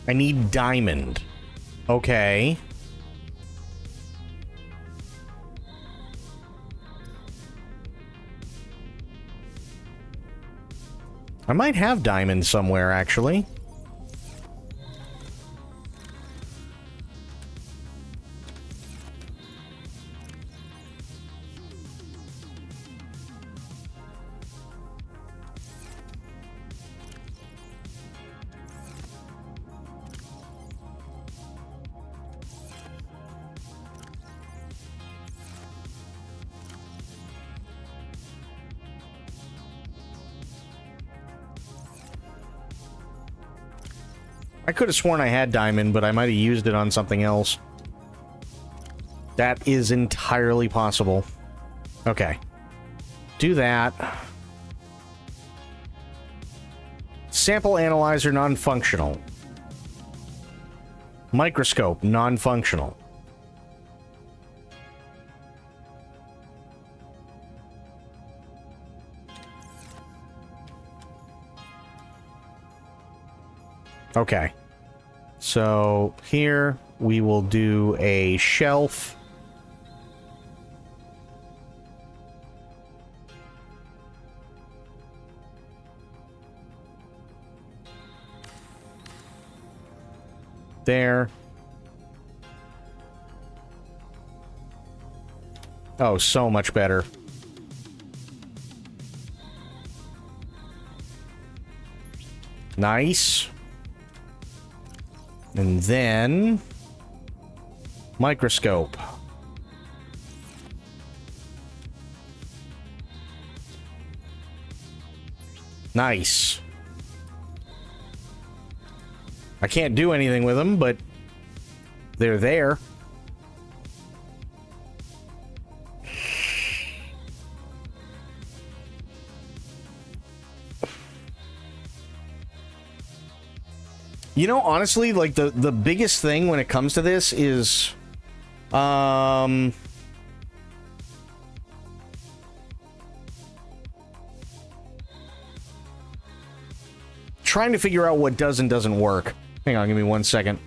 I need diamond. Okay. I might have diamond somewhere, actually. I could have sworn I had diamond, but I might have used it on something else. That is entirely possible. Okay. Do that. Sample analyzer non-functional. Microscope non-functional. Okay. So here we will do a shelf. There. Oh, so much better. Nice. And then microscope. Nice. I can't do anything with them, but they're there. You know, honestly, like the biggest thing when it comes to this is trying to figure out what does and doesn't work. Hang on, give me 1 second.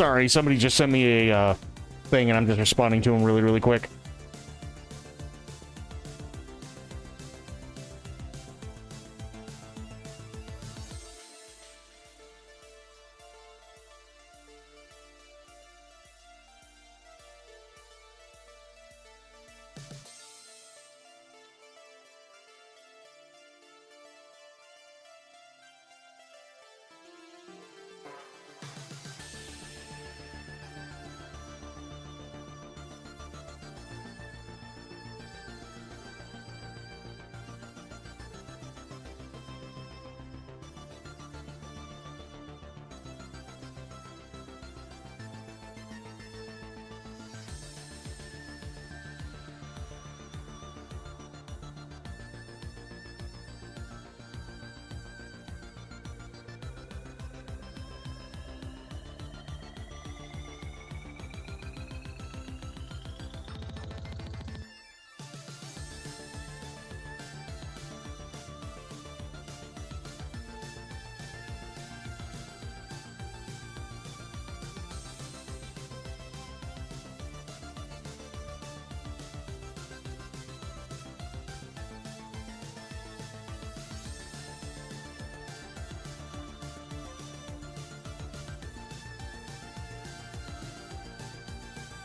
Sorry, somebody just sent me a thing, and I'm just responding to him really, really quick.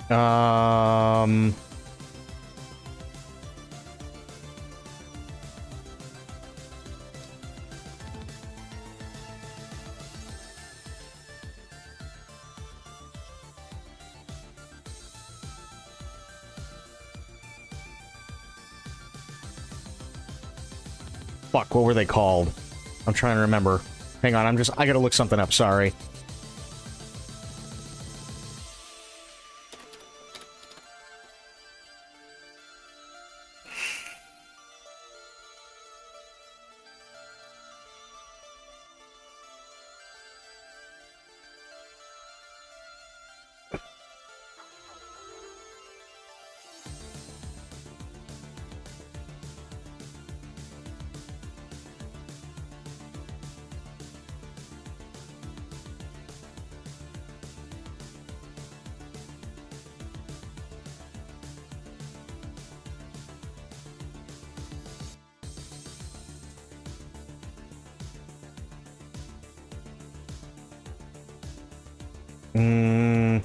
Um... Fuck, what were they called? I'm trying to remember. Hang on, I gotta look something up, sorry. Mm.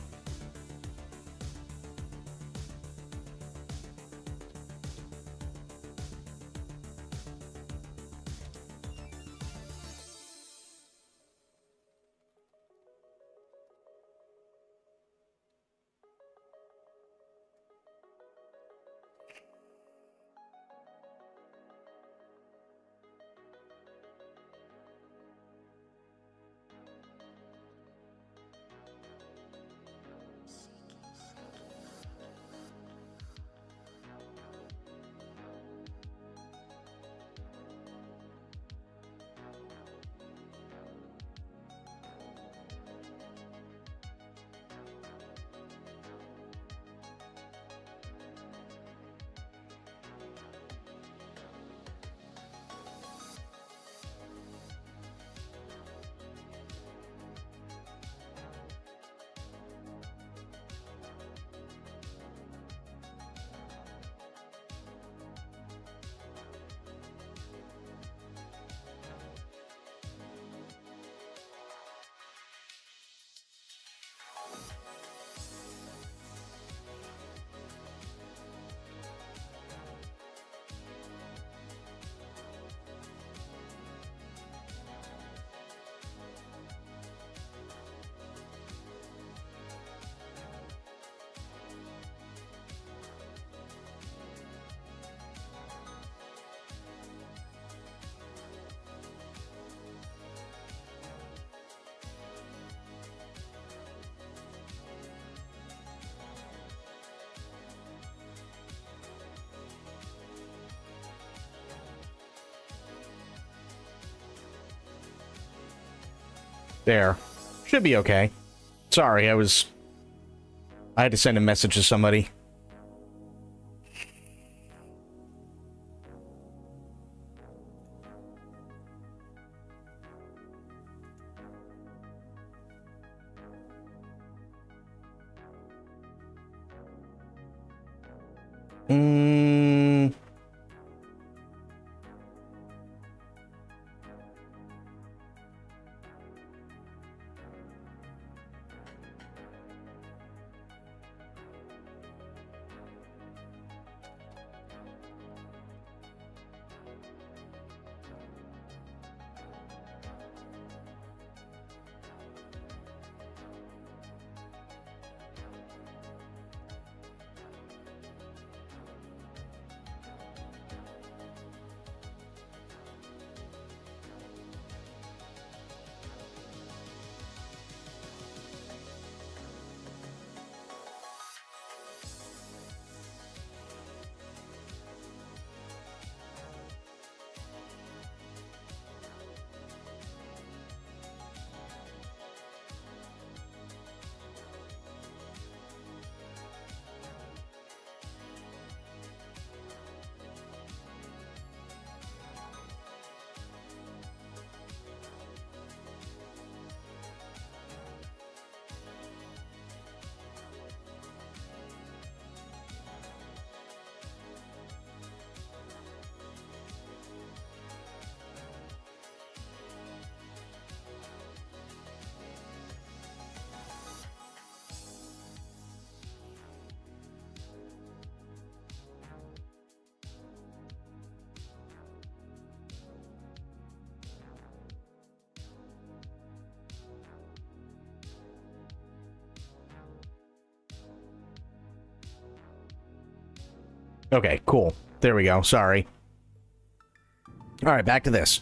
There. Should be okay. Sorry, I had to send a message to somebody. Mm. Okay, cool. There we go. Sorry. All right, back to this.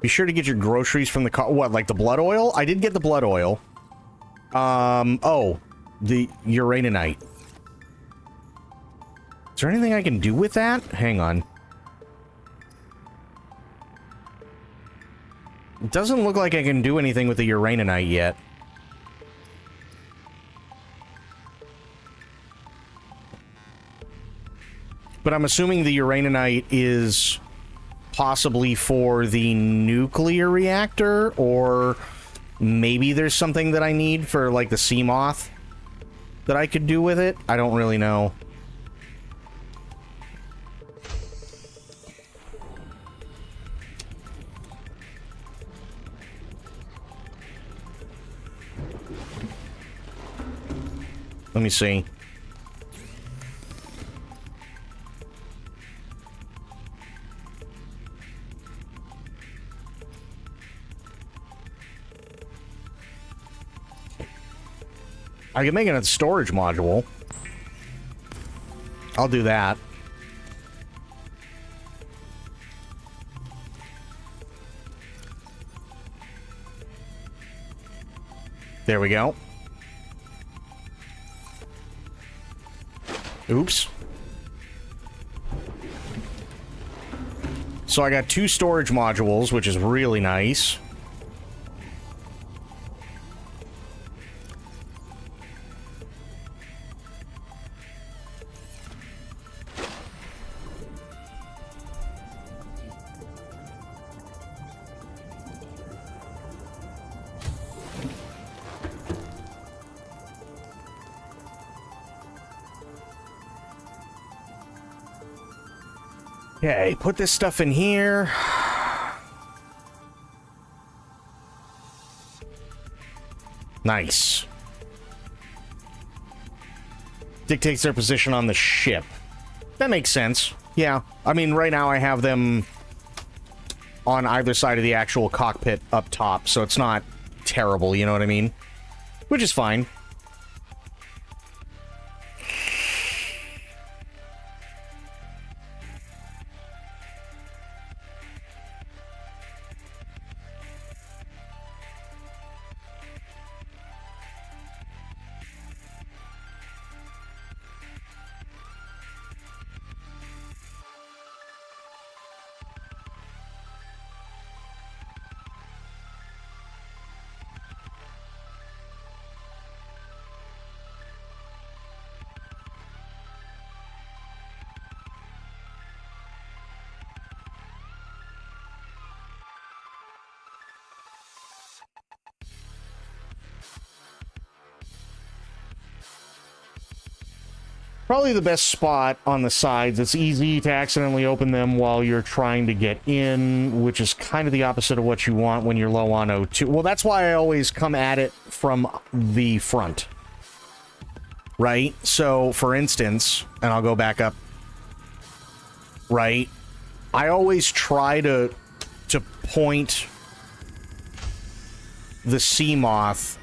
Be sure to get your groceries from the car. What, like the blood oil? I did get the blood oil. Oh, the uraninite. Is there anything I can do with that? Hang on. It doesn't look like I can do anything with the uraninite yet. But I'm assuming the uraninite is possibly for the nuclear reactor, or maybe there's something that I need for, like, the Seamoth that I could do with it. I don't really know. Let me see. I can make it a storage module. I'll do that. There we go. Oops. So I got 2 storage modules, which is really nice. Okay, put this stuff in here. Nice. Dictates their position on the ship. That makes sense. Yeah. I mean, right now I have them on either side of the actual cockpit up top, so it's not terrible, you know what I mean? Which is fine. Probably the best spot on the sides. It's easy to accidentally open them while you're trying to get in, which is kind of the opposite of what you want when you're low on O2. Well, that's why I always come at it from the front. Right? So, for instance, and I'll go back up. Right? I always try to point the Seamoth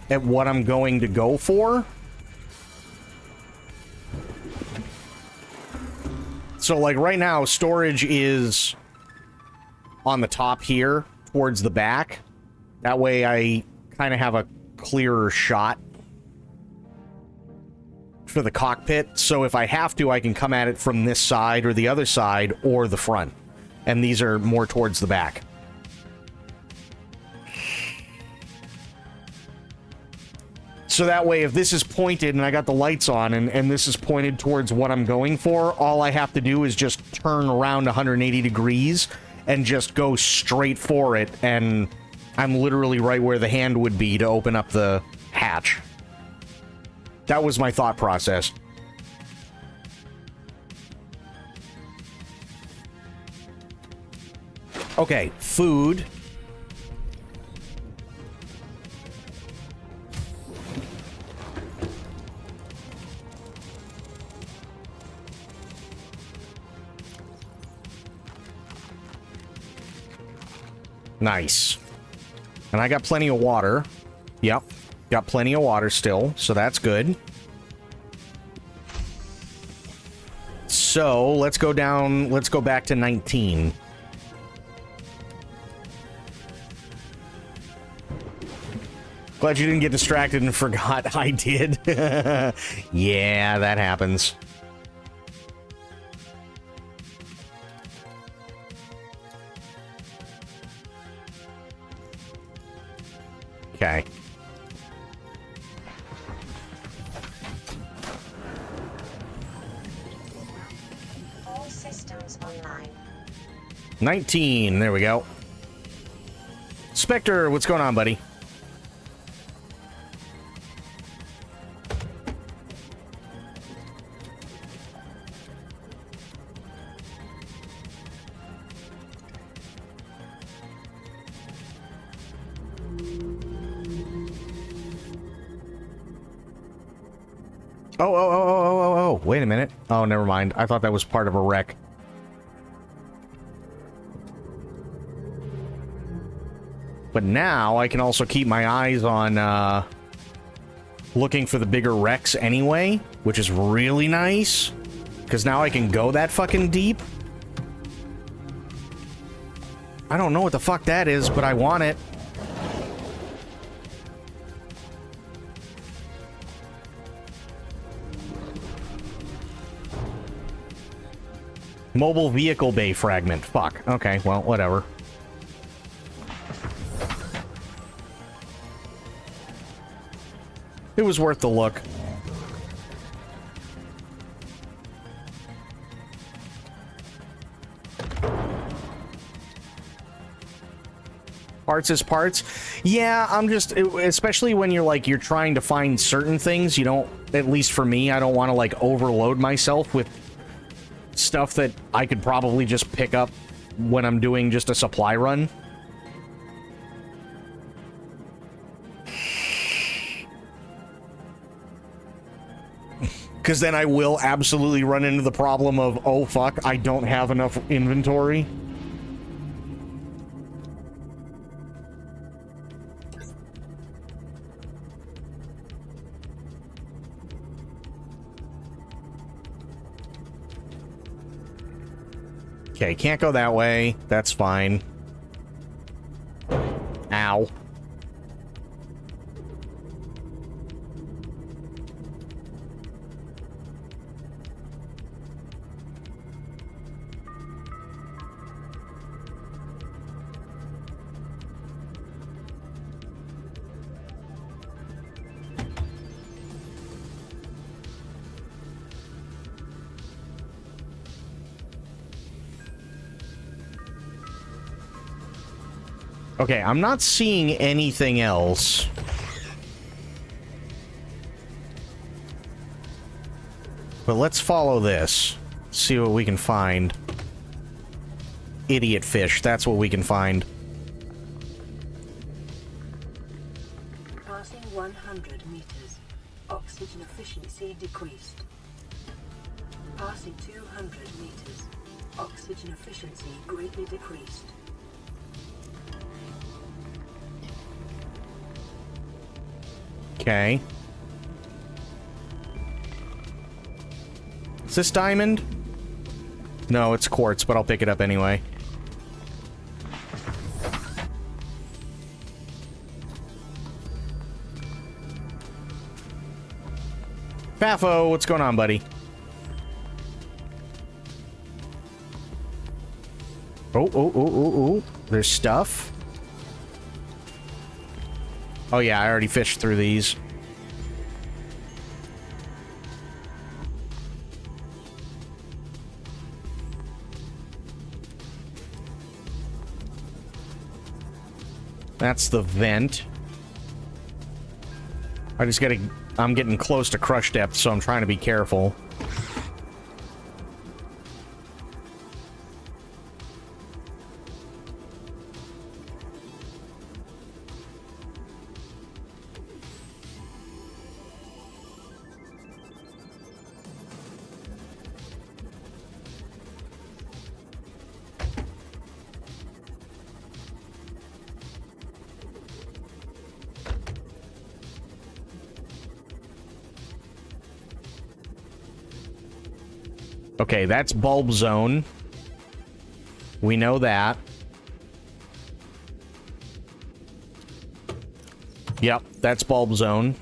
at what I'm going to go for. So, like, right now, storage is on the top here, towards the back. That way I kind of have a clearer shot for the cockpit. So if I have to, I can come at it from this side or the other side or the front. And these are more towards the back. So that way, if this is pointed and I got the lights on and this is pointed towards what I'm going for, all I have to do is just turn around 180 degrees and just go straight for it. And I'm literally right where the hand would be to open up the hatch. That was my thought process. Okay, food. Nice. And I got plenty of water. Yep. Got plenty of water still, so that's good. So, let's go down, let's go back to 19. Glad you didn't get distracted and forgot I did. Yeah, that happens. Okay. All systems online. 19, there we go. Spectre, what's going on, buddy? Oh, wait a minute. Oh, never mind. I thought that was part of a wreck. But now I can also keep my eyes on looking for the bigger wrecks anyway, which is really nice. Because now I can go that fucking deep. I don't know what the fuck that is, but I want it. Mobile vehicle bay fragment. Fuck. Okay, well, whatever. It was worth the look. Parts is parts. Yeah, I'm just, especially when you're like, you're trying to find certain things, you don't, at least for me, I don't want to like overload myself with stuff that I could probably just pick up when I'm doing just a supply run. Because then I will absolutely run into the problem of, oh fuck, I don't have enough inventory. Okay, can't go that way. That's fine. Ow. Okay, I'm not seeing anything else. But let's follow this. See what we can find. Idiot fish, that's what we can find. Passing 100 meters. Oxygen efficiency decreased. Passing 200 meters. Oxygen efficiency greatly decreased. Okay. Is this diamond? No, it's quartz, but I'll pick it up anyway. Fafo, what's going on, buddy? Oh. There's stuff. Oh yeah, I already fished through these. That's the vent. I'm getting close to crush depth, so I'm trying to be careful. Okay, that's bulb zone. We know that. Yep, that's bulb zone.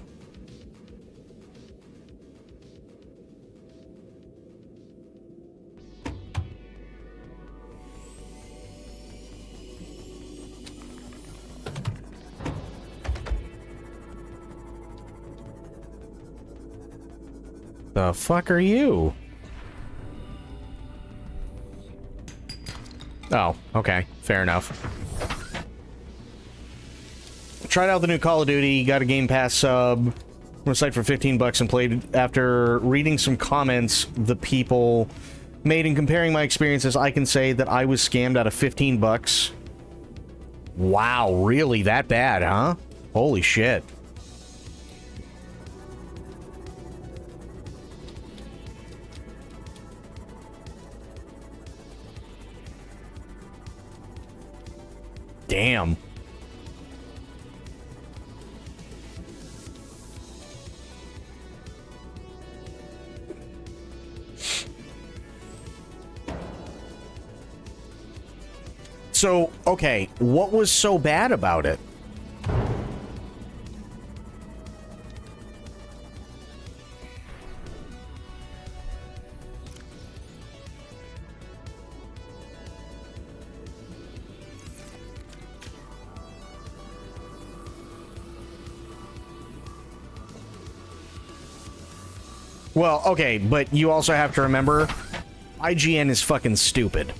The fuck are you? Oh, okay. Fair enough. Tried out the new Call of Duty, got a Game Pass sub on the site for $15 and played. After reading some comments the people made and comparing my experiences, I can say that I was scammed out of $15. Wow, really? That bad, huh? Holy shit. Damn. So, okay, what was so bad about it? Well, okay, but you also have to remember, IGN is fucking stupid.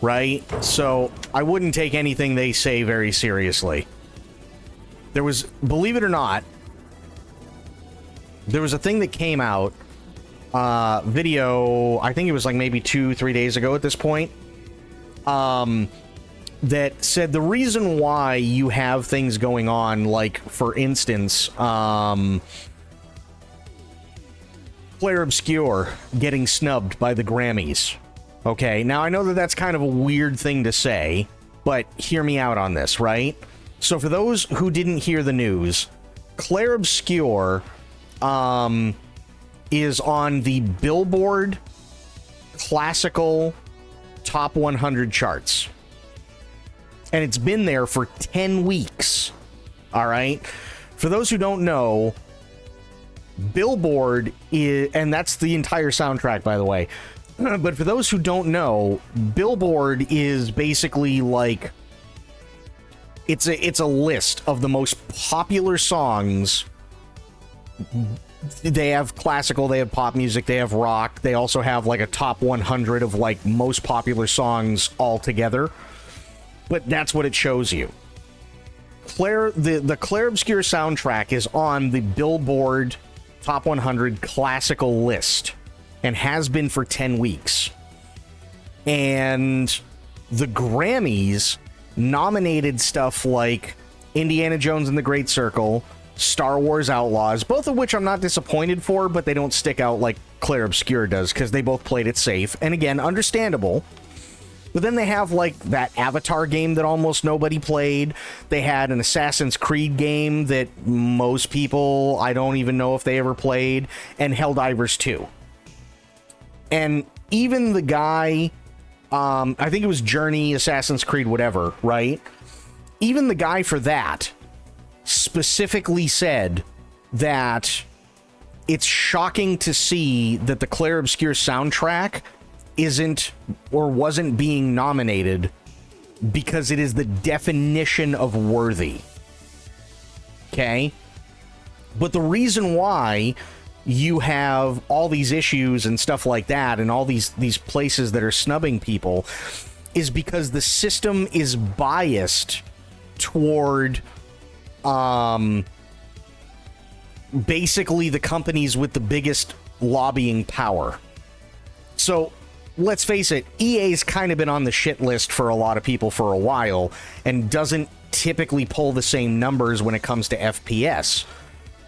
Right? So, I wouldn't take anything they say very seriously. There was, believe it or not, there was a thing that came out, video, I think it was like maybe 2-3 days ago at this point, that said the reason why you have things going on, like, for instance, Claire Obscure getting snubbed by the Grammys. Okay, now I know that that's kind of a weird thing to say, but hear me out on this, right? So for those who didn't hear the news, Claire Obscure is on the Billboard Classical Top 100 charts. And it's been there for 10 weeks. All right? For those who don't know, Billboard is, and that's the entire soundtrack, by the way. But for those who don't know, Billboard is basically like it's a list of the most popular songs. They have classical, they have pop music, they have rock. They also have like a top 100 of like most popular songs all together. But that's what it shows you. The Claire Obscure soundtrack is on the Billboard top 100 classical list and has been for 10 weeks. And the Grammys nominated stuff like Indiana Jones and the Great Circle, Star Wars Outlaws, both of which I'm not disappointed for, but they don't stick out like Clair Obscur does because they both played it safe. And again, understandable. But then they have like that Avatar game that almost nobody played. They had an Assassin's Creed game that most people, I don't even know if they ever played, and Helldivers 2. And even the guy, I think it was Journey, Assassin's Creed, whatever, right? Even the guy for that specifically said that it's shocking to see that the Clair Obscur soundtrack isn't or wasn't being nominated because it is the definition of worthy. Okay? But the reason why you have all these issues and stuff like that and all these places that are snubbing people is because the system is biased toward basically the companies with the biggest lobbying power. So let's face it, EA's kind of been on the shit list for a lot of people for a while and doesn't typically pull the same numbers when it comes to FPS.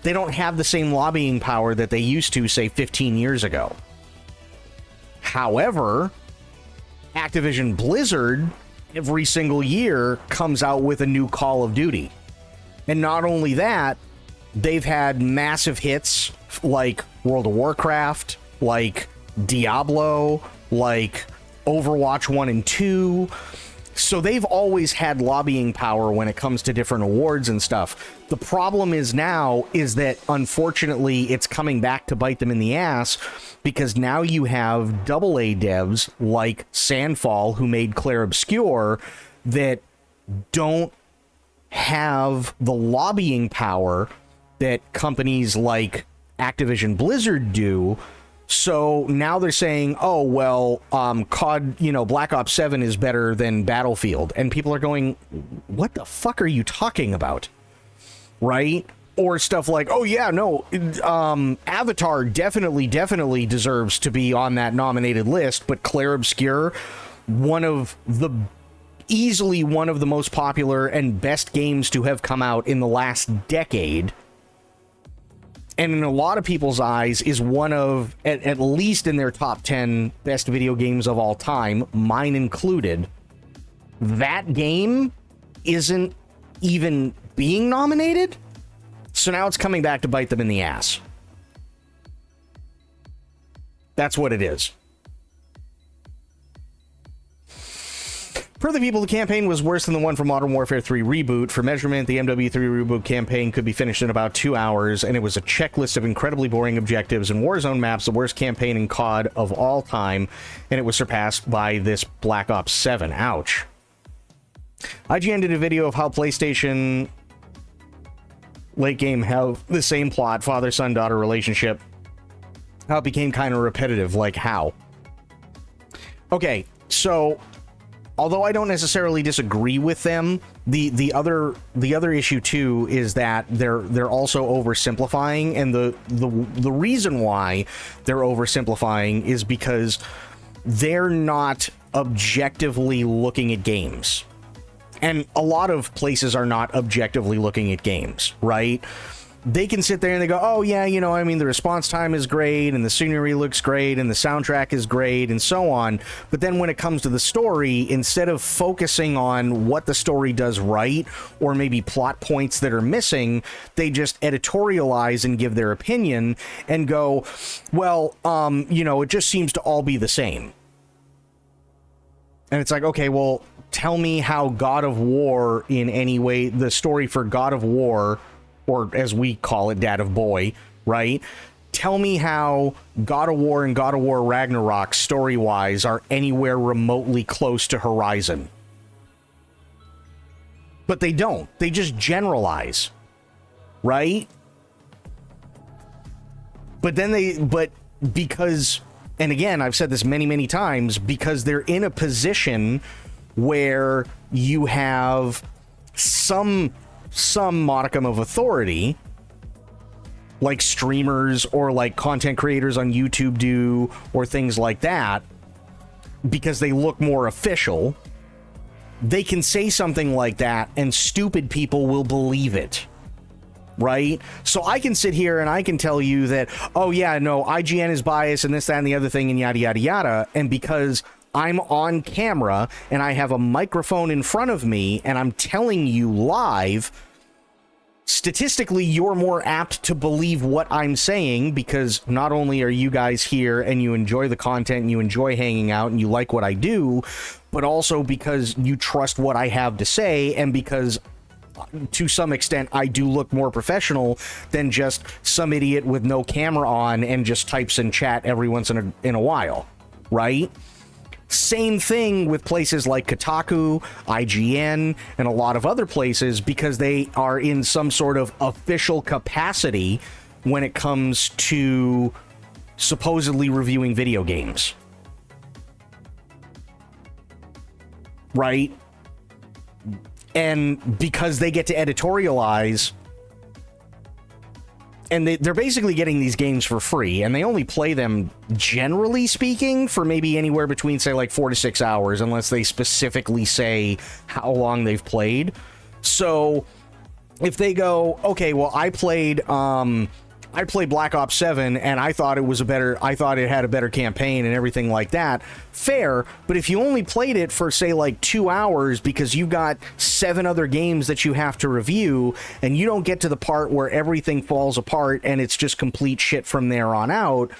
They don't have the same lobbying power that they used to, say, 15 years ago. However, Activision Blizzard every single year comes out with a new Call of Duty. And not only that, they've had massive hits like World of Warcraft, like Diablo, like Overwatch 1 and 2. So they've always had lobbying power when it comes to different awards and stuff. The problem is now is that unfortunately it's coming back to bite them in the ass because now you have AA devs like Sandfall who made Clair Obscur that don't have the lobbying power that companies like Activision Blizzard do. So now they're saying, oh, well, COD, Black Ops 7 is better than Battlefield. And people are going, what the fuck are you talking about? Right? Or stuff like, oh, yeah, no, Avatar definitely deserves to be on that nominated list. But Clair Obscur, easily one of the most popular and best games to have come out in the last decade, and in a lot of people's eyes is one of, at least in their top 10 best video games of all time, mine included. That game isn't even being nominated, so now it's coming back to bite them in the ass. That's what it is. For the people, the campaign was worse than the one for Modern Warfare 3 Reboot. For measurement, the MW3 Reboot campaign could be finished in about 2 hours, and it was a checklist of incredibly boring objectives and Warzone maps, the worst campaign in COD of all time, and it was surpassed by this Black Ops 7. Ouch. IGN did a video of how PlayStation late game have the same plot, father-son-daughter relationship, how it became kind of repetitive, like how. Okay, so although I don't necessarily disagree with them, the other issue too is that they're also oversimplifying, and the reason why they're oversimplifying is because they're not objectively looking at games. And a lot of places are not objectively looking at games, right? They can sit there and they go, oh yeah, the response time is great and the scenery looks great and the soundtrack is great and so on. But then when it comes to the story, instead of focusing on what the story does right or maybe plot points that are missing, they just editorialize and give their opinion and go, well, it just seems to all be the same. And it's like, okay, well, tell me how God of War in any way, the story for God of War, or as we call it, Dad of Boy, right? Tell me how God of War and God of War Ragnarok, story-wise, are anywhere remotely close to Horizon. But they don't. They just generalize, right? But because, and again, I've said this many, many times, because they're in a position where you have some modicum of authority, like streamers or like content creators on YouTube do, or things like that, because they look more official. They can say something like that and stupid people will believe it, right? So I can sit here and I can tell you that, oh yeah, no, IGN is biased and this, that, and the other thing and yada, yada, yada. And because I'm on camera and I have a microphone in front of me and I'm telling you live, statistically, you're more apt to believe what I'm saying, because not only are you guys here and you enjoy the content and you enjoy hanging out and you like what I do, but also because you trust what I have to say, and because to some extent I do look more professional than just some idiot with no camera on and just types in chat every once in a while, right? Same thing with places like Kotaku, IGN, and a lot of other places, because they are in some sort of official capacity when it comes to supposedly reviewing video games. Right? And because they get to editorialize, and they're basically getting these games for free, and they only play them, generally speaking, for maybe anywhere between, say, like 4 to 6 hours, unless they specifically say how long they've played. So if they go, okay, well, I played Black Ops 7 and I thought it had a better campaign and everything like that, fair. But if you only played it for, say, like 2 hours because you've got 7 other games that you have to review, and you don't get to the part where everything falls apart and it's just complete shit from there on out,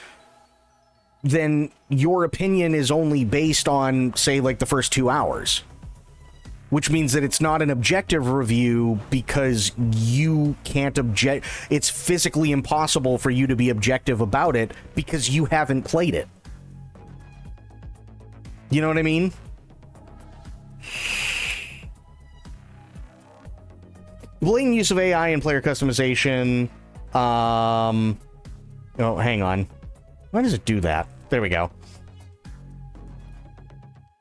then your opinion is only based on, say, like the first 2 hours. Which means that it's not an objective review, because you can't object. It's physically impossible for you to be objective about it because you haven't played it. You know what I mean? Blatant use of AI in player customization. Oh, hang on. Why does it do that? There we go.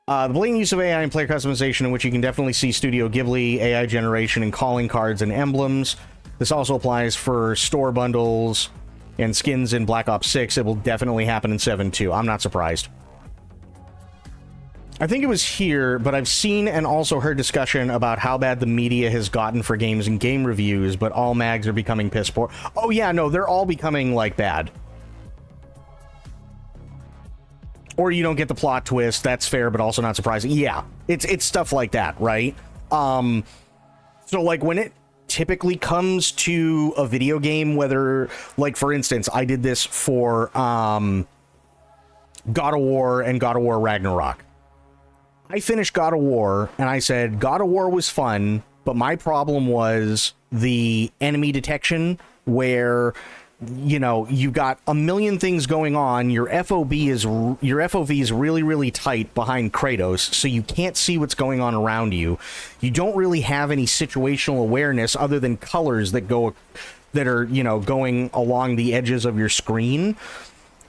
The blatant use of AI in player customization, in which you can definitely see Studio Ghibli AI generation and calling cards and emblems. This also applies for store bundles and skins in Black Ops 6. It will definitely happen in 7 too. I'm not surprised. I think it was here, but I've seen and also heard discussion about how bad the media has gotten for games and game reviews, but all mags are becoming piss poor. Oh yeah, no, they're all becoming, like, bad. Or you don't get the plot twist. That's fair, but also not surprising. Yeah, it's stuff like that, right? So, like, when it typically comes to a video game, whether, like, for instance, I did this for God of War and God of War Ragnarok. I finished God of War, and I said, God of War was fun, but my problem was the enemy detection, where, you know, you've got a million things going on. Your FOV is really, really tight behind Kratos, so you can't see what's going on around you. You don't really have any situational awareness other than colors that are, you know, going along the edges of your screen.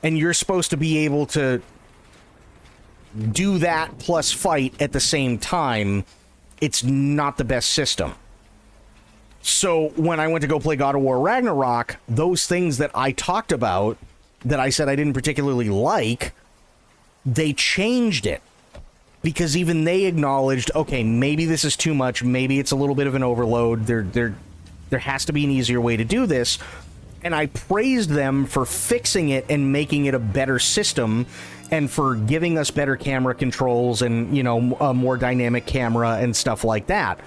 And you're supposed to be able to do that plus fight at the same time. It's not the best system. So when I went to go play God of War Ragnarok, those things that I talked about, that I said I didn't particularly like, they changed it. Because even they acknowledged, okay, maybe this is too much, maybe it's a little bit of an overload, there has to be an easier way to do this. And I praised them for fixing it and making it a better system, and for giving us better camera controls and, you know, a more dynamic camera and stuff like that.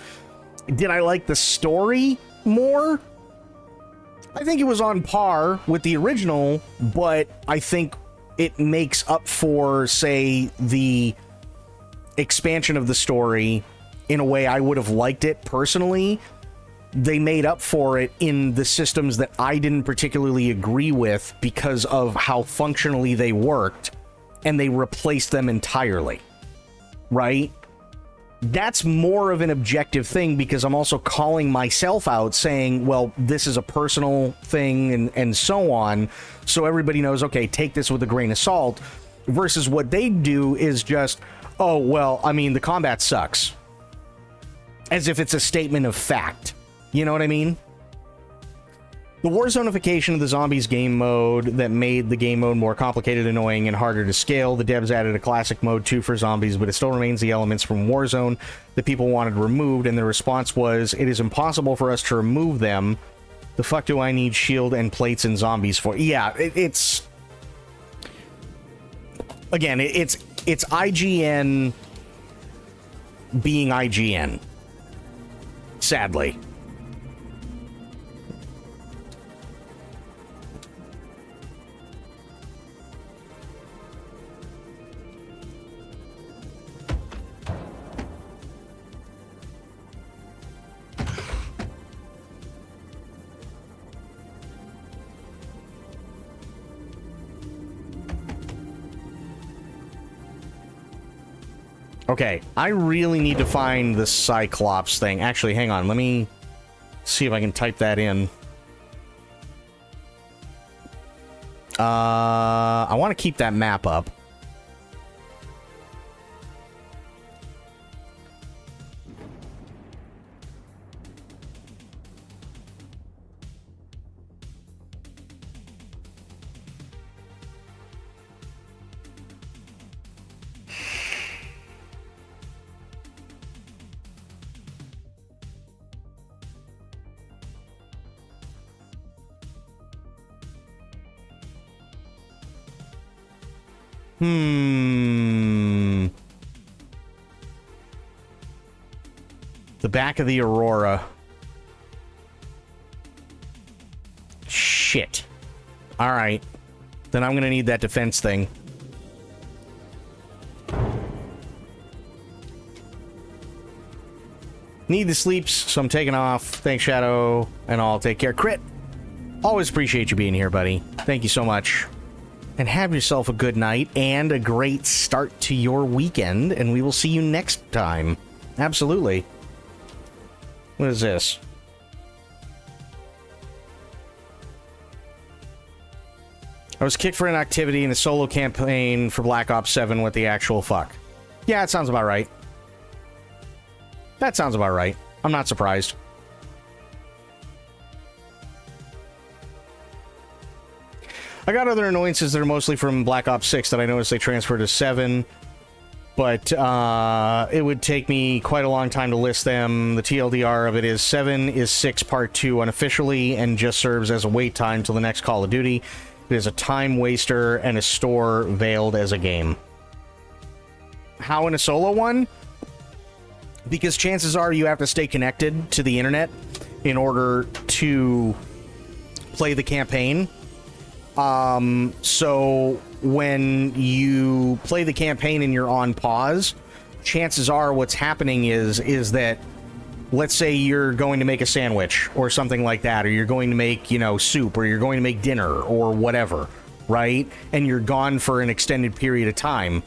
Did I like the story more? I think it was on par with the original, but I think it makes up for, say, the expansion of the story in a way I would have liked it personally. They made up for it in the systems that I didn't particularly agree with because of how functionally they worked, and they replaced them entirely, right? That's more of an objective thing, because I'm also calling myself out, saying, well, this is a personal thing and so on, so everybody knows, okay, take this with a grain of salt, versus what they do is just, oh, well, I mean, the combat sucks. As if it's a statement of fact. You know what I mean? The Warzonification of the Zombies game mode that made the game mode more complicated, annoying, and harder to scale. The devs added a classic mode too for zombies, but it still remains the elements from Warzone that people wanted removed, and the response was, it is impossible for us to remove them. The fuck do I need shield and plates and zombies for? Yeah, it's... Again, it's IGN being IGN. Sadly. Okay, I really need to find the Cyclops thing. Actually, hang on. Let me see if I can type that in. I want to keep that map up. The back of the Aurora. Shit. Alright. Then I'm gonna need that defense thing. Need the sleeps, so I'm taking off. Thanks, Shadow, and I'll take care. Crit! Always appreciate you being here, buddy. Thank you so much. And have yourself a good night and a great start to your weekend, and we will see you next time. Absolutely. What is this? I was kicked for an activity in a solo campaign for Black Ops 7. What the actual fuck? Yeah, it sounds about right. That sounds about right. I'm not surprised. I got other annoyances that are mostly from Black Ops 6 that I noticed they transferred to 7, but it would take me quite a long time to list them. The TLDR of it is 7 is 6 Part 2 unofficially and just serves as a wait time till the next Call of Duty. It is a time waster and a store veiled as a game. How in a solo one? Because chances are you have to stay connected to the internet in order to play the campaign. So when you play the campaign and you're on pause, chances are what's happening is that, let's say you're going to make a sandwich or something like that, or you're going to make, you know, soup, or you're going to make dinner or whatever, right? And you're gone for an extended period of time.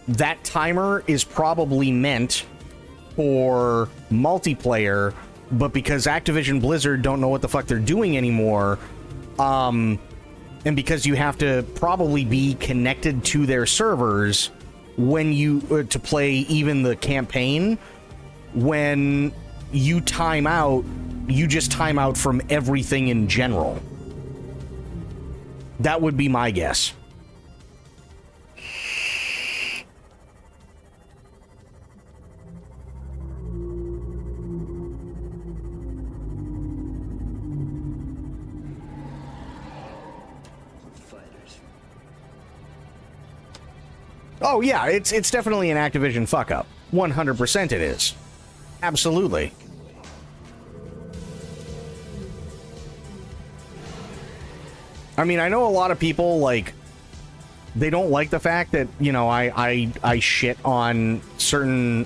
That timer is probably meant for multiplayer, but because Activision Blizzard don't know what the fuck they're doing anymore, and because you have to probably be connected to their servers when you to play even the campaign, when you time out, you just time out from everything in general. That would be my guess. Oh yeah, it's definitely an Activision fuck up. 100% it is. Absolutely. I mean, I know a lot of people, like, they don't like the fact that, you know, I shit on certain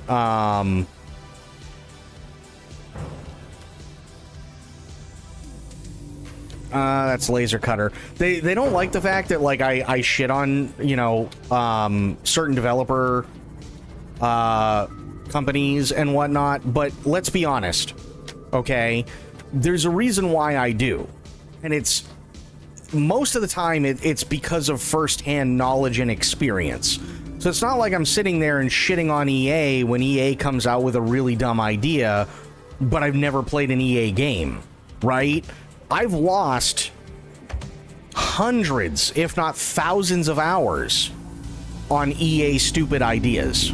that's Laser Cutter. They don't like the fact that, like, I shit on, you know, certain developer companies and whatnot, but let's be honest, okay? There's a reason why I do, and it's most of the time it's because of first-hand knowledge and experience. So it's not like I'm sitting there and shitting on EA when EA comes out with a really dumb idea, but I've never played an EA game, right? I've lost hundreds, if not thousands of hours on EA stupid ideas.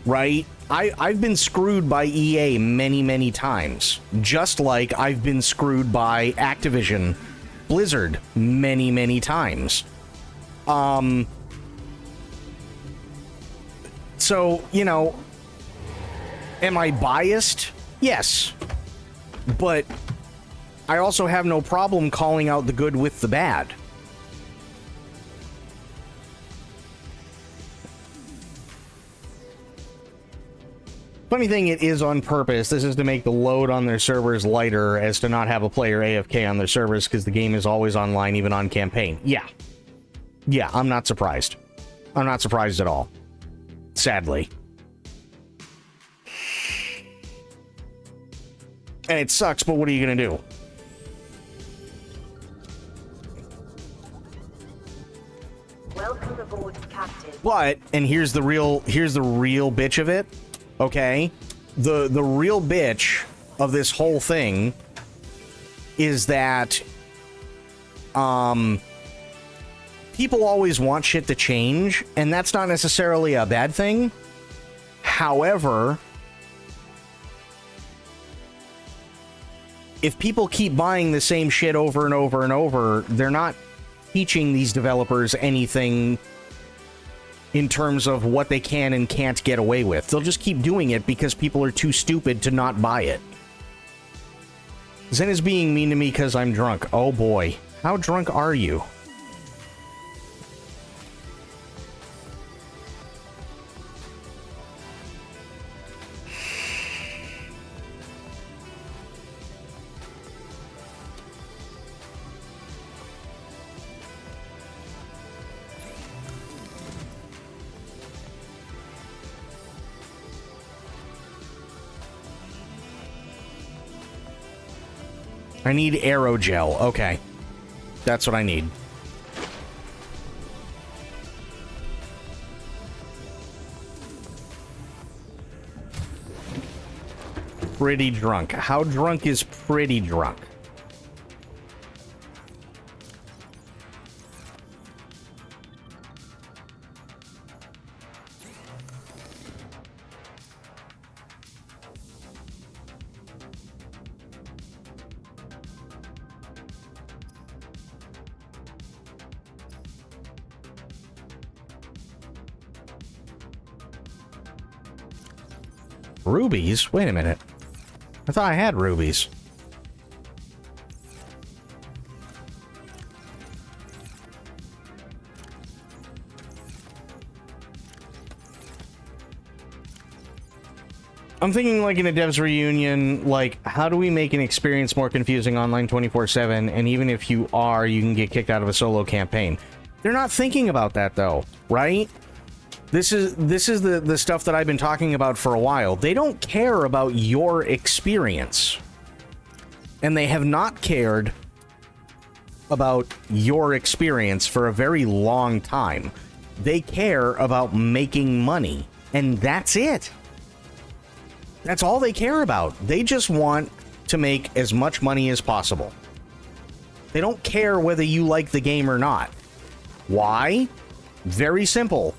Right? I've been screwed by EA many, many times. Just like I've been screwed by Activision Blizzard many, many times. So, you know, am I biased? Yes. But I also have no problem calling out the good with the bad. Funny thing, it is on purpose. This is to make the load on their servers lighter, as to not have a player AFK on their servers, because the game is always online, even on campaign. Yeah. Yeah, I'm not surprised. I'm not surprised at all. Sadly. And it sucks, but what are you going to do? Welcome aboard, Captain. But, and here's the real bitch of it, okay? The real bitch of this whole thing is that people always want shit to change, and that's not necessarily a bad thing. However, if people keep buying the same shit over and over and over, they're not teaching these developers anything in terms of what they can and can't get away with. They'll just keep doing it because people are too stupid to not buy it. Zen is being mean to me because I'm drunk. Oh boy. How drunk are you? I need aerogel. Okay. That's what I need. Pretty drunk. How drunk is pretty drunk? Rubies? Wait a minute. I thought I had rubies. I'm thinking, like, in a devs reunion, like, how do we make an experience more confusing online 24/7, and even if you are, you can get kicked out of a solo campaign? They're not thinking about that, though, right? This is the stuff that I've been talking about for a while. They don't care about your experience. And they have not cared about your experience for a very long time. They care about making money, and that's it. That's all they care about. They just want to make as much money as possible. They don't care whether you like the game or not. Why? Very simple.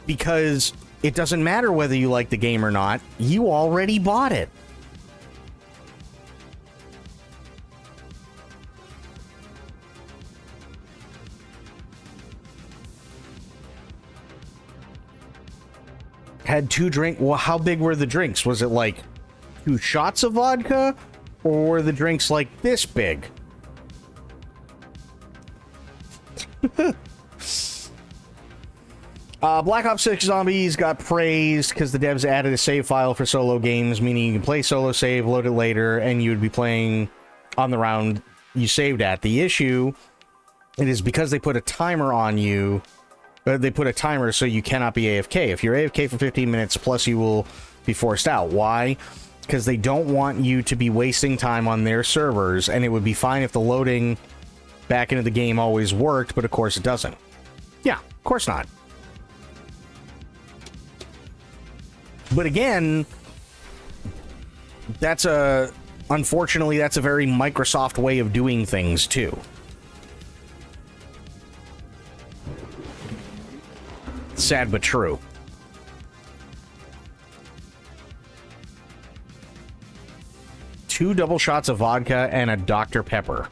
Because it doesn't matter whether you like the game or not, you already bought it. Had 2 drinks. Well, how big were the drinks? Was it like 2 shots of vodka? Or were the drinks like this big? Black Ops 6 Zombies got praised because the devs added a save file for solo games, meaning you can play solo save, load it later, and you would be playing on the round you saved at. The issue, it is because they put a timer on you. They put a timer so you cannot be AFK. If you're AFK for 15 minutes plus, you will be forced out. Why? Because they don't want you to be wasting time on their servers, and it would be fine if the loading back into the game always worked, but of course it doesn't. Yeah, of course not. But again, unfortunately, that's a very Microsoft way of doing things, too. Sad but true. Two double shots of vodka and a Dr. Pepper.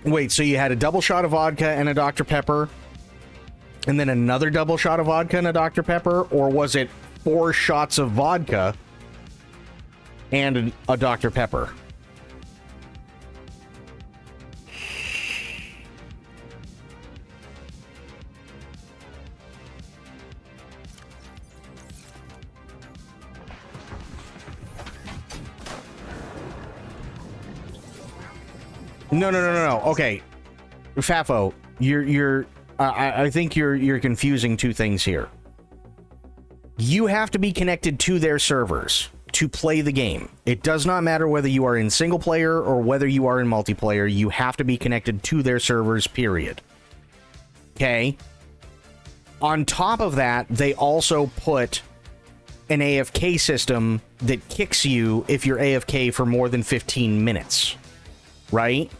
Wait, so you had a double shot of vodka and a Dr. Pepper, and then another double shot of vodka and a Dr. Pepper? Or was it 4 shots of vodka and a Dr. Pepper? No. Okay, Fafo, I think you're confusing two things here. You have to be connected to their servers to play the game. It does not matter whether you are in single player or whether you are in multiplayer. You have to be connected to their servers, period. Okay? On top of that, they also put an AFK system that kicks you if you're AFK for more than 15 minutes. Right?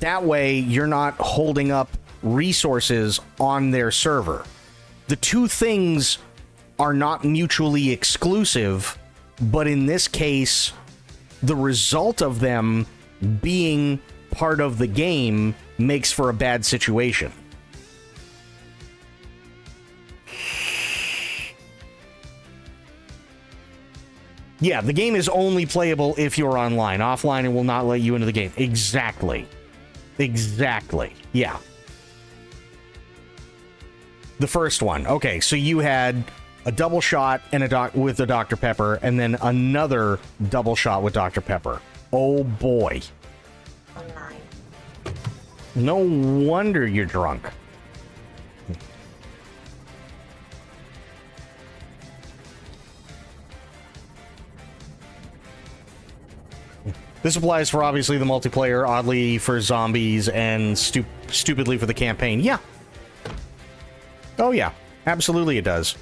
That way, you're not holding up resources on their server. The two things are not mutually exclusive, but in this case, the result of them being part of the game makes for a bad situation. Yeah, the game is only playable if you're online. Offline, it will not let you into the game. Exactly. Yeah. The first one. Okay, so you had a double shot and with the Dr. Pepper, and then another double shot with Dr. Pepper. Oh boy. Online. No wonder you're drunk. This applies for, obviously, the multiplayer, oddly for zombies, and stupidly for the campaign. Yeah. Oh, yeah. Absolutely it does.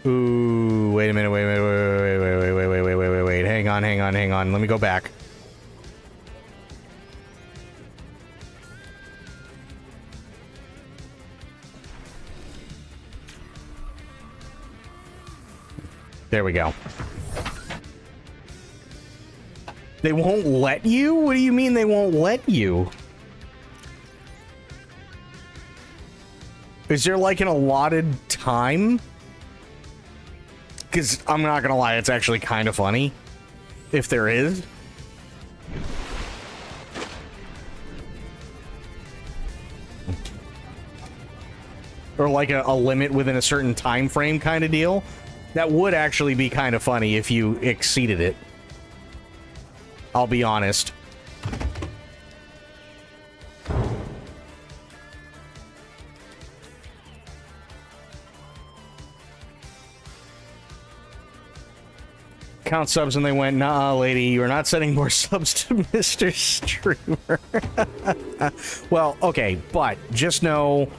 Ooh, wait a minute, wait. Hang on. Let me go back. There we go. They won't let you? What do you mean they won't let you? Is there like an allotted time? Because I'm not gonna lie, it's actually kind of funny. If there is. Or like a limit within a certain time frame kind of deal. That would actually be kind of funny if you exceeded it. I'll be honest. Count subs, and they went, nah, lady, you're not sending more subs to Mr. Streamer. Well, okay, but just know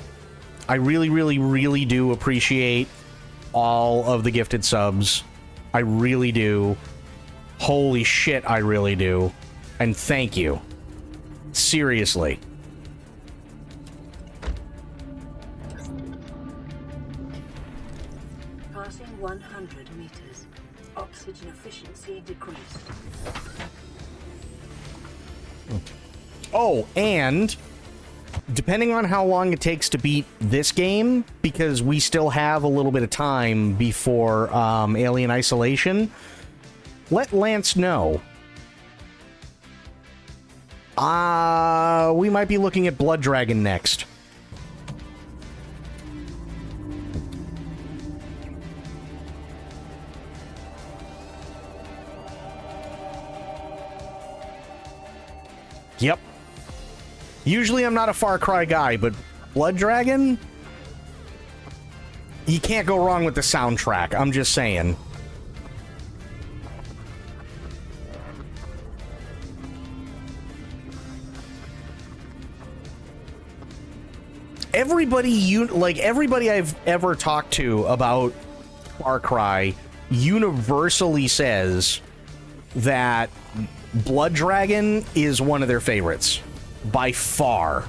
I really do appreciate all of the gifted subs. I really do. Holy shit, I really do. And thank you. Seriously. Passing 100 meters. Oxygen efficiency decreased. Oh, and depending on how long it takes to beat this game, because we still have a little bit of time before Alien Isolation, let Lance know. We might be looking at Blood Dragon next. Yep. Usually I'm not a Far Cry guy, but Blood Dragon? You can't go wrong with the soundtrack, I'm just saying. Everybody I've ever talked to about Far Cry universally says that Blood Dragon is one of their favorites by far.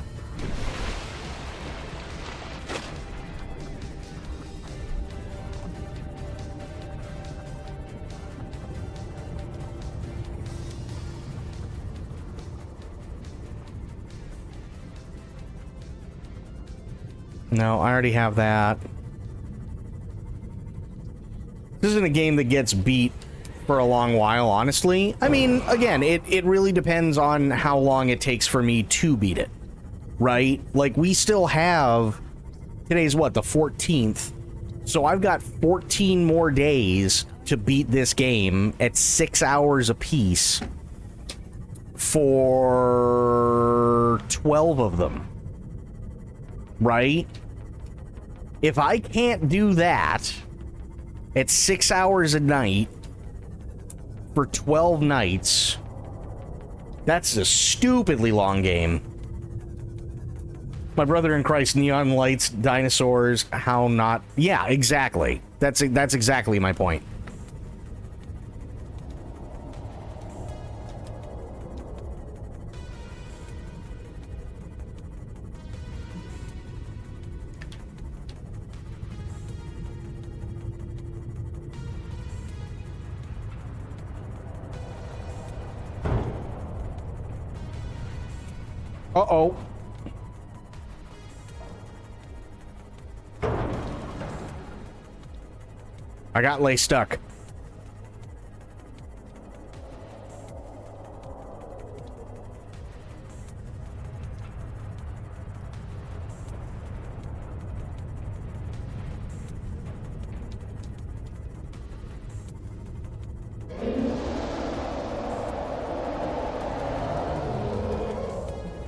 No, I already have that. This isn't a game that gets beat for a long while, honestly. I mean, again, it really depends on how long it takes for me to beat it, right? Like, we still have... Today's what, the 14th? So I've got 14 more days to beat this game at 6 hours apiece for 12 of them. Right? If I can't do that at 6 hours a night for 12 nights, that's a stupidly long game. My brother in Christ, neon lights, dinosaurs, how not? Yeah, exactly. That's exactly my point. Uh-oh. I got lay stuck.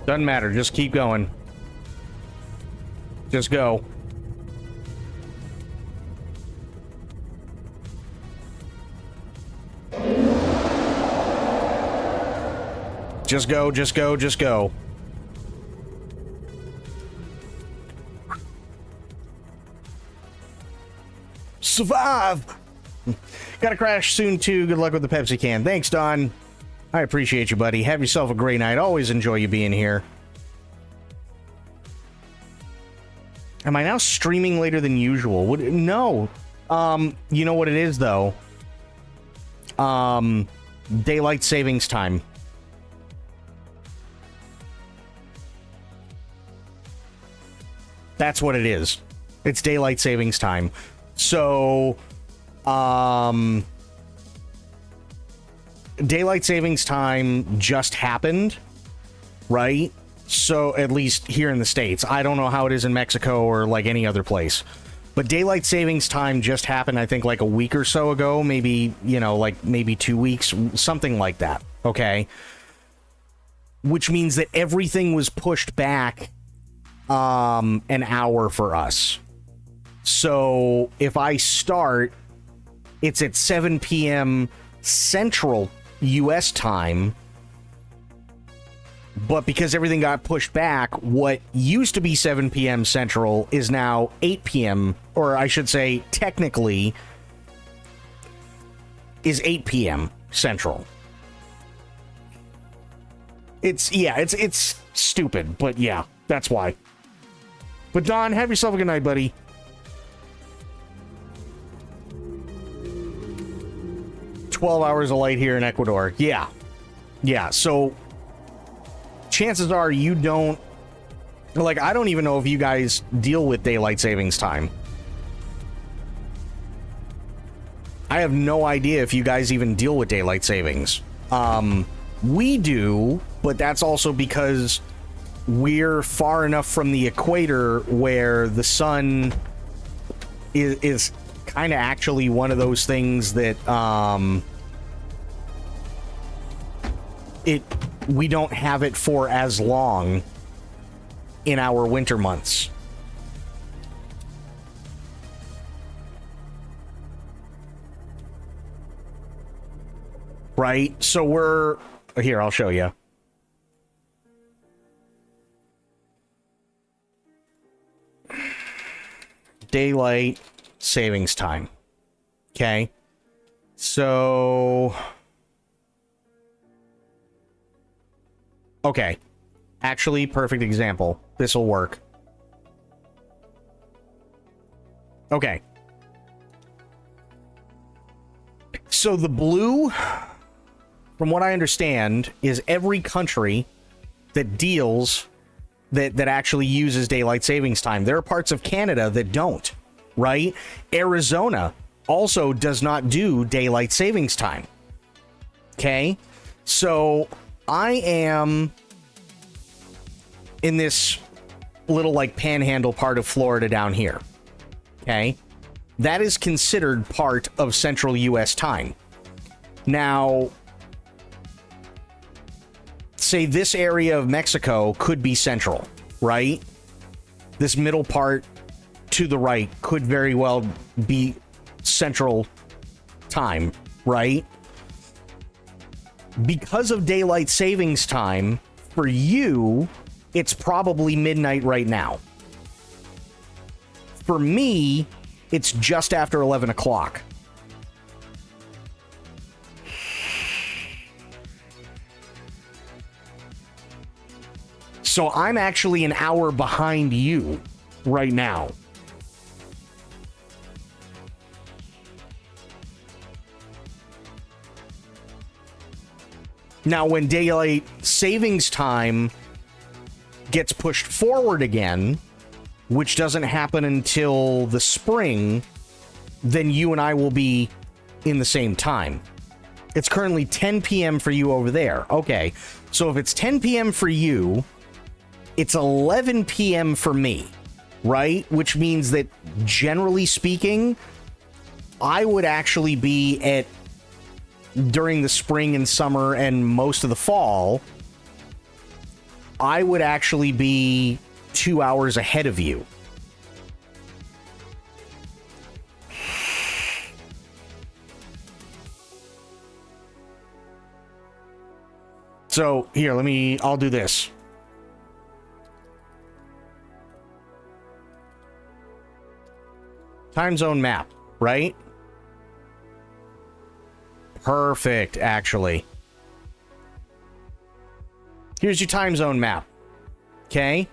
Doesn't matter, just keep going. Just go. Just go, just go, just go. Survive! Gotta crash soon too. Good luck with the Pepsi can. Thanks, Don. I appreciate you, buddy. Have yourself a great night. Always enjoy you being here. Am I now streaming later than usual? No. You know what it is, though? Daylight savings time. That's what it is. It's daylight savings time. So, daylight savings time just happened, right? So, at least here in the States. I don't know how it is in Mexico or like any other place. But daylight savings time just happened, I think, like a week or so ago. Maybe, you know, like maybe 2 weeks, something like that. Okay? Which means that everything was pushed back an hour for us. So if I start, it's at 7 p.m. Central US time, but because everything got pushed back, what used to be 7 p.m. Central is now 8 p.m., or I should say technically is 8 p.m. Central. It's stupid, but yeah, that's why. But Don, have yourself a good night, buddy. $12 of light here in Ecuador. Yeah. So chances are you don't, like, I don't even know if you guys deal with daylight savings time. I have no idea if you guys even deal with daylight savings. We do, but that's also because we're far enough from the equator where the sun is kind of actually one of those things that we don't have it for as long in our winter months. Right? So we're here, I'll show you. Daylight savings time. Okay. So... Okay. Actually, perfect example. This'll work. Okay. So the blue, from what I understand, is every country that deals, that actually uses daylight savings time. There are parts of Canada that don't, right? Arizona also does not do daylight savings time. Okay? So I am in this little like panhandle part of Florida down here. Okay? That is considered part of central US time. Now, say this area of Mexico could be central, right? This middle part to the right could very well be central time, right? Because of daylight savings time, for you, it's probably midnight right now. For me, it's just after 11 o'clock. So I'm actually an hour behind you right now. Now, when daylight savings time gets pushed forward again, which doesn't happen until the spring, then you and I will be in the same time. It's currently 10 p.m. for you over there. Okay, so if it's 10 p.m. for you, it's 11 p.m. for me, right? Which means that, generally speaking, I would actually be at, during the spring and summer and most of the fall, I would actually be 2 hours ahead of you. So here, I'll do this. Time zone map, right? Perfect, actually. Here's your time zone map. Okay?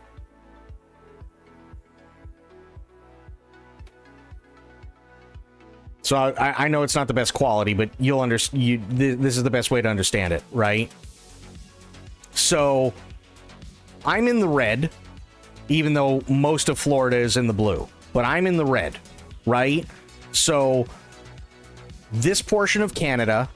So I know it's not the best quality, but you'll understand. This is the best way to understand it, right? So I'm in the red, even though most of Florida is in the blue, but I'm in the red, right? So this portion of Canada,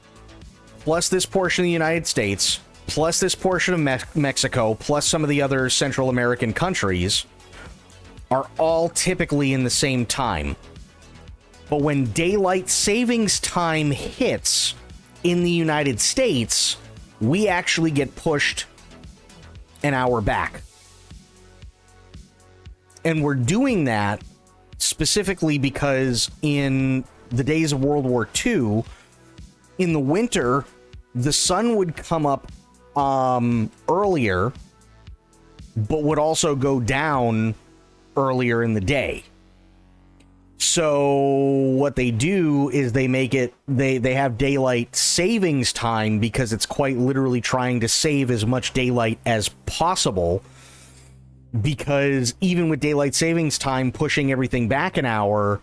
plus this portion of the United States, plus this portion of Mexico, plus some of the other Central American countries are all typically in the same time. But when daylight savings time hits in the United States, we actually get pushed an hour back. And we're doing that specifically because in the days of World War II, in the winter, the sun would come up earlier, but would also go down earlier in the day. So what they do is they make it, they have daylight savings time because it's quite literally trying to save as much daylight as possible. Because even with daylight savings time pushing everything back an hour,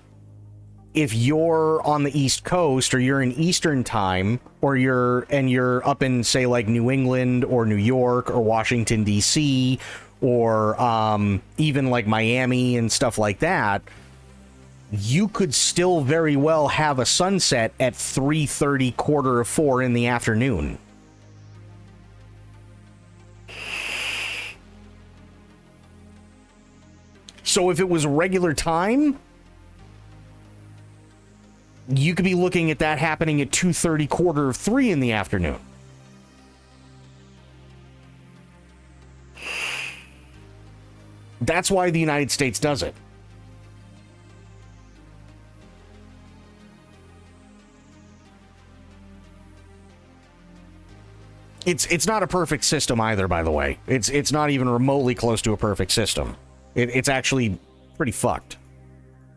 if you're on the East Coast or you're in Eastern time, or you're up in, say, like New England or New York or Washington D.C. or even like Miami and stuff like that, you could still very well have a sunset at 3:30, 3:45 in the afternoon. So if it was regular time, you could be looking at that happening at 2:30, 2:45 in the afternoon. That's why the United States does it. It's not a perfect system either, by the way. It's not even remotely close to a perfect system. It's actually pretty fucked.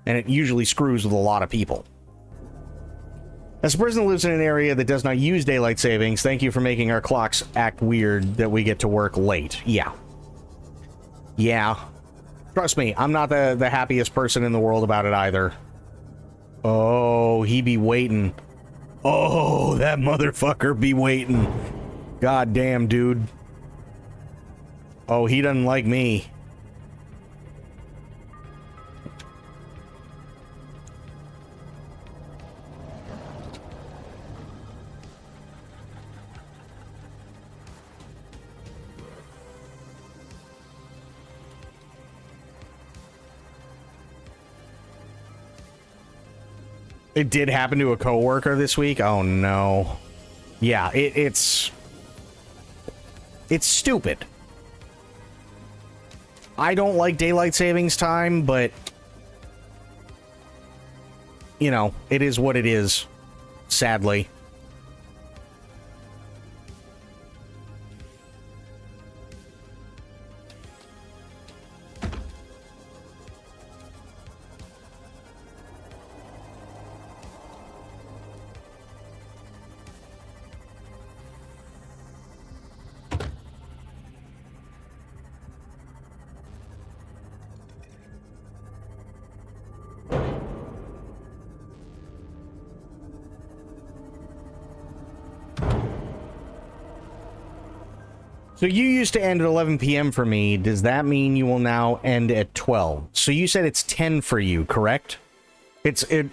And it usually screws with a lot of people. As a person who lives in an area that does not use daylight savings, thank you for making our clocks act weird that we get to work late. Yeah. Yeah. Trust me, I'm not the happiest person in the world about it either. Oh, he be waiting. Oh, that motherfucker be waiting. God damn, dude. Oh, he doesn't like me. It did happen to a coworker this week. Oh no. Yeah, it's stupid. I don't like daylight savings time, but you know, it is what it is, sadly. So you used to end at 11 p.m. for me. Does that mean you will now end at 12? So you said it's 10 for you, correct? It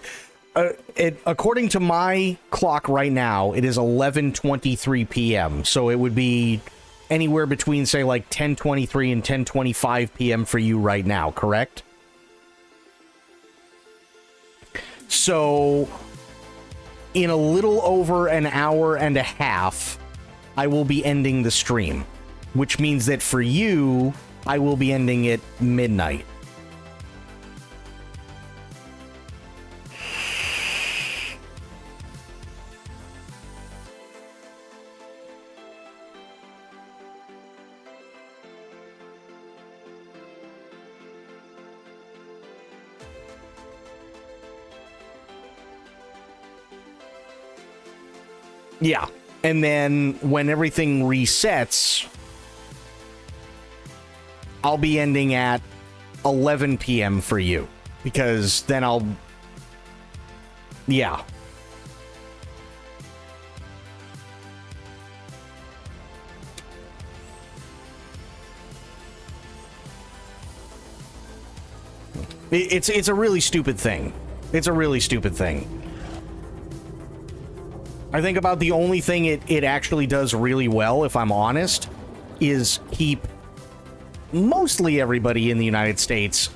according to my clock right now, it is 11:23 p.m. So it would be anywhere between, say, like 10:23 and 10:25 p.m. for you right now, correct? So in a little over an hour and a half, I will be ending the stream, which means that for you, I will be ending at midnight. Yeah. And then when everything resets, I'll be ending at 11 p.m. for you. Because then I'll... Yeah. It's a really stupid thing. It's a really stupid thing. I think about the only thing it actually does really well, if I'm honest, is keep mostly everybody in the United States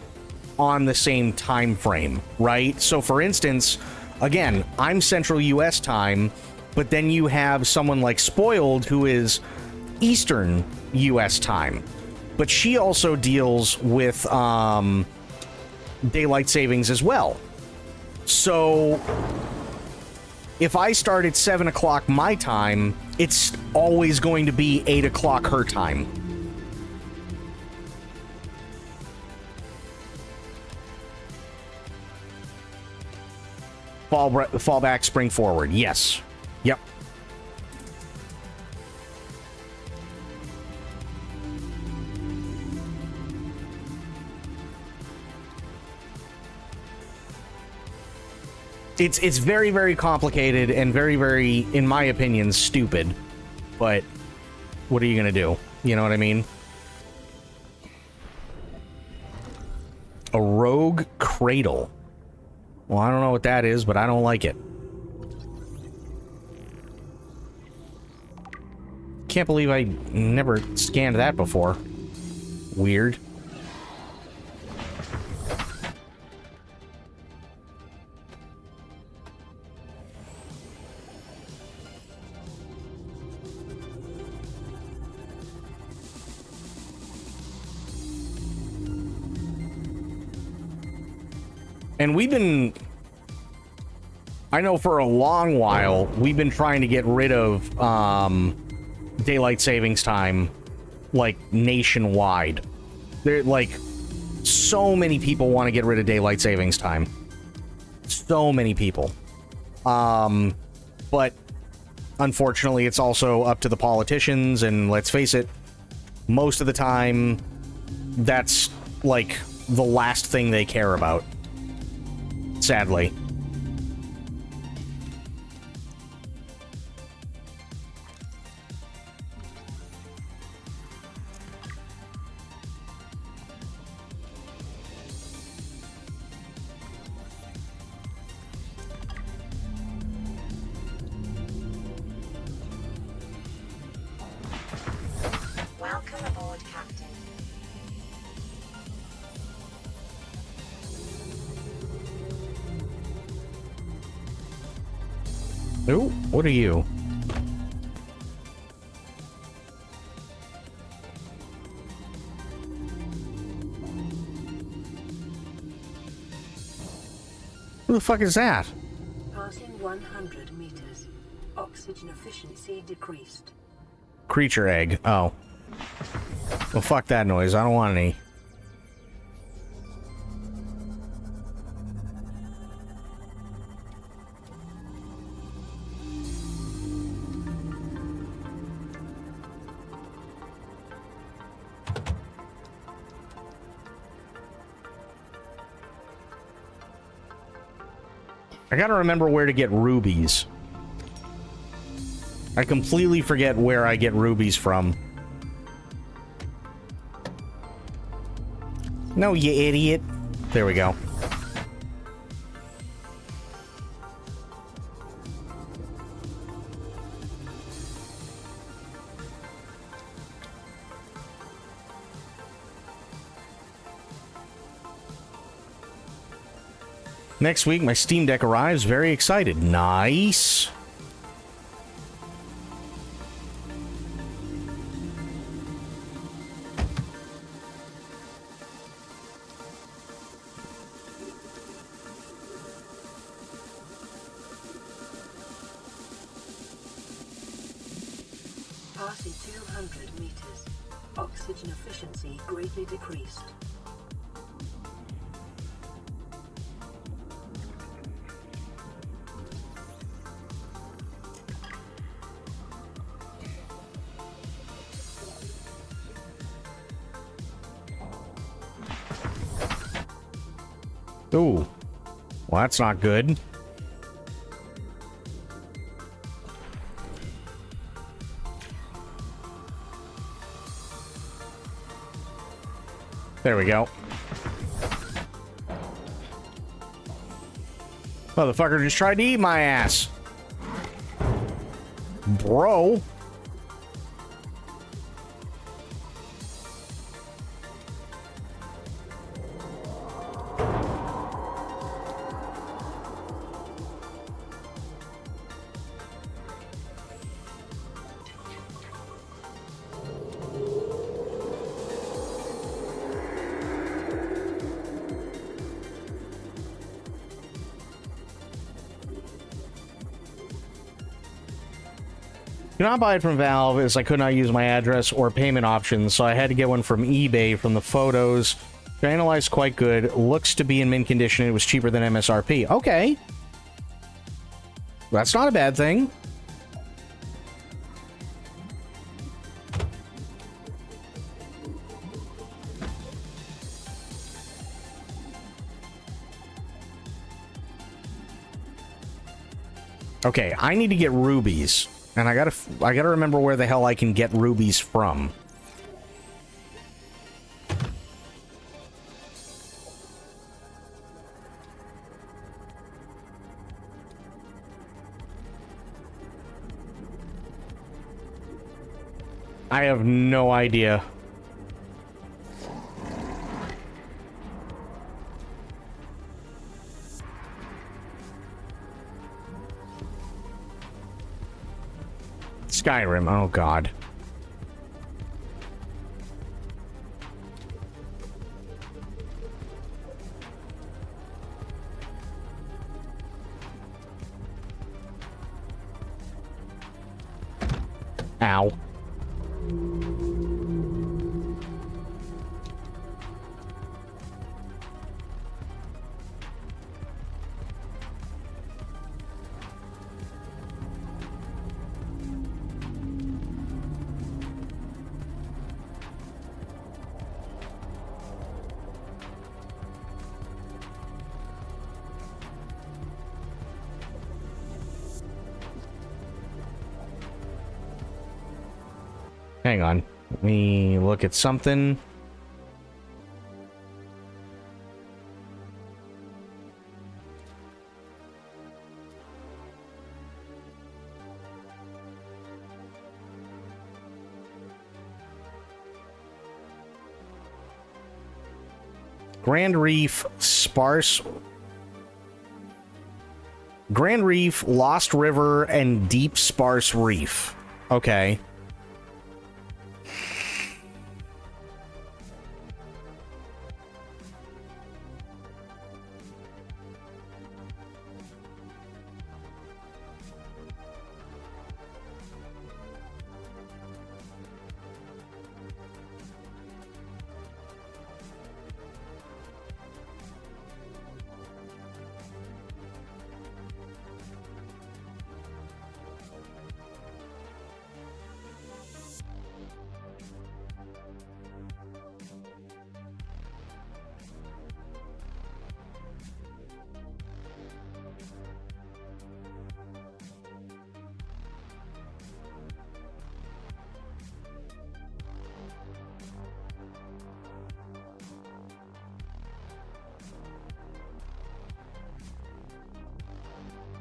on the same time frame, right? So for instance, again, I'm Central US time, but then you have someone like Spoiled who is Eastern US time. But she also deals with daylight savings as well. So if I start at 7 o'clock my time, it's always going to be 8 o'clock her time. Fall back, spring forward. Yes. Yep. It's very, very complicated and very, very, in my opinion, stupid. But what are you gonna do? You know what I mean? A rogue cradle. Well, I don't know what that is, but I don't like it. Can't believe I never scanned that before. Weird. And we've been, I know for a long while, we've been trying to get rid of daylight savings time, like, nationwide. There, like, so many people want to get rid of daylight savings time. So many people. But unfortunately, it's also up to the politicians, and let's face it, most of the time, that's like the last thing they care about. Sadly. Welcome aboard, Captain. Ooh, what are you? Who the fuck is that? Passing 100 meters. Oxygen efficiency decreased. Creature egg. Oh. Well, fuck that noise. I don't want any. I gotta remember where to get rubies. I completely forget where I get rubies from. No, you idiot. There we go. Next week, my Steam Deck arrives. Very excited. Nice. Passing 200 meters. Oxygen efficiency greatly decreased. Ooh. Well, that's not good. There we go. Motherfucker just tried to eat my ass. Bro. Could not buy it from Valve as I could not use my address or payment options, so I had to get one from eBay. From the photos, they analyzed quite good. Looks to be in mint condition. It was cheaper than MSRP. Okay. That's not a bad thing. Okay, I need to get rubies. And I gotta remember where the hell I can get rubies from. I have no idea. Skyrim, oh god. Ow. Hang on. Let me look at something. Grand Reef, Sparse... Grand Reef, Lost River, and Deep Sparse Reef. Okay.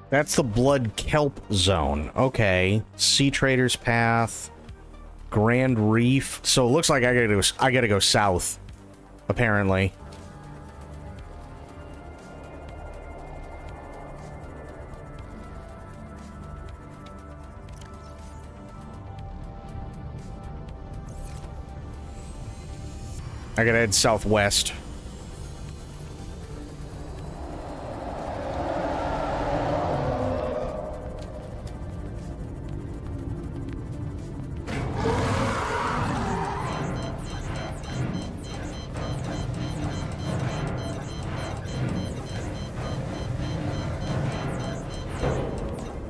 That's the Blood Kelp Zone. Okay. Sea Trader's Path. Grand Reef. So it looks like I gotta go south. Apparently. I gotta head southwest.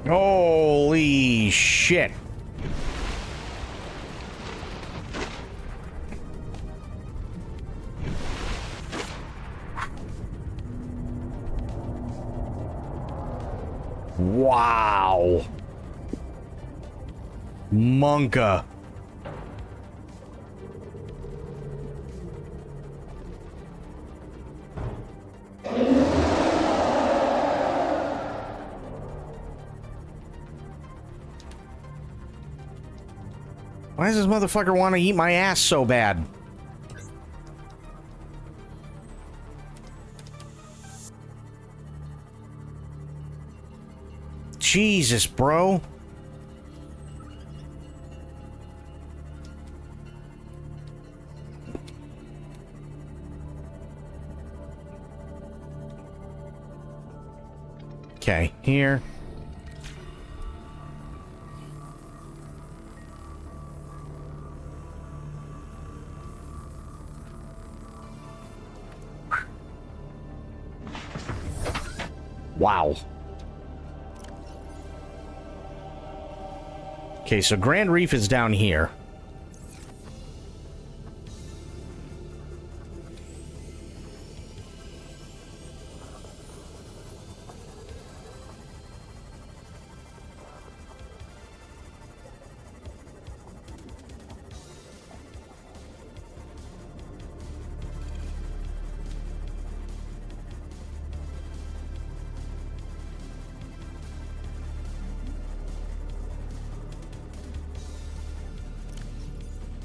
Holy shit. Wow. Monka. Why does this motherfucker want to eat my ass so bad? Jesus, bro. Okay, here. Wow. Okay, so Grand Reef is down here.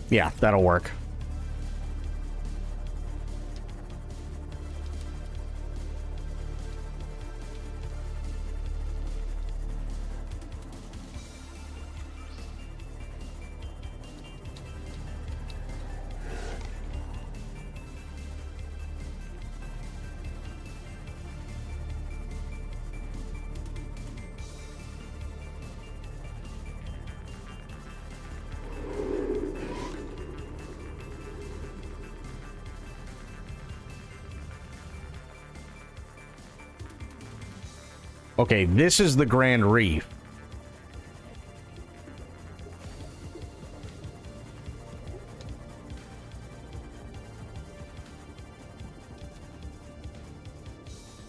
Yeah, that'll work. Okay, this is the Grand Reef.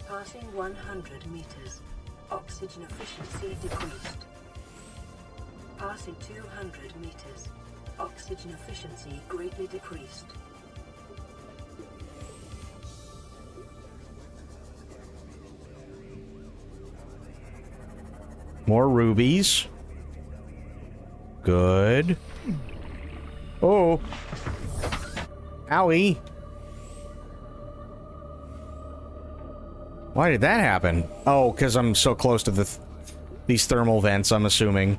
Passing 100 meters. Oxygen efficiency decreased. Passing 200 meters. Oxygen oxygen efficiency greatly decreased. More rubies. Good. Oh. Owie. Why did that happen? Oh, because I'm so close to these thermal vents, I'm assuming.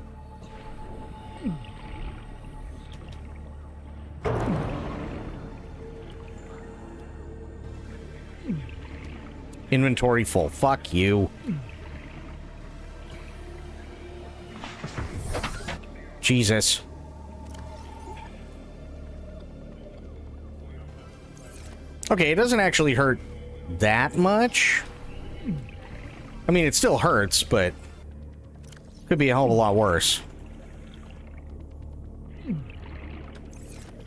Inventory full. Fuck you. Jesus. Okay, it doesn't actually hurt that much. I mean, it still hurts, but could be a hell of a lot worse.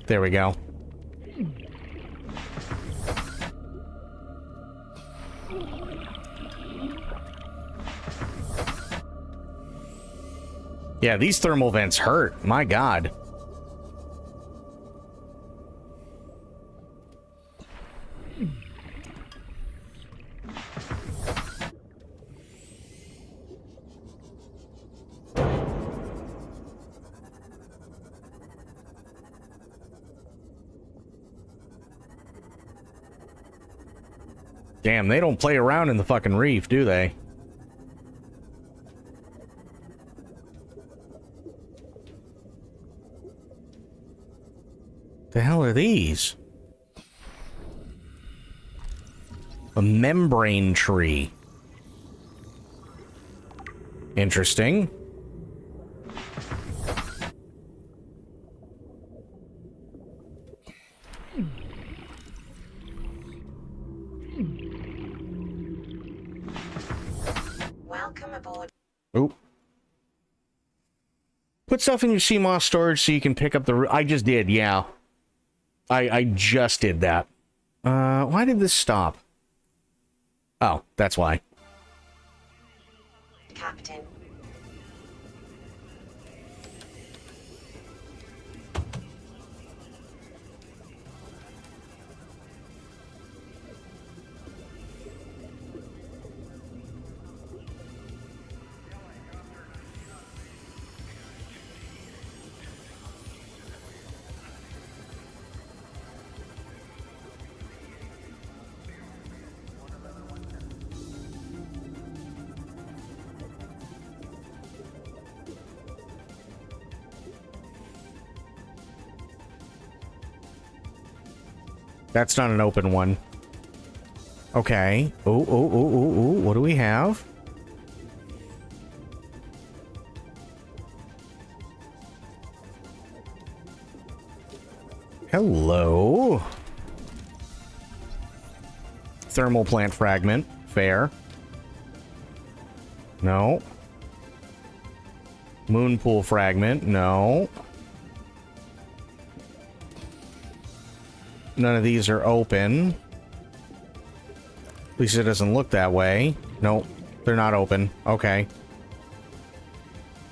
There we go. Yeah, these thermal vents hurt. My God. Damn, they don't play around in the fucking reef, do they? The hell are these? A membrane tree. Interesting. Welcome aboard. Oop. Put stuff in your CMOS storage so you can pick up the... I just did, yeah. I just did that. Why did this stop? Oh, that's why. Captain. That's not an open one. Okay. Oh, what do we have? Hello. Thermal plant fragment. Fair. No. Moon pool fragment. No. None of these are open. At least it doesn't look that way. Nope. They're not open. Okay.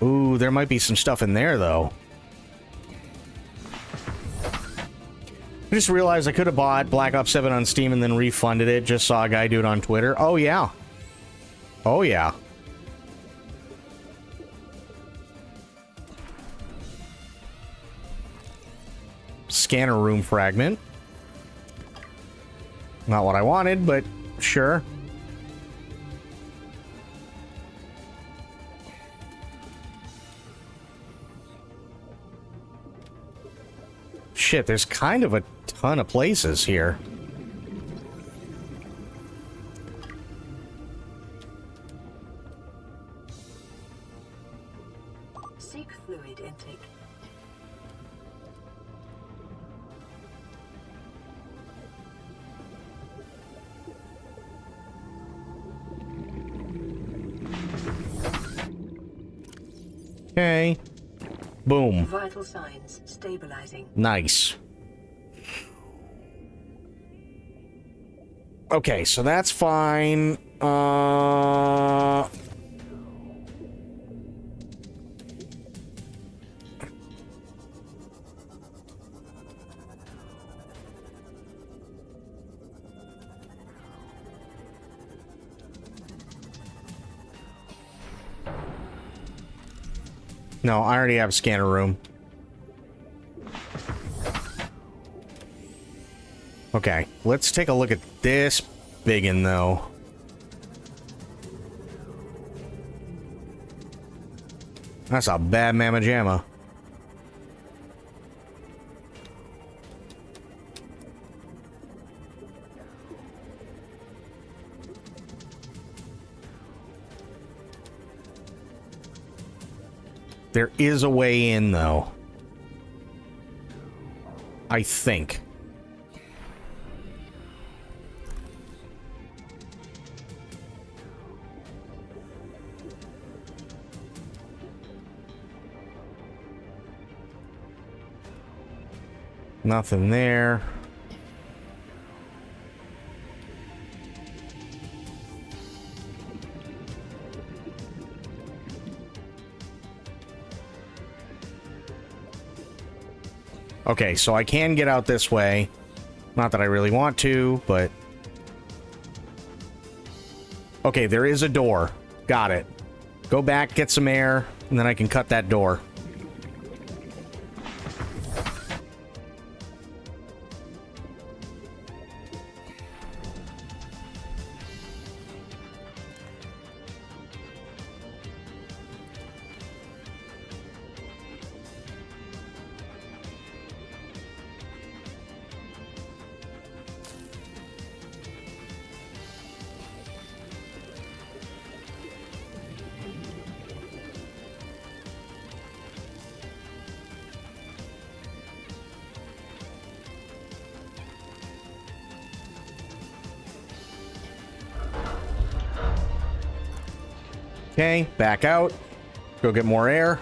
Ooh, there might be some stuff in there, though. I just realized I could have bought Black Ops 7 on Steam and then refunded it. Just saw a guy do it on Twitter. Oh, yeah. Oh, yeah. Scanner room fragment. Not what I wanted, but sure. Shit, there's kind of a ton of places here. Seek fluid intake. Okay. Boom. Vital signs stabilizing. Nice. Okay, so that's fine. No, I already have a scanner room. Okay, let's take a look at this biggin, though. That's a bad mamma jamma. There is a way in, though. I think. Nothing there. Okay, so I can get out this way. Not that I really want to, but... Okay, there is a door. Got it. Go back, get some air, and then I can cut that door. Okay, back out. Go get more air.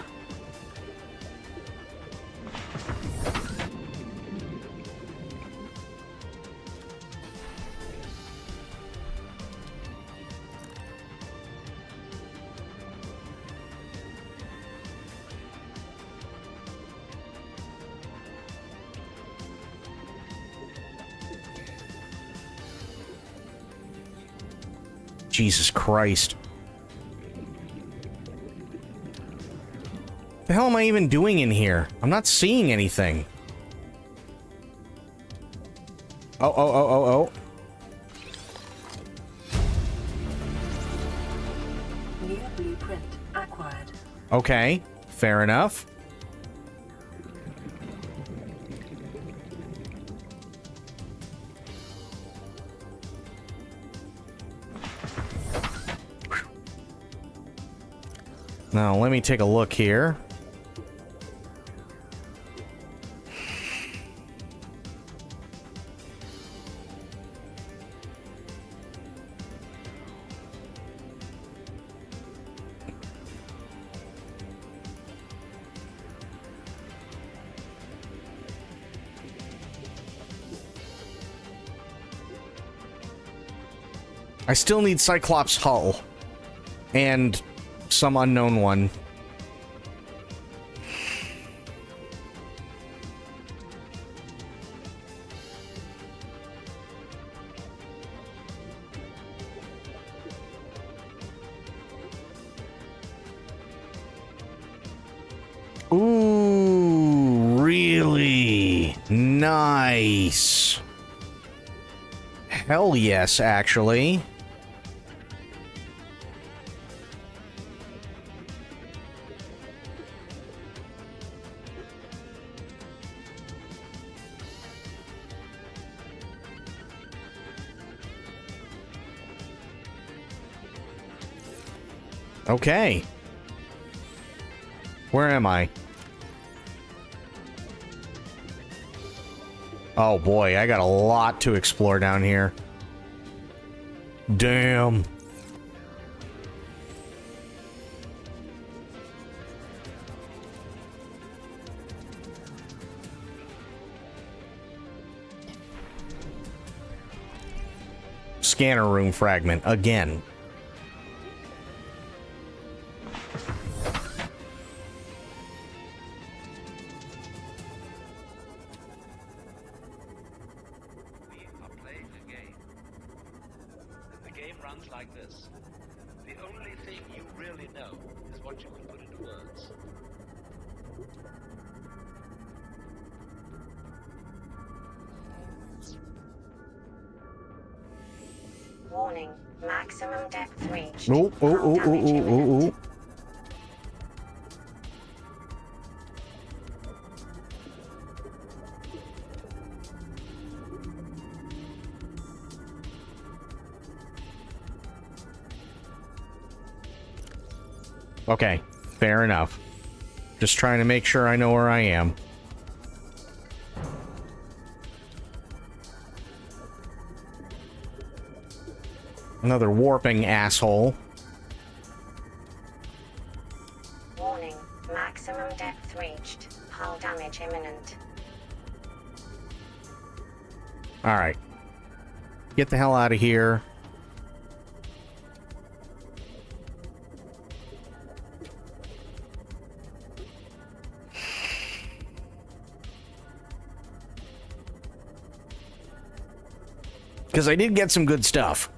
Jesus Christ. The hell am I even doing in here? I'm not seeing anything. Oh. New blueprint acquired. Okay, fair enough. Now, let me take a look here. I still need Cyclops' hull. And some unknown one. Ooh, really? Nice. Hell yes, actually. Okay. Where am I? Oh boy, I got a lot to explore down here. Damn. Scanner room fragment again. Like this. The only thing you really know is what you can put into words. Warning, maximum depth reached. Oh, oh, Hull oh, oh, damage oh, oh, imminent. oh. Okay, fair enough. Just trying to make sure I know where I am. Another warping asshole. Warning, maximum depth reached. Hull damage imminent. Alright. Get the hell out of here. Because I did get some good stuff.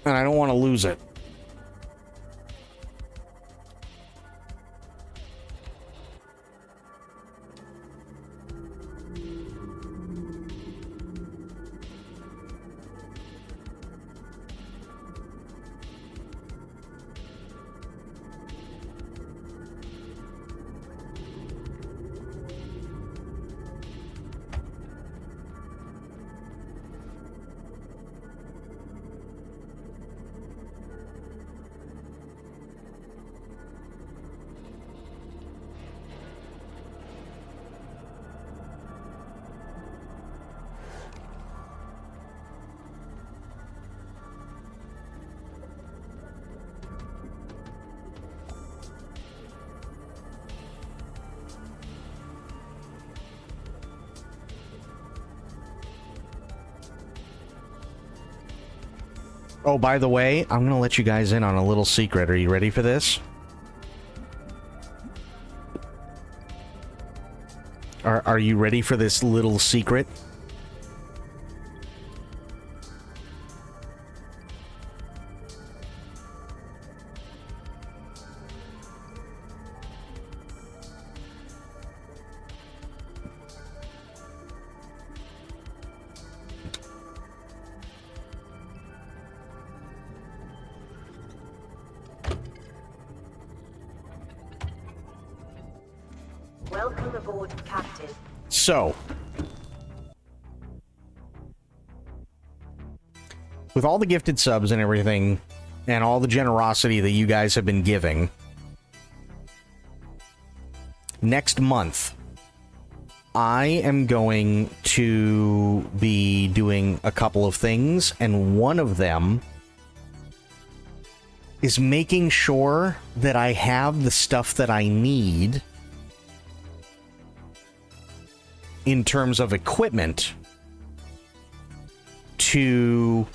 And I don't want to lose it. Oh, by the way, I'm going to let you guys in on a little secret. Are you ready for this? Are you ready for this little secret? Welcome aboard, Captain. So, with all the gifted subs and everything, and all the generosity that you guys have been giving, next month, I am going to be doing a couple of things, and one of them is making sure that I have the stuff that I need in terms of equipment to...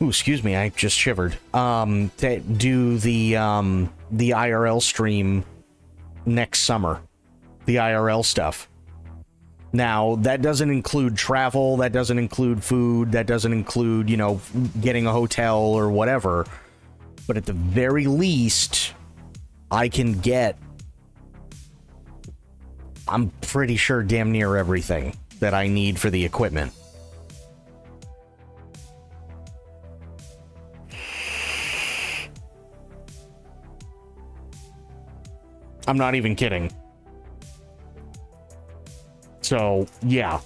Ooh, excuse me, I just shivered. To do the IRL stream next summer. The IRL stuff. Now, that doesn't include travel, that doesn't include food, that doesn't include, you know, getting a hotel or whatever. But at the very least, I can get, I'm pretty sure, damn near everything that I need for the equipment. I'm not even kidding. So, yeah.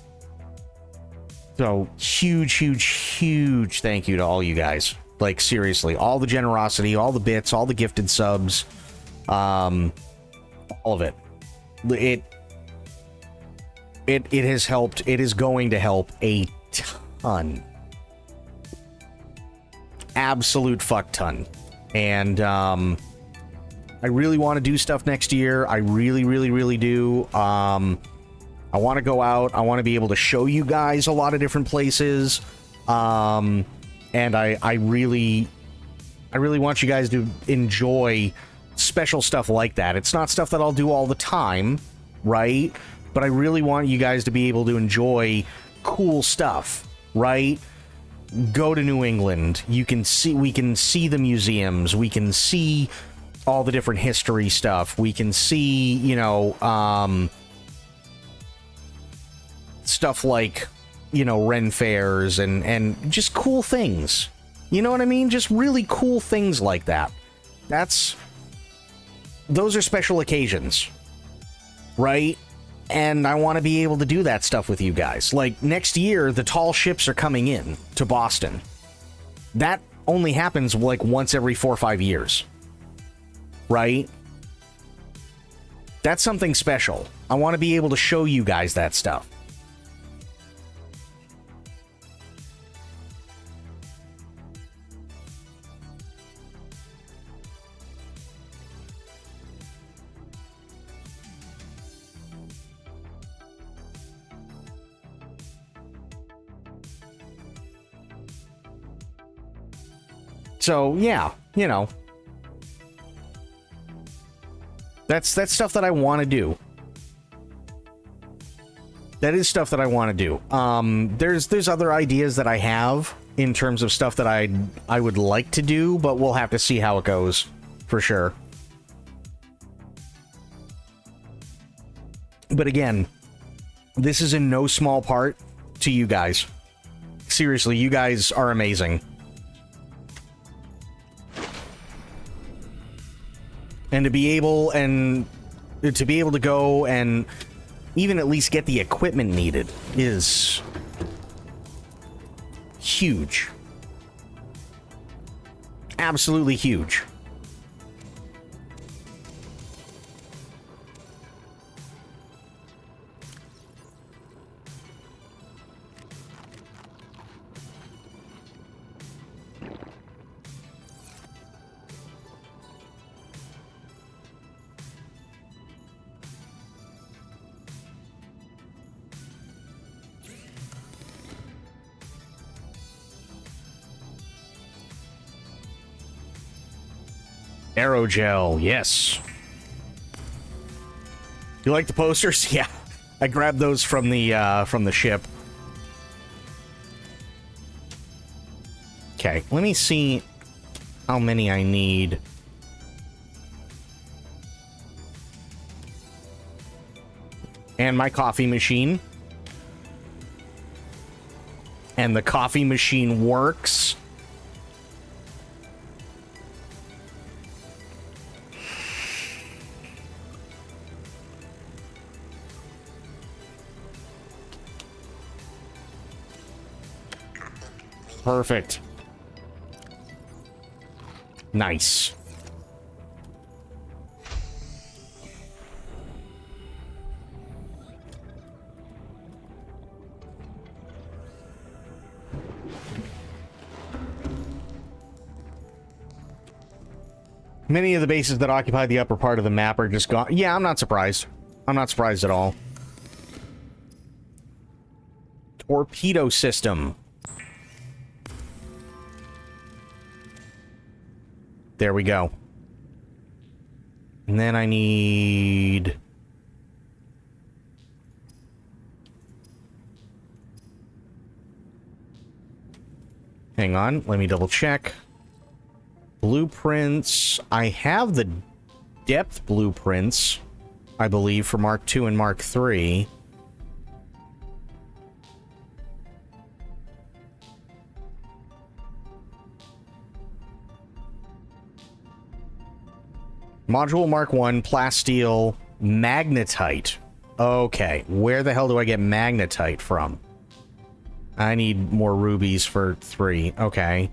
So, huge thank you to all you guys. Like, seriously, all the generosity, all the bits, all the gifted subs, all of it. It has helped. It is going to help a ton. Absolute fuck ton. And, I really want to do stuff next year. I really do. I want to go out. I want to be able to show you guys a lot of different places. And I really want you guys to enjoy special stuff like that. It's not stuff that I'll do all the time, right? But I really want you guys to be able to enjoy cool stuff, right? Go to New England. We can see the museums. We can see all the different history stuff. We can see, you know, stuff like, you know, Ren fairs and just cool things. You know what I mean? Just really cool things like that. Those are special occasions, right? And I want to be able to do that stuff with you guys. Like, next year, the tall ships are coming in to Boston. That only happens, like, once every 4 or 5 years. Right? That's something special. I want to be able to show you guys that stuff. So, yeah, you know. That's stuff that I want to do. That is stuff that I want to do. There's other ideas that I have in terms of stuff that I would like to do, but we'll have to see how it goes, for sure. But again, this is in no small part to you guys. Seriously, you guys are amazing. And to be able to go and even at least get the equipment needed is huge. Absolutely huge. Aerogel, yes. You like the posters? Yeah, I grabbed those from the ship. Okay, let me see how many I need. And my coffee machine. And the coffee machine works. Perfect. Nice. Many of the bases that occupy the upper part of the map are just gone. Yeah, I'm not surprised. I'm not surprised at all. Torpedo system. There we go. And then I need... Hang on, let me double check. Blueprints. I have the depth blueprints, I believe, for Mark II and Mark III. Module Mark 1, plasteel, magnetite. Okay, where the hell do I get magnetite from? I need more rubies for 3. Okay.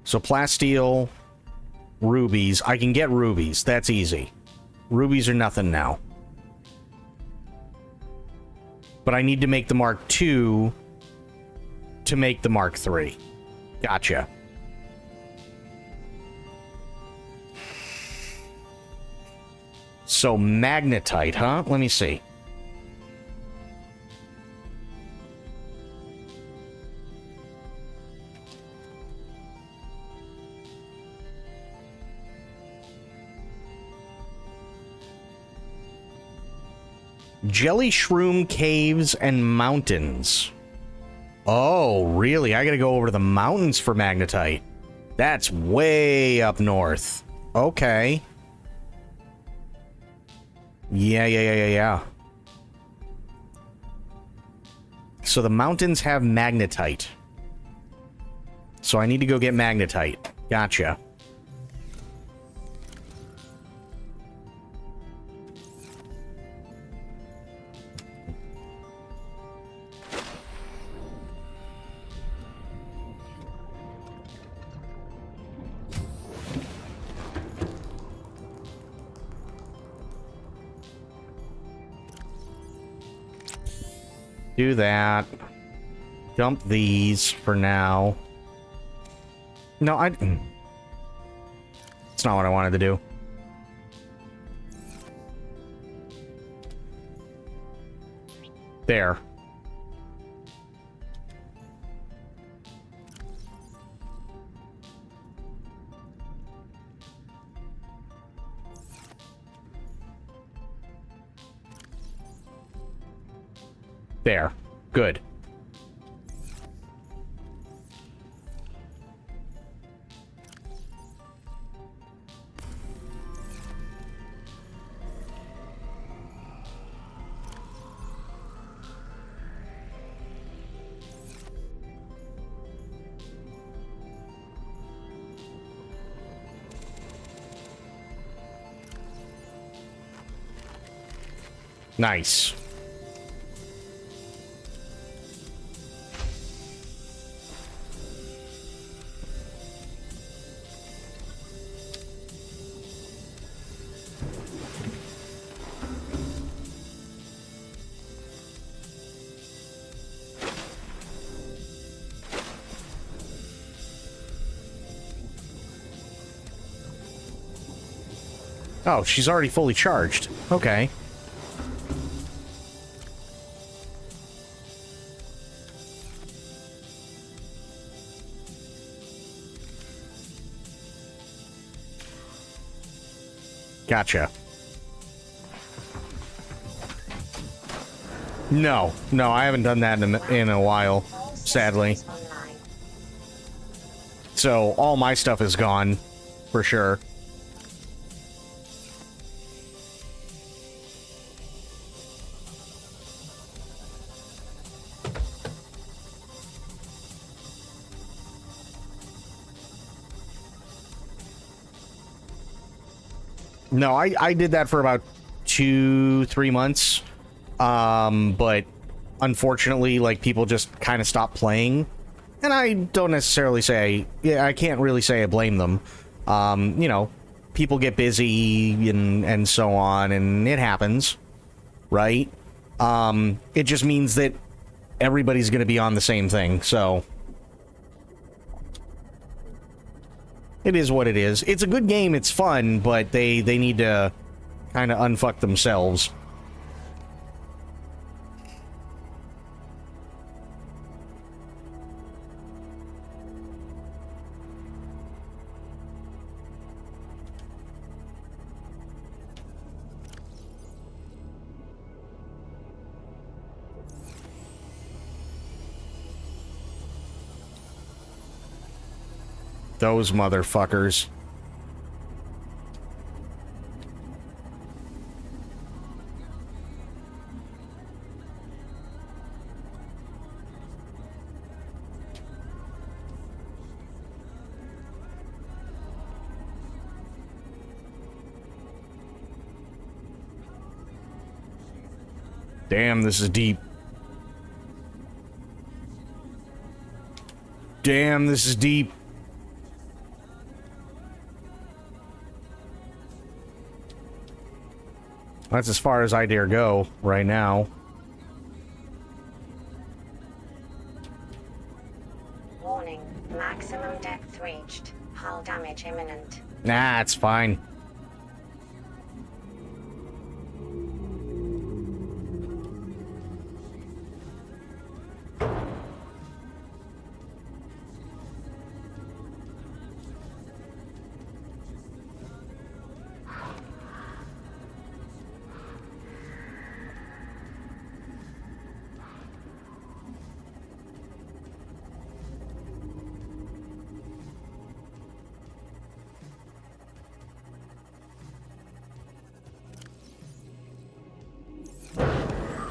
So plasteel, rubies. I can get rubies. That's easy. Rubies are nothing now. But I need to make the Mark II to make the Mark III. Gotcha. So magnetite, huh? Let me see. Jelly Shroom Caves and Mountains. Oh, really? I gotta go over to the mountains for magnetite. That's way up north. Okay. Yeah. So the mountains have magnetite. So I need to go get magnetite. Gotcha. Do that. Dump these for now. No, it's not what I wanted to do. There. There. Good. Nice. Oh, she's already fully charged. Okay. Gotcha. No, I haven't done that in a while, sadly. Online. So all my stuff is gone, for sure. No, I did that for about 2-3 months. But unfortunately, like, people just kind of stopped playing. And I don't necessarily say, I can't really say I blame them. You know, people get busy and so on, and it happens, right? It just means that everybody's going to be on the same thing, so it is what it is. It's a good game, it's fun, but they need to kind of unfuck themselves. Those motherfuckers. Damn, this is deep. Damn, this is deep. That's as far as I dare go right now. Warning, maximum depth reached. Hull damage imminent. Nah, it's fine.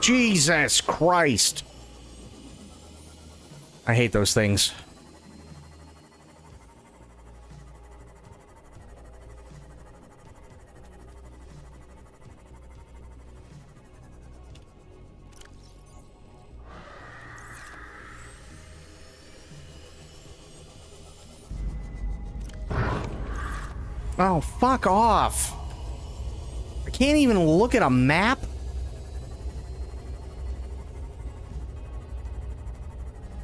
Jesus Christ. I hate those things. Oh, fuck off. I can't even look at a map.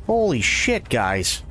Holy shit, guys.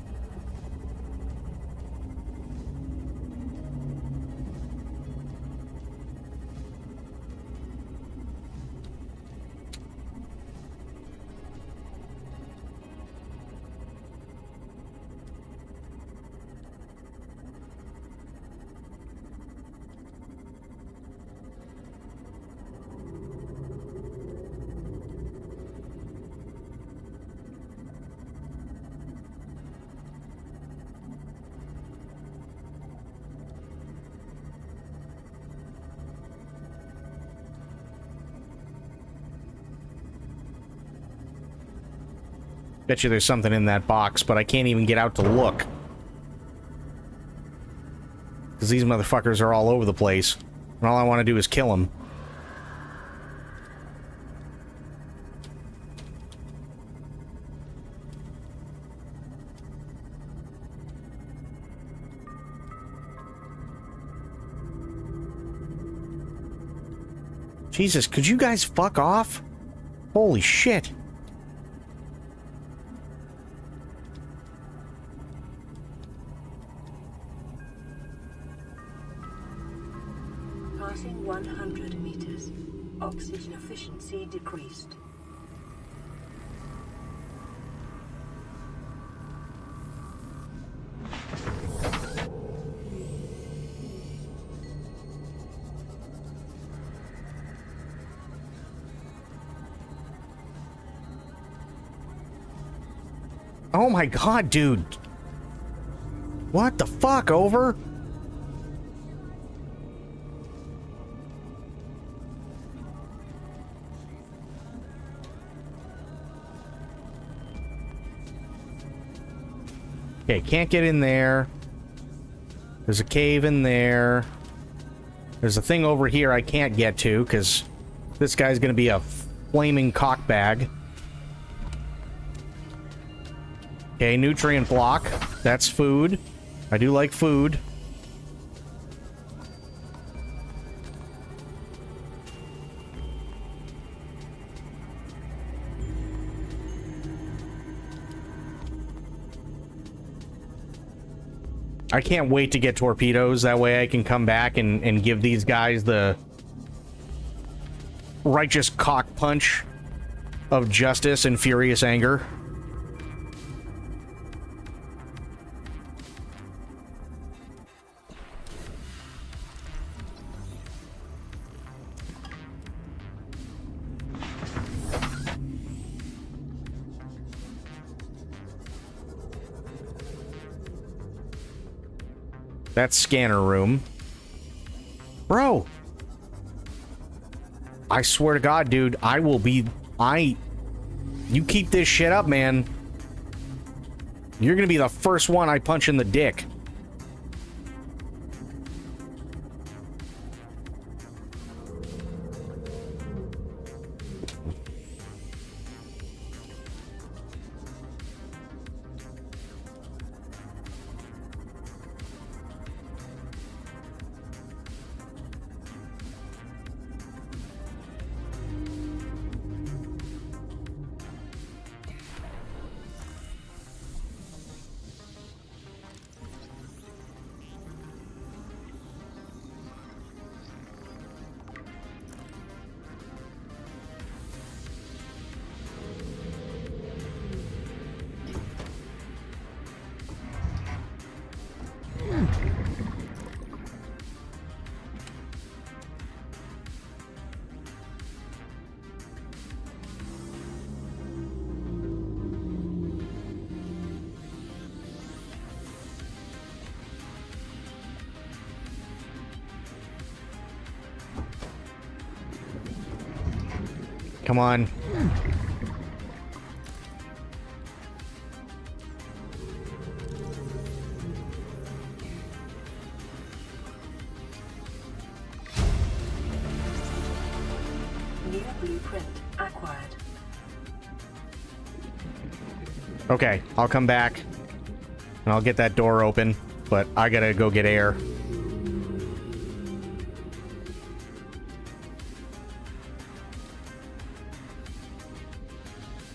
Bet you there's something in that box, but I can't even get out to look. Because these motherfuckers are all over the place. And all I want to do is kill them. Jesus, could you guys fuck off? Holy shit. Passing 100 meters. Oxygen efficiency decreased. Oh my god, dude. What the fuck, over? Okay, can't get in there. There's a cave in there. There's a thing over here I can't get to, because this guy's gonna be a flaming cockbag. Okay, nutrient block. That's food. I do like food. I can't wait to get torpedoes. That way I can come back and give these guys the righteous cock punch of justice and furious anger. That's scanner room. Bro. I swear to God, dude, I will be... You keep this shit up, man. You're gonna be the first one I punch in the dick. come on. New blueprint acquired. Okay, I'll come back. And I'll get that door open. But I gotta go get air.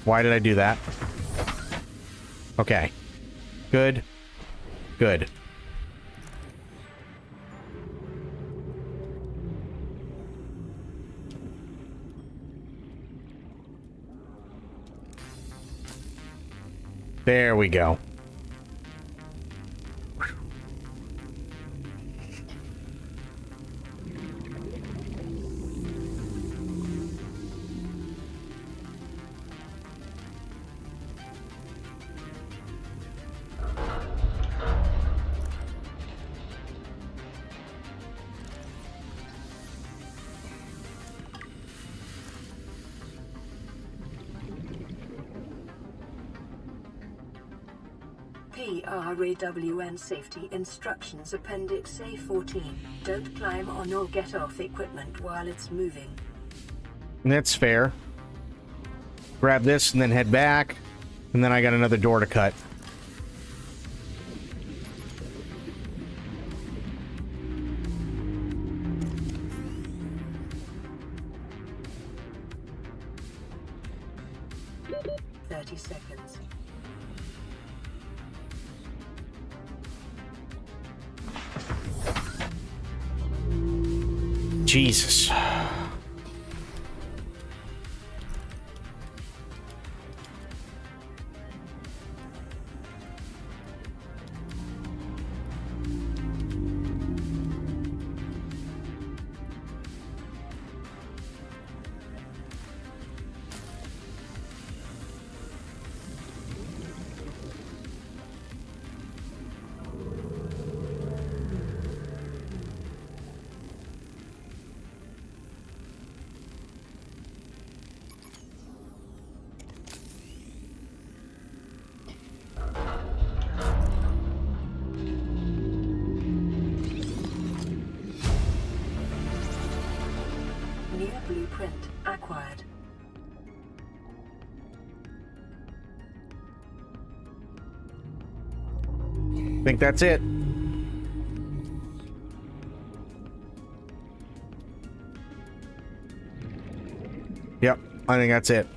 Why did I do that? Okay. Good. Good. There we go. PRAWN Safety Instructions Appendix A14. Don't climb on or get off equipment while it's moving. That's fair. Grab this and then head back. And then I got another door to cut. Seconds. Jesus. New blueprint acquired. Think that's it. Yep, I think that's it.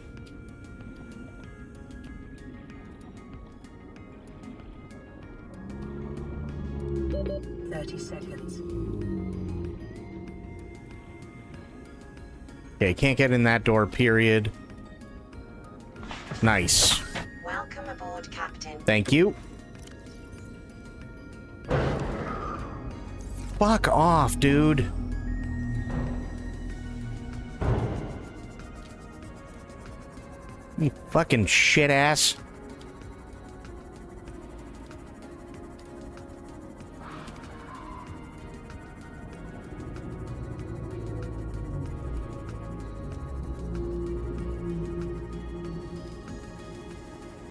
Seconds. Okay, can't get in that door, period. Nice. Welcome aboard, Captain. Thank you. Fuck off, dude. You fucking shit ass.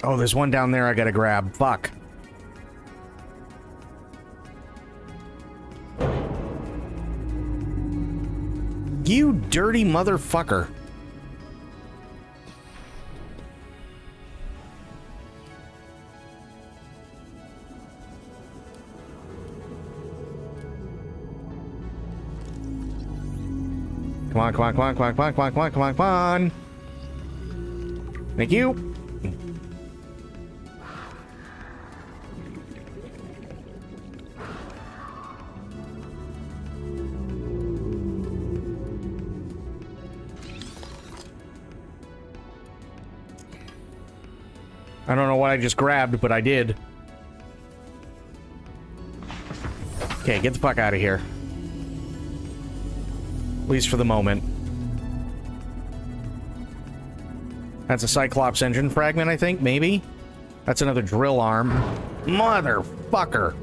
Oh, there's one down there I gotta grab. Fuck. You dirty motherfucker. Come on, come on, come on, come on, come on, come on, come on, come on, come on. Thank you. I don't know what I just grabbed, but I did. Okay, get the fuck out of here. At least for the moment. That's a Cyclops engine fragment, I think, maybe? That's another drill arm. Motherfucker!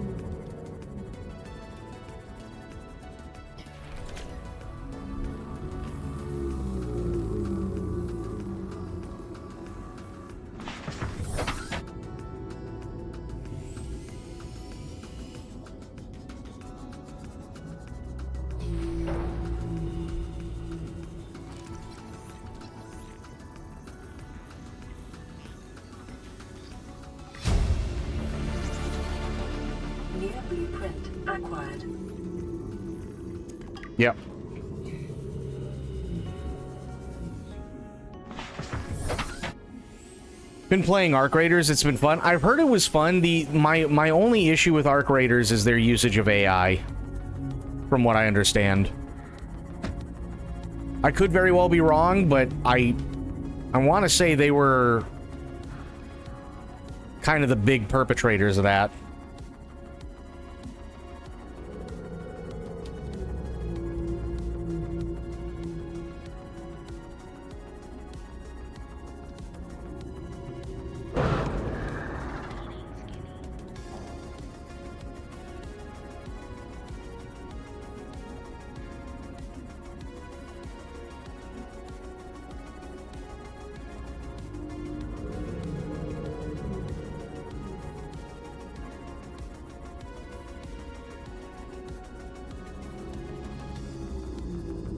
acquired. Yep. Been playing Arc Raiders. It's been fun. I've heard it was fun. My only issue with Arc Raiders is their usage of AI, from what I understand. I could very well be wrong, but I want to say they were kind of the big perpetrators of that.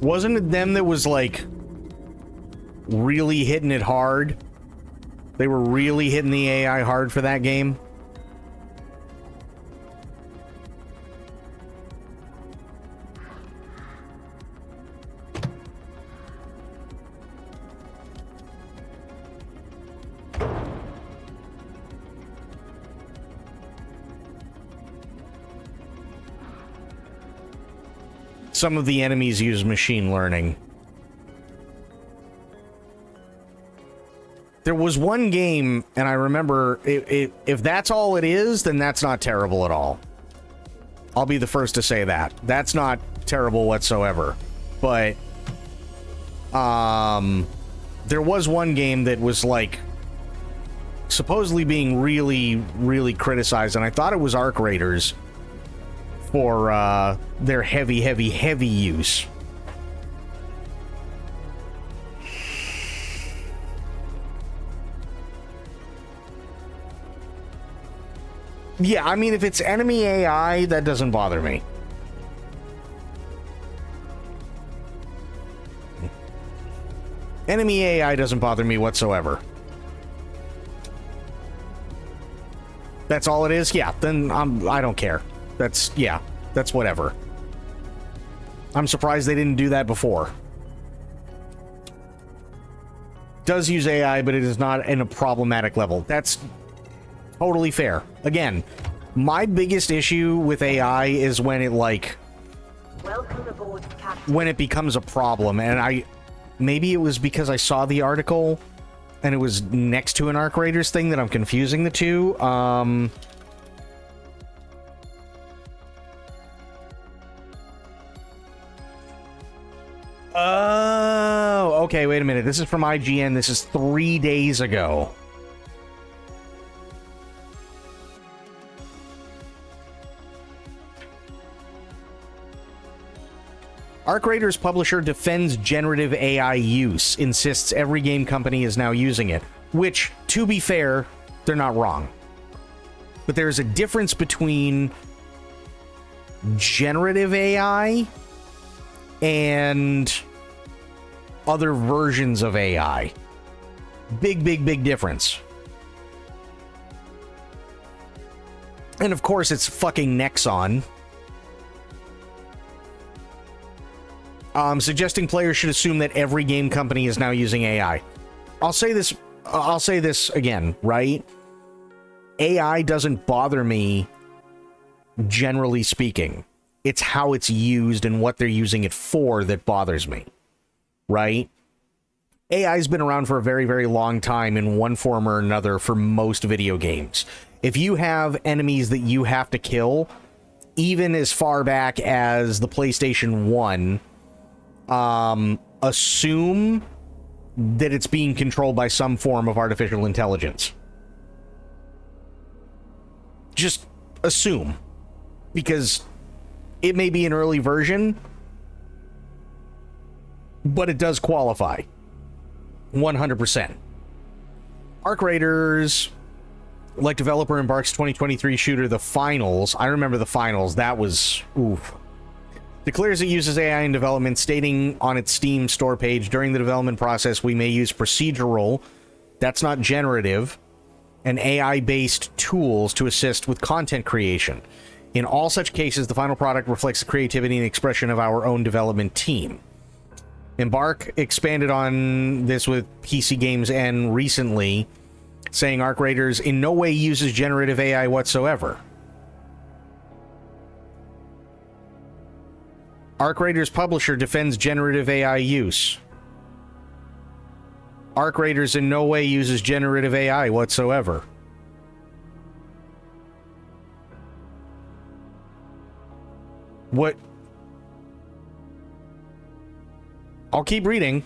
Wasn't it them that was like really hitting it hard? They were really hitting the AI hard for that game. Some of the enemies use machine learning. There was one game, and I remember, if that's all it is, then that's not terrible at all. I'll be the first to say that. That's not terrible whatsoever. But, there was one game that was, like, supposedly being really, really criticized, and I thought it was Arc Raiders, for, their heavy use. Yeah, I mean, if it's enemy AI, that doesn't bother me. Enemy AI doesn't bother me whatsoever. That's all it is? Yeah, then I don't care. That's whatever. I'm surprised they didn't do that before. Does use AI, but it is not in a problematic level. That's totally fair. Again, my biggest issue with AI is when it, like, Welcome aboard, Captain. when it becomes a problem, and maybe it was because I saw the article and it was next to an Arc Raiders thing that I'm confusing the two. Oh, okay, wait a minute. This is from IGN. This is 3 days ago. Arc Raiders publisher defends generative AI use, insists every game company is now using it. Which, to be fair, they're not wrong. But there's a difference between generative AI and other versions of AI. Big difference. And of course, it's fucking Nexon. Suggesting players should assume that every game company is now using AI. I'll say this again, right? AI doesn't bother me, generally speaking. It's how it's used and what they're using it for that bothers me, right? AI's been around for a very, very long time in one form or another for most video games. If you have enemies that you have to kill, even as far back as the PlayStation 1, assume that it's being controlled by some form of artificial intelligence. Just assume. Because it may be an early version, but it does qualify. 100%. Arc Raiders, like developer embarks 2023 shooter The Finals. I remember The Finals. That was... oof. Declares it uses AI in development, stating on its Steam store page, during the development process, we may use procedural, that's not generative, and AI-based tools to assist with content creation. In all such cases, the final product reflects the creativity and expression of our own development team. Embark expanded on this with PC Games N recently, saying Arc Raiders in no way uses generative AI whatsoever. Arc Raiders publisher defends generative AI use. Arc Raiders in no way uses generative AI whatsoever. What? I'll keep reading.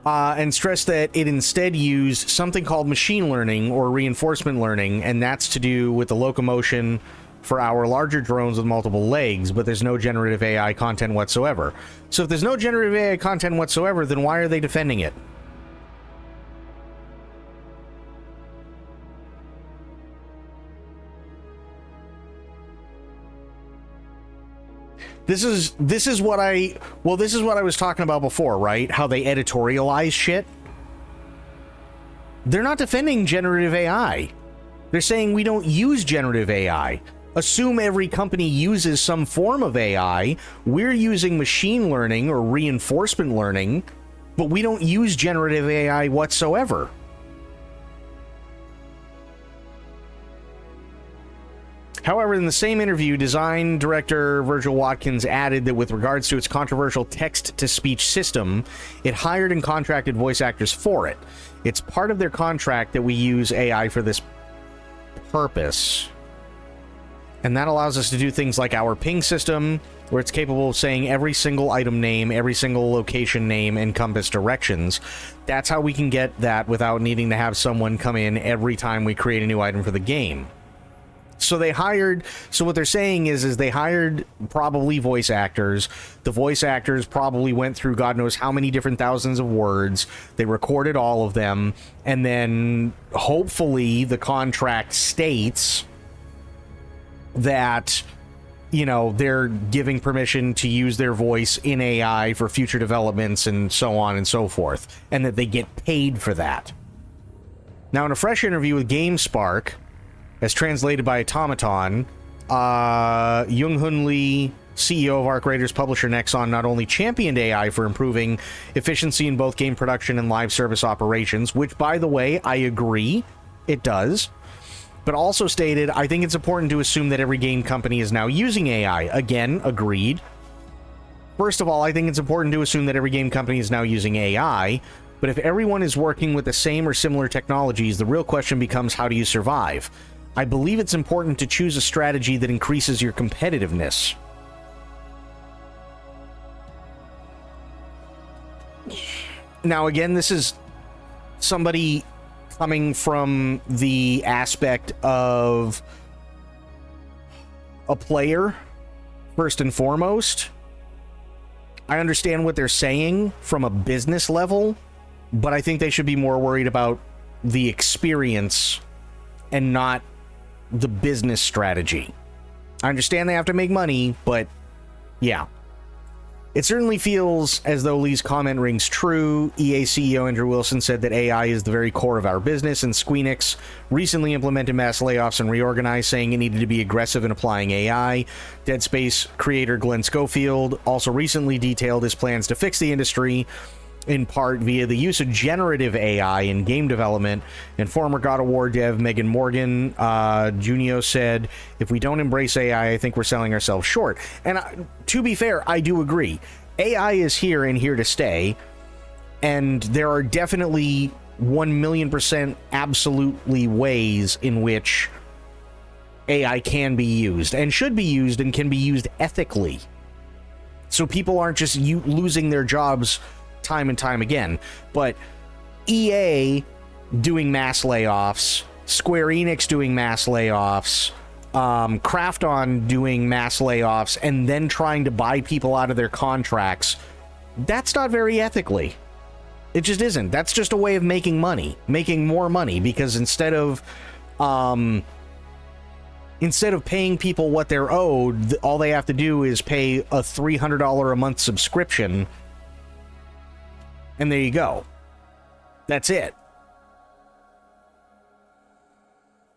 And stress that it instead used something called machine learning or reinforcement learning, and that's to do with the locomotion for our larger drones with multiple legs, but there's no generative AI content whatsoever. So if there's no generative AI content whatsoever, then why are they defending it? This is what I was talking about before, right? How they editorialize shit. They're not defending generative AI. They're saying we don't use generative AI. Assume every company uses some form of AI. We're using machine learning or reinforcement learning, but we don't use generative AI whatsoever. However, in the same interview, design director Virgil Watkins added that with regards to its controversial text-to-speech system, it hired and contracted voice actors for it. It's part of their contract that we use AI for this purpose. And that allows us to do things like our ping system, where it's capable of saying every single item name, every single location name, and compass directions. That's how we can get that without needing to have someone come in every time we create a new item for the game. So what they're saying is they hired probably voice actors. The voice actors probably went through God knows how many different thousands of words. They recorded all of them. And then hopefully the contract states that, you know, they're giving permission to use their voice in AI for future developments and so on and so forth. And that they get paid for that. Now, in a fresh interview with GameSpark, as translated by Automaton, Young-Hoon Lee, CEO of Arc Raiders publisher Nexon, not only championed AI for improving efficiency in both game production and live service operations, which, by the way, I agree, it does, but also stated, I think it's important to assume that every game company is now using AI. Again, agreed. First of all, I think it's important to assume that every game company is now using AI, but if everyone is working with the same or similar technologies, the real question becomes, how do you survive? I believe it's important to choose a strategy that increases your competitiveness. Now, again, this is somebody coming from the aspect of a player, first and foremost. I understand what they're saying from a business level, but I think they should be more worried about the experience and not the business strategy. I understand they have to make money, but yeah. It certainly feels as though Lee's comment rings true. EA CEO Andrew Wilson said that AI is the very core of our business, and Squeenix recently implemented mass layoffs and reorganized, saying it needed to be aggressive in applying AI. Dead Space creator Glenn Schofield also recently detailed his plans to fix the industry, in part via the use of generative AI in game development. And former God of War dev Megan Morgan Junio said, if we don't embrace AI, I think we're selling ourselves short. And to be fair, I do agree. AI is here and here to stay. And there are definitely 1,000,000% absolutely ways in which AI can be used and should be used and can be used ethically. So people aren't just losing their jobs time and time again. But EA doing mass layoffs, Square Enix doing mass layoffs, Krafton doing mass layoffs, and then trying to buy people out of their contracts, that's not very ethically. It just isn't. That's just a way of making money, making more money, because instead of paying people what they're owed, all they have to do is pay a $300 a month subscription. And there you go. That's it.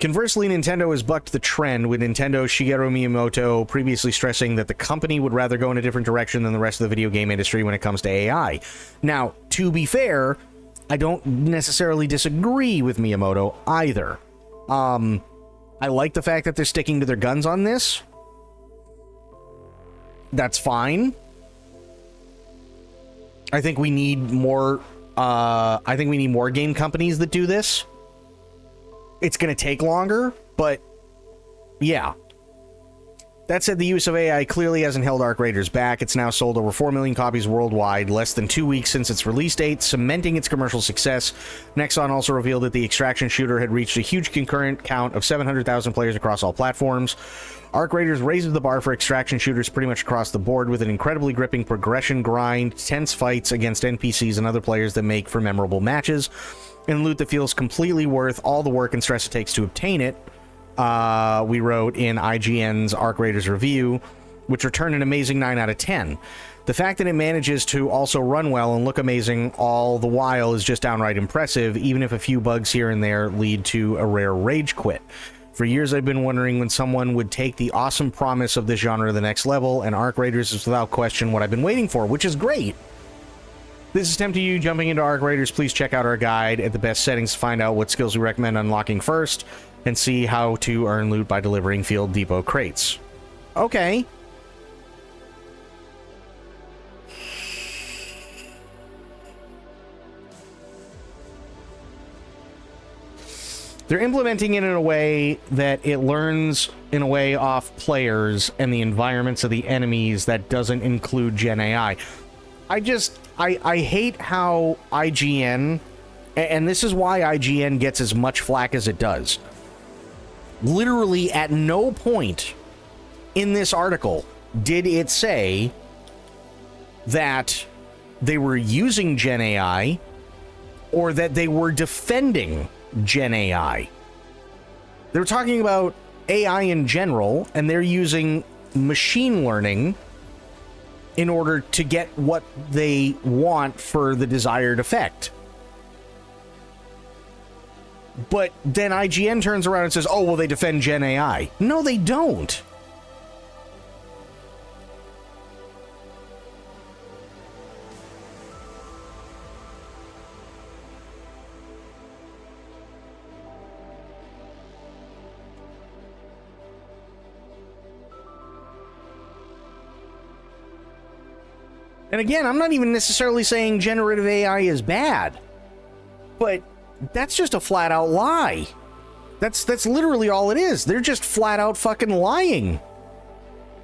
Conversely, Nintendo has bucked the trend, with Nintendo Shigeru Miyamoto previously stressing that the company would rather go in a different direction than the rest of the video game industry when it comes to AI. Now, to be fair, I don't necessarily disagree with Miyamoto either. I like the fact that they're sticking to their guns on this. That's fine. I think we need more game companies that do this. It's going to take longer, but yeah. That said, the use of AI clearly hasn't held Arc Raiders back. It's now sold over 4 million copies worldwide, less than 2 weeks since its release date, cementing its commercial success. Nexon also revealed that the Extraction shooter had reached a huge concurrent count of 700,000 players across all platforms. Arc Raiders raises the bar for extraction shooters pretty much across the board, with an incredibly gripping progression grind, tense fights against NPCs and other players that make for memorable matches, and loot that feels completely worth all the work and stress it takes to obtain it. We wrote in IGN's Arc Raiders review, which returned an amazing 9 out of 10. The fact that it manages to also run well and look amazing all the while is just downright impressive, even if a few bugs here and there lead to a rare rage quit. For years I've been wondering when someone would take the awesome promise of this genre to the next level, and Arc Raiders is without question what I've been waiting for, which is great. This is tempting you jumping into Arc Raiders. Please check out our guide at the best settings to find out what skills we recommend unlocking first, and see how to earn loot by delivering Field Depot crates. Okay. They're implementing it in a way that it learns in a way off players and the environments of the enemies that doesn't include Gen AI. I hate how IGN, and this is why IGN gets as much flack as it does. Literally at no point in this article did it say that they were using Gen AI or that they were defending Gen AI. They're talking about AI in general, and they're using machine learning in order to get what they want for the desired effect. But then IGN turns around and says, oh, well, they defend Gen AI. No, they don't. And again, I'm not even necessarily saying generative AI is bad, but that's just a flat out lie. That's literally all it is. They're just flat out fucking lying.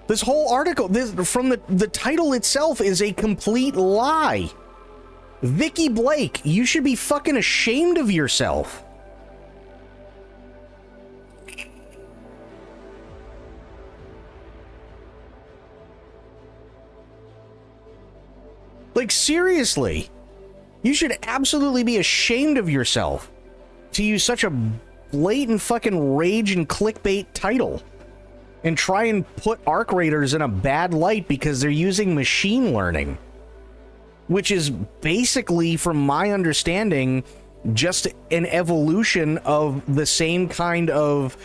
This whole article, from the title itself, is a complete lie. Vicky Blake, you should be fucking ashamed of yourself. Like, seriously, you should absolutely be ashamed of yourself to use such a blatant fucking rage and clickbait title and try and put Arc Raiders in a bad light because they're using machine learning, which is basically, from my understanding, just an evolution of the same kind of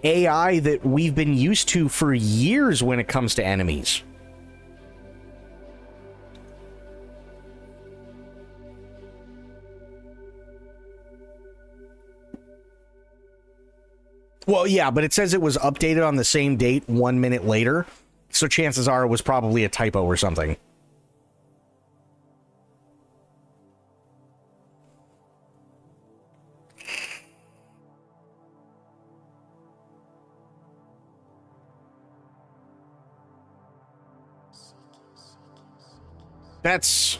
AI that we've been used to for years when it comes to enemies. Well, yeah, but it says it was updated on the same date 1 minute later, so chances are it was probably a typo or something. This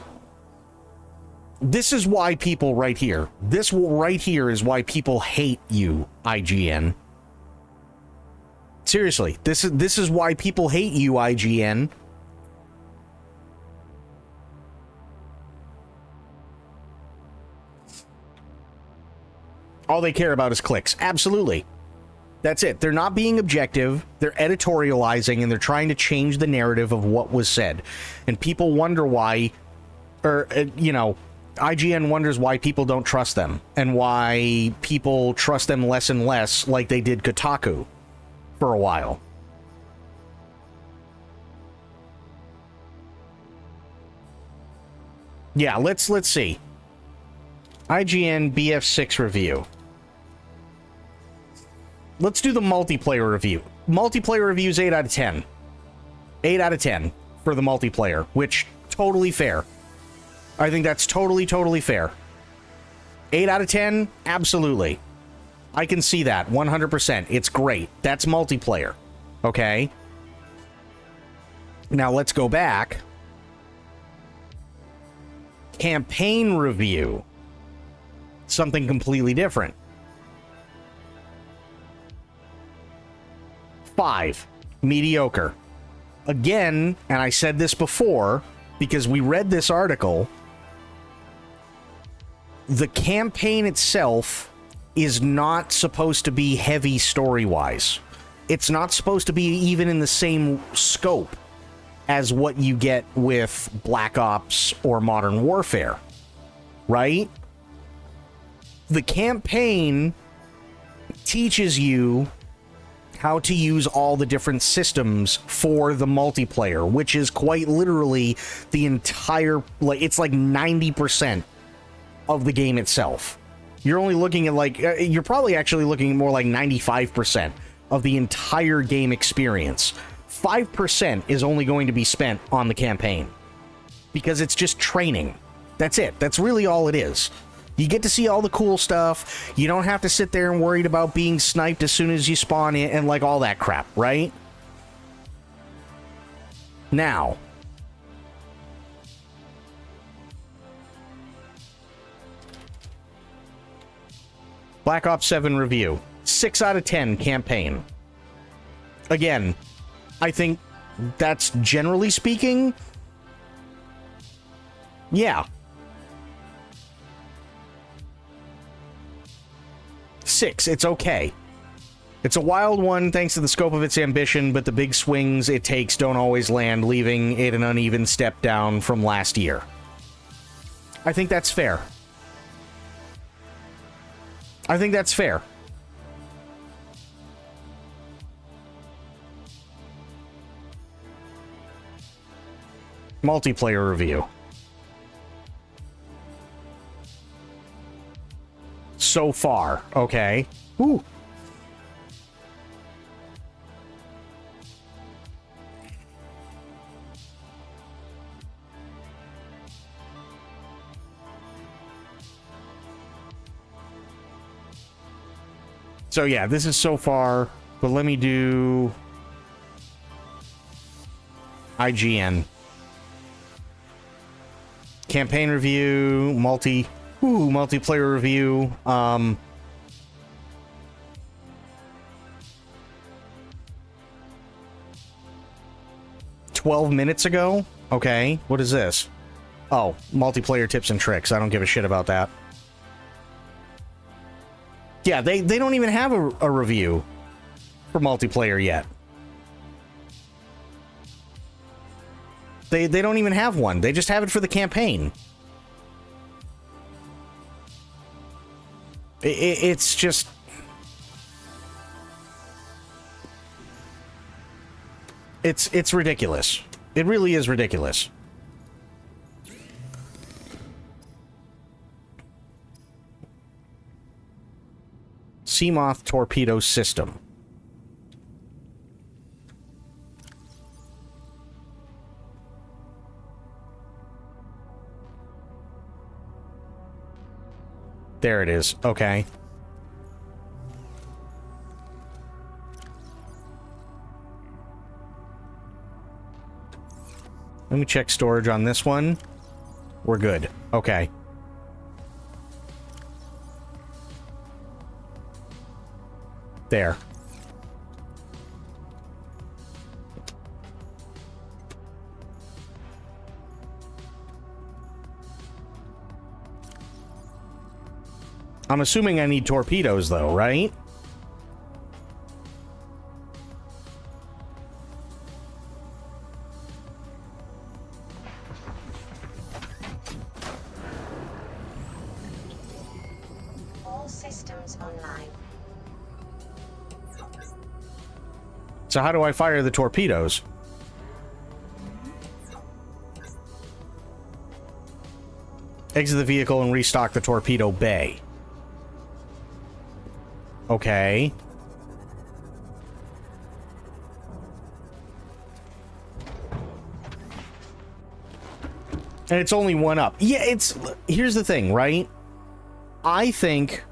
is why people right here. This right here is why people hate you, IGN. Seriously, this is why people hate you, IGN. All they care about is clicks. Absolutely. That's it. They're not being objective. They're editorializing, and they're trying to change the narrative of what was said. And people wonder why, or, IGN wonders why people don't trust them and why people trust them less and less, like they did Kotaku for a while. Yeah, let's see. IGN BF6 review. Let's do the multiplayer review. Multiplayer reviews 8 out of 10. 8 out of 10 for the multiplayer, which totally fair. I think that's totally fair. 8 out of 10? Absolutely. I can see that 100%. It's great. That's multiplayer. Okay? Now let's go back. Campaign review. Something completely different. 5. Mediocre. Again, and I said this before, because we read this article, the campaign itself is not supposed to be heavy story-wise. It's not supposed to be even in the same scope as what you get with Black Ops or Modern Warfare, right? The campaign teaches you how to use all the different systems for the multiplayer, which is quite literally the entire, like, it's like 90% of the game itself. You're only looking at like, you're probably actually looking at more like 95% of the entire game experience. 5% is only going to be spent on the campaign because it's just training. That's it. That's really all it is. You get to see all the cool stuff. You don't have to sit there and worried about being sniped as soon as you spawn in and like all that crap, right? Now, Black Ops 7 review. 6 out of 10 campaign. Again, I think that's generally speaking, yeah. 6, it's okay. It's a wild one thanks to the scope of its ambition, but the big swings it takes don't always land, leaving it an uneven step down from last year. I think that's fair. I think that's fair. Multiplayer review. So far, okay. Ooh. So yeah, this is so far, but let me do IGN. Campaign review, multiplayer review. 12 minutes ago? Okay, what is this? Oh, multiplayer tips and tricks. I don't give a shit about that. Yeah, they don't even have a review for multiplayer yet. They don't even have one. They just have it for the campaign. It's just... It's ridiculous. It really is ridiculous. Seamoth torpedo system. There it is. Okay. Let me check storage on this one. We're good. Okay. There. I'm assuming I need torpedoes, though, right? All systems online. So how do I fire the torpedoes? Exit the vehicle and restock the torpedo bay. Okay. And it's only one up. Yeah, here's the thing, right? I think,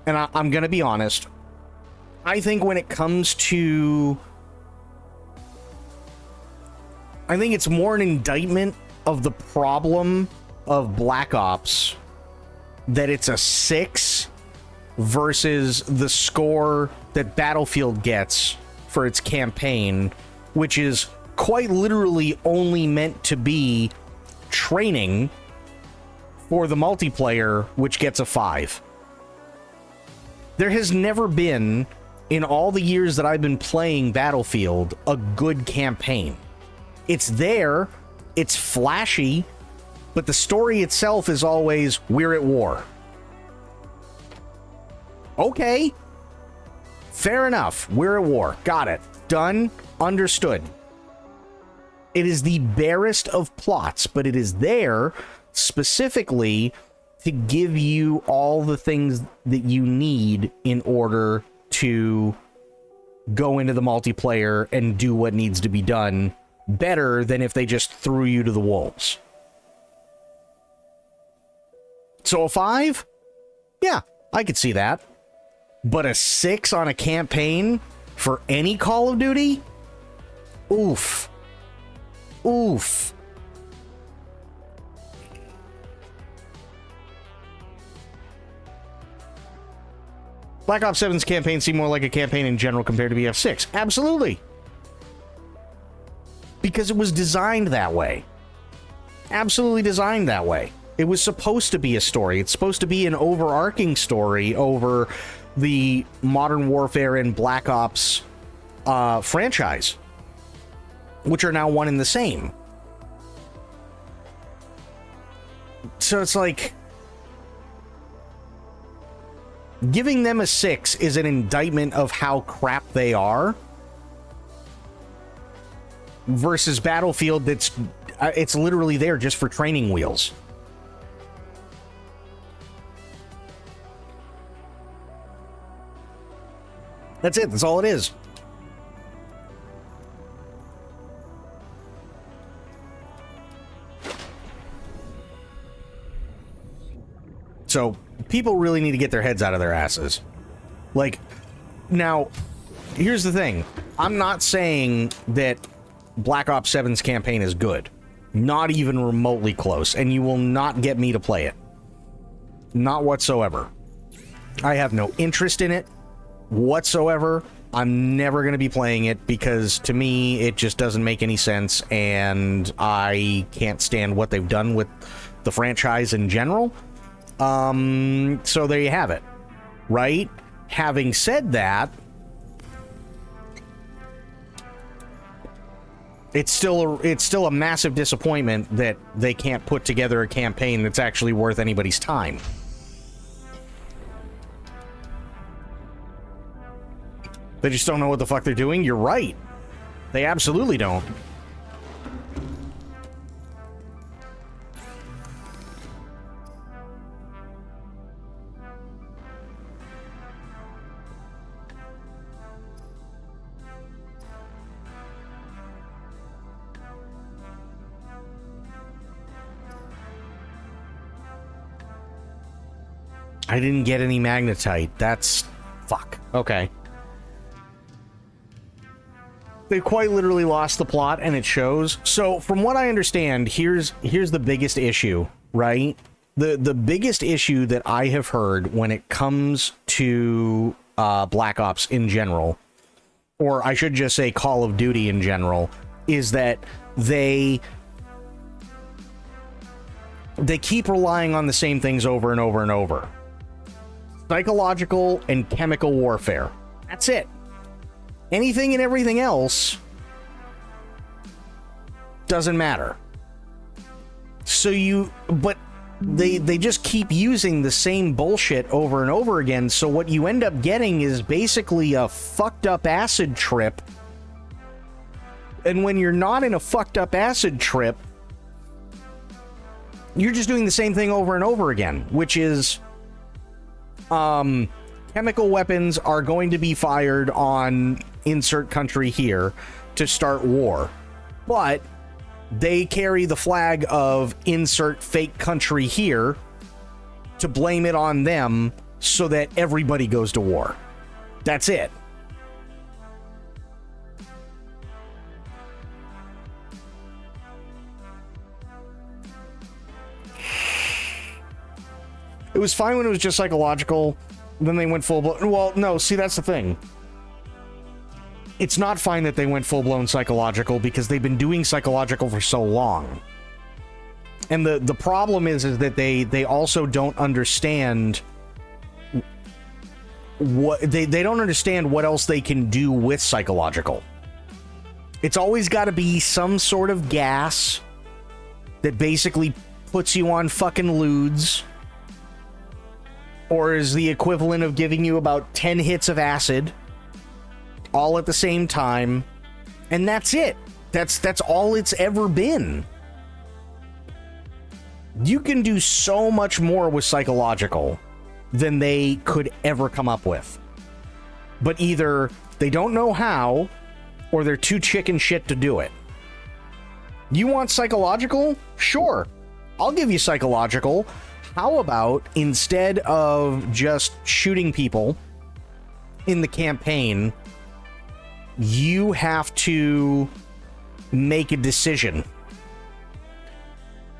and I'm gonna be honest, I think when it comes to, I think it's more an indictment of the problem of Black Ops that it's a 6 versus the score that Battlefield gets for its campaign, which is quite literally only meant to be training for the multiplayer, which gets a 5. There has never been, in all the years that I've been playing Battlefield, a good campaign. It's there, it's flashy, but the story itself is always, we're at war. Okay. Fair enough. We're at war. Got it. Done. Understood. It is the barest of plots, but it is there specifically to give you all the things that you need in order to go into the multiplayer and do what needs to be done better than if they just threw you to the wolves. So a 5? Yeah, I could see that. But a 6 on a campaign for any Call of Duty? Oof. Oof. Black Ops 7's campaign seemed more like a campaign in general compared to BF6. Absolutely. Because it was designed that way. Absolutely designed that way. It was supposed to be a story. It's supposed to be an overarching story over the Modern Warfare and Black Ops franchise, which are now one and the same. So it's like, giving them a 6 is an indictment of how crap they are, versus Battlefield that's it's literally there just for training wheels. That's it. That's all it is. So, people really need to get their heads out of their asses. Like, now, here's the thing. I'm not saying that Black Ops 7's campaign is good. Not even remotely close. And you will not get me to play it. Not whatsoever. I have no interest in it whatsoever. I'm never going to be playing it because, to me, it just doesn't make any sense. And I can't stand what they've done with the franchise in general. So there you have it, right? Having said that, it's still a massive disappointment that they can't put together a campaign that's actually worth anybody's time. They just don't know what the fuck they're doing. You're right. They absolutely don't. I didn't get any magnetite. That's... fuck. Okay. They quite literally lost the plot, and it shows. So, from what I understand, here's the biggest issue, right? The biggest issue that I have heard when it comes to Black Ops in general, or I should just say Call of Duty in general, is that they keep relying on the same things over and over and over. Psychological and chemical warfare. That's it. Anything and everything else doesn't matter. So but they just keep using the same bullshit over and over again. So what you end up getting is basically a fucked up acid trip. And when you're not in a fucked up acid trip, you're just doing the same thing over and over again, which is chemical weapons are going to be fired on insert country here to start war. But they carry the flag of insert fake country here to blame it on them so that everybody goes to war. That's it. It was fine when it was just psychological. Then they went full-blown. Well, no, see, that's the thing. It's not fine that they went full-blown psychological because they've been doing psychological for so long. And the problem is that they also don't understand what they don't understand what else they can do with psychological. It's always got to be some sort of gas that basically puts you on fucking lewds, or is the equivalent of giving you about 10 hits of acid all at the same time, and that's it. That's all it's ever been. You can do so much more with psychological than they could ever come up with. But either they don't know how, or they're too chicken shit to do it. You want psychological? Sure. I'll give you psychological. How about instead of just shooting people in the campaign, you have to make a decision,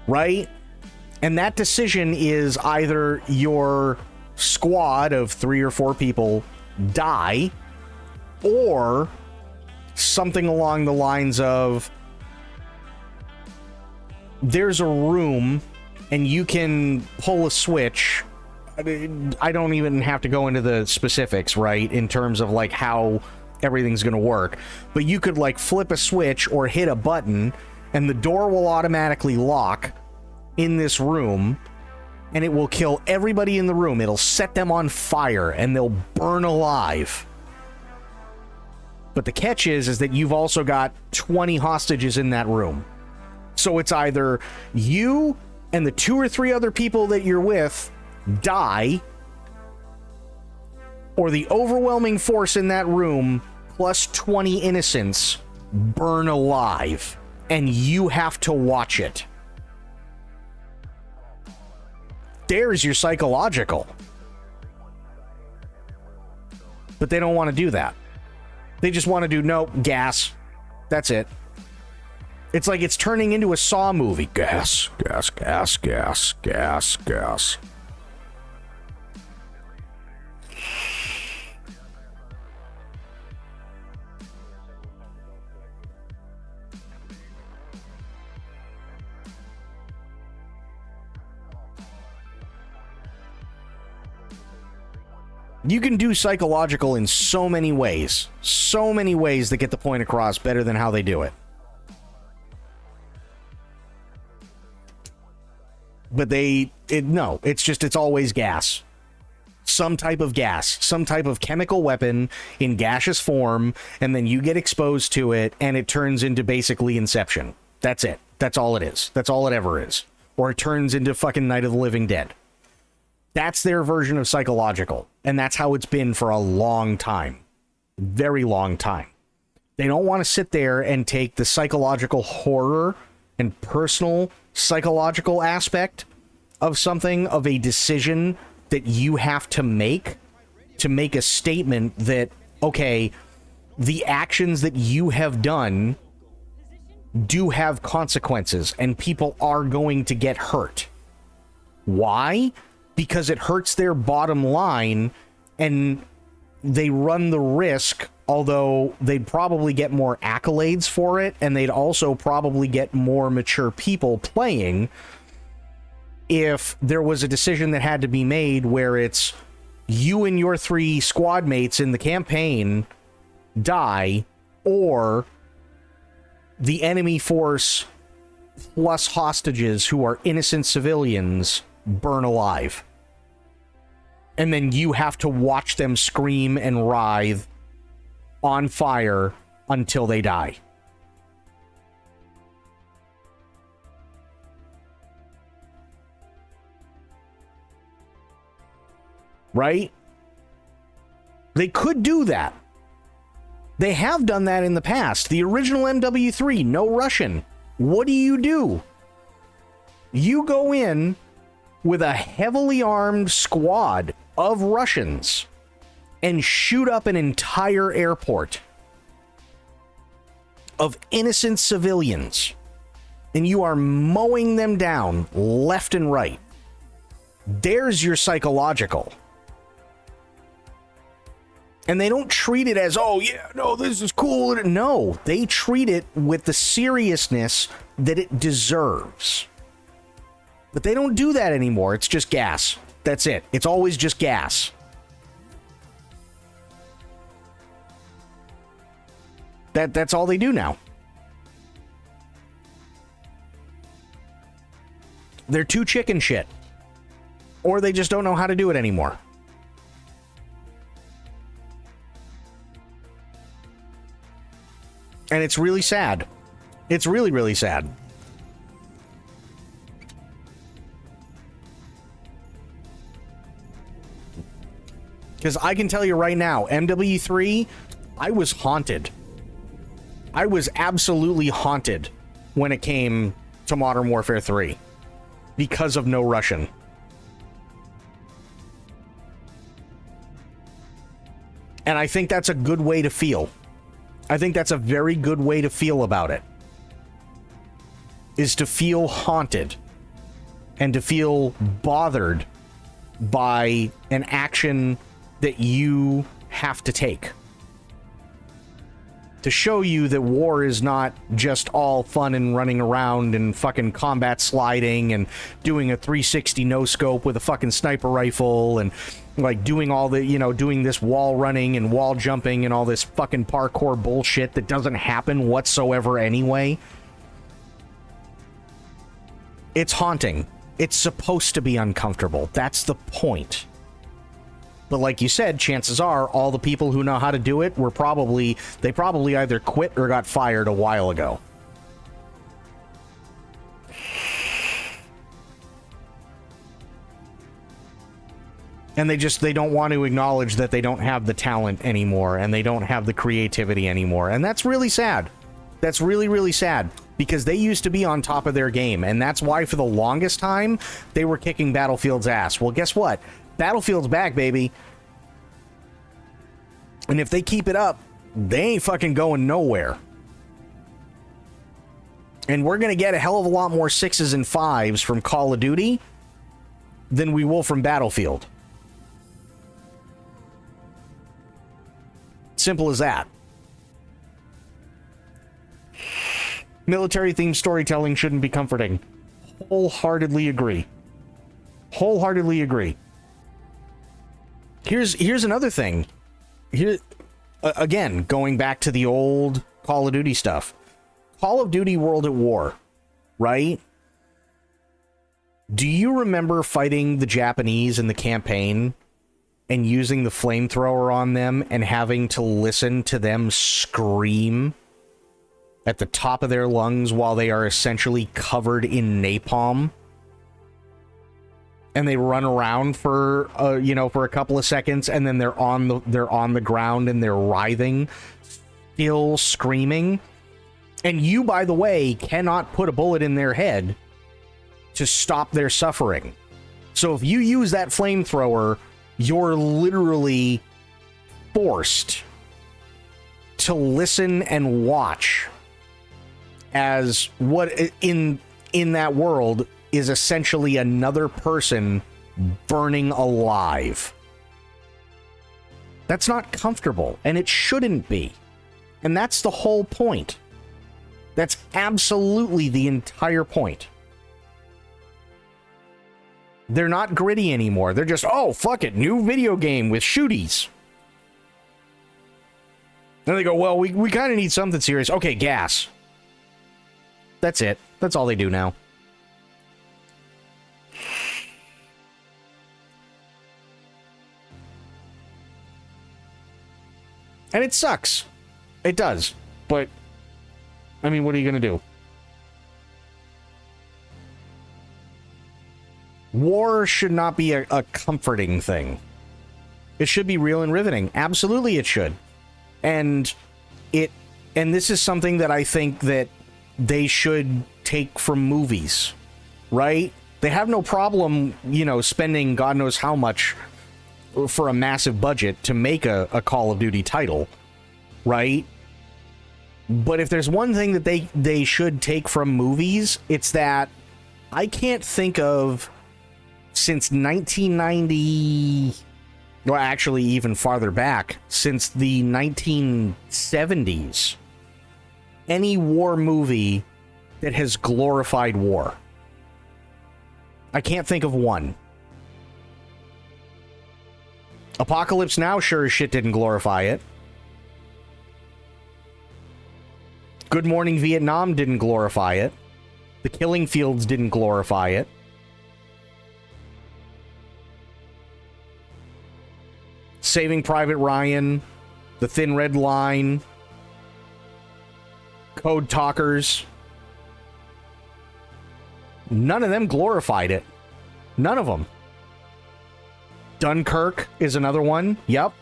right? And that decision is either your squad of 3 or 4 people die, or something along the lines of there's a room and you can pull a switch. I don't even have to go into the specifics, right, in terms of like how everything's going to work, but you could like flip a switch or hit a button and the door will automatically lock in this room and it will kill everybody in the room. It'll set them on fire and they'll burn alive. But the catch is that you've also got 20 hostages in that room. So it's either you and the 2 or 3 other people that you're with die, or the overwhelming force in that room plus 20 innocents burn alive, and you have to watch it. There's your psychological. But they don't want to do that. They just want to do, no, gas. That's it. It's like it's turning into a Saw movie. Gas, gas, gas, gas, gas, gas. You can do psychological in so many ways that get the point across better than how they do it. But it's always gas. Some type of gas, some type of chemical weapon in gaseous form, and then you get exposed to it, and it turns into basically Inception. That's it. That's all it is. That's all it ever is. Or it turns into fucking Night of the Living Dead. That's their version of psychological, and that's how it's been for a long time. Very long time. They don't want to sit there and take the psychological horror and personal psychological aspect of something, of a decision that you have to make a statement that, okay, the actions that you have done do have consequences and people are going to get hurt. Why? Because it hurts their bottom line and they run the risk, although they'd probably get more accolades for it, and they'd also probably get more mature people playing if there was a decision that had to be made where it's you and your 3 squad mates in the campaign die, or the enemy force plus hostages who are innocent civilians burn alive. And then you have to watch them scream and writhe on fire until they die. Right? They could do that. They have done that in the past. The original MW3, no Russian. What do? You go in with a heavily armed squad of Russians and shoot up an entire airport of innocent civilians, and you are mowing them down left and right. There's your psychological. And they don't treat it as, oh, yeah, no, this is cool. No, they treat it with the seriousness that it deserves. But they don't do that anymore. It's just gas. That's it. It's always just gas. That's all they do now. They're too chicken shit. Or they just don't know how to do it anymore. And it's really sad. It's really, really sad. Because I can tell you right now, MW3, I was haunted. I was absolutely haunted when it came to Modern Warfare 3 because of no Russian. And I think that's a good way to feel. I think that's a very good way to feel about it. Is to feel haunted and to feel bothered by an action that you have to take. To show you that war is not just all fun and running around and fucking combat sliding and doing a 360 no scope with a fucking sniper rifle and like doing all the, doing this wall running and wall jumping and all this fucking parkour bullshit that doesn't happen whatsoever anyway. It's haunting. It's supposed to be uncomfortable. That's the point. But like you said, chances are all the people who know how to do it were probably either quit or got fired a while ago. And they don't want to acknowledge that they don't have the talent anymore and they don't have the creativity anymore. And that's really sad. That's really, really sad because they used to be on top of their game. And that's why for the longest time they were kicking Battlefield's ass. Well, guess what? Battlefield's back, baby. And if they keep it up, they ain't fucking going nowhere. And we're going to get a hell of a lot more 6s and 5s from Call of Duty than we will from Battlefield. Simple as that. Military-themed storytelling shouldn't be comforting. Wholeheartedly agree. Wholeheartedly agree. Here's another thing. Here, again, going back to the old Call of Duty stuff. Call of Duty World at War, right? Do you remember fighting the Japanese in the campaign and using the flamethrower on them and having to listen to them scream at the top of their lungs while they are essentially covered in napalm? And they run around for a couple of seconds, and then they're on the ground and they're writhing, still screaming. And you, by the way, cannot put a bullet in their head to stop their suffering. So if you use that flamethrower, you're literally forced to listen and watch as what in that world is essentially another person burning alive. That's not comfortable, and it shouldn't be. And that's the whole point. That's absolutely the entire point. They're not gritty anymore. They're just, oh, fuck it, new video game with shooties. Then they go, well, we kind of need something serious. Okay, gas. That's it. That's all they do now. And it sucks. It does. But, I mean, what are you going to do? War should not be a comforting thing. It should be real and riveting. Absolutely it should. And this is something that I think that they should take from movies, right? They have no problem, spending God knows how much for a massive budget to make a Call of Duty title, right? But if there's one thing that they should take from movies, it's that I can't think of, since 1990, or actually even farther back, since the 1970s, any war movie that has glorified war. I can't think of one. Apocalypse Now sure as shit didn't glorify it. Good Morning Vietnam didn't glorify it. The Killing Fields didn't glorify it. Saving Private Ryan, The Thin Red Line, Code Talkers. None of them glorified it. None of them. Dunkirk is another one. Yep.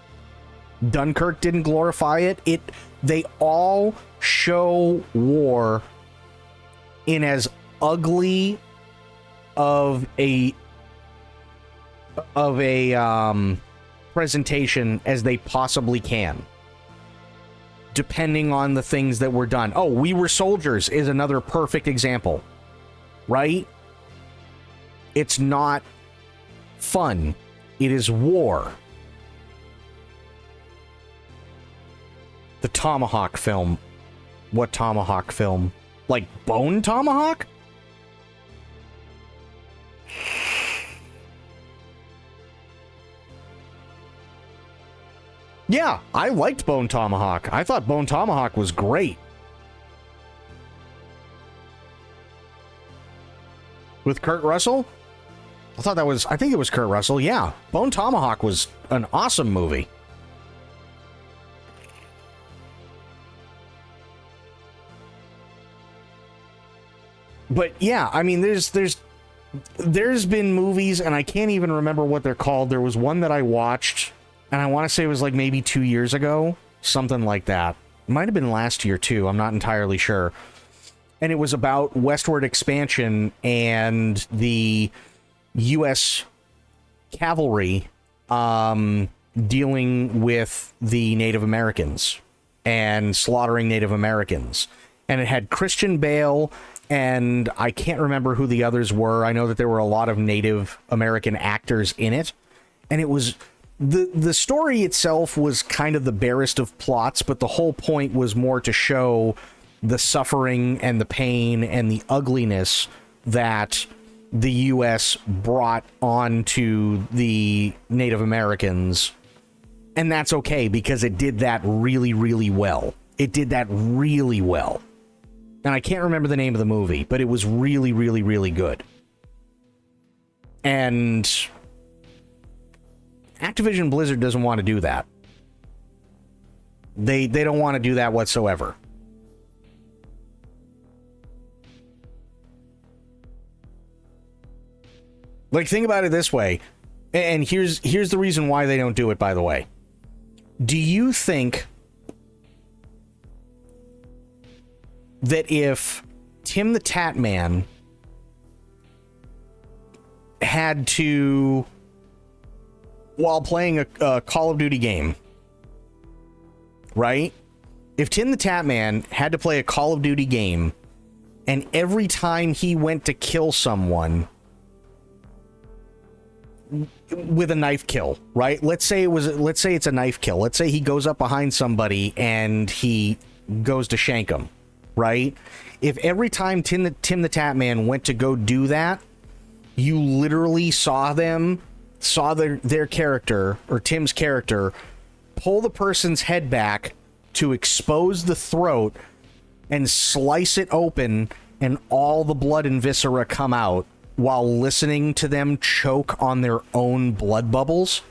Dunkirk didn't glorify it. They all show war in as ugly of a presentation as they possibly can, depending on the things that were done. Oh, We Were Soldiers is another perfect example, right? It's not fun. It is war. The Tomahawk film. What Tomahawk film? Like Bone Tomahawk? Yeah, I liked Bone Tomahawk. I thought Bone Tomahawk was great. With Kurt Russell? I think it was Kurt Russell. Yeah, Bone Tomahawk was an awesome movie. But yeah, I mean, there's been movies, and I can't even remember what they're called. There was one that I watched, and I want to say it was like maybe 2 years ago, something like that. It might have been last year too. I'm not entirely sure. And it was about westward expansion and the U.S. cavalry dealing with the Native Americans and slaughtering Native Americans. And it had Christian Bale, and I can't remember who the others were. I know that there were a lot of Native American actors in it. And it was... The story itself was kind of the barest of plots, but the whole point was more to show the suffering and the pain and the ugliness that the U.S. brought onto the Native Americans. And that's okay, because it did that really, really well. It did that really well. And I can't remember the name of the movie, but it was really, really, really good. And Activision Blizzard doesn't want to do that. They don't want to do that whatsoever. Like, think about it this way, and here's the reason why they don't do it, by the way. Do you think that if Tim the Tatman had to, while playing a Call of Duty game, right? If Tim the Tatman had to play a Call of Duty game, and every time he went to kill someone with a knife kill, right? Let's say it's a knife kill. Let's say he goes up behind somebody and he goes to shank him, right? If every time Tim the Tatman went to go do that, you literally saw their character, or Tim's character, pull the person's head back to expose the throat and slice it open, and all the blood and viscera come out, while listening to them choke on their own blood bubbles.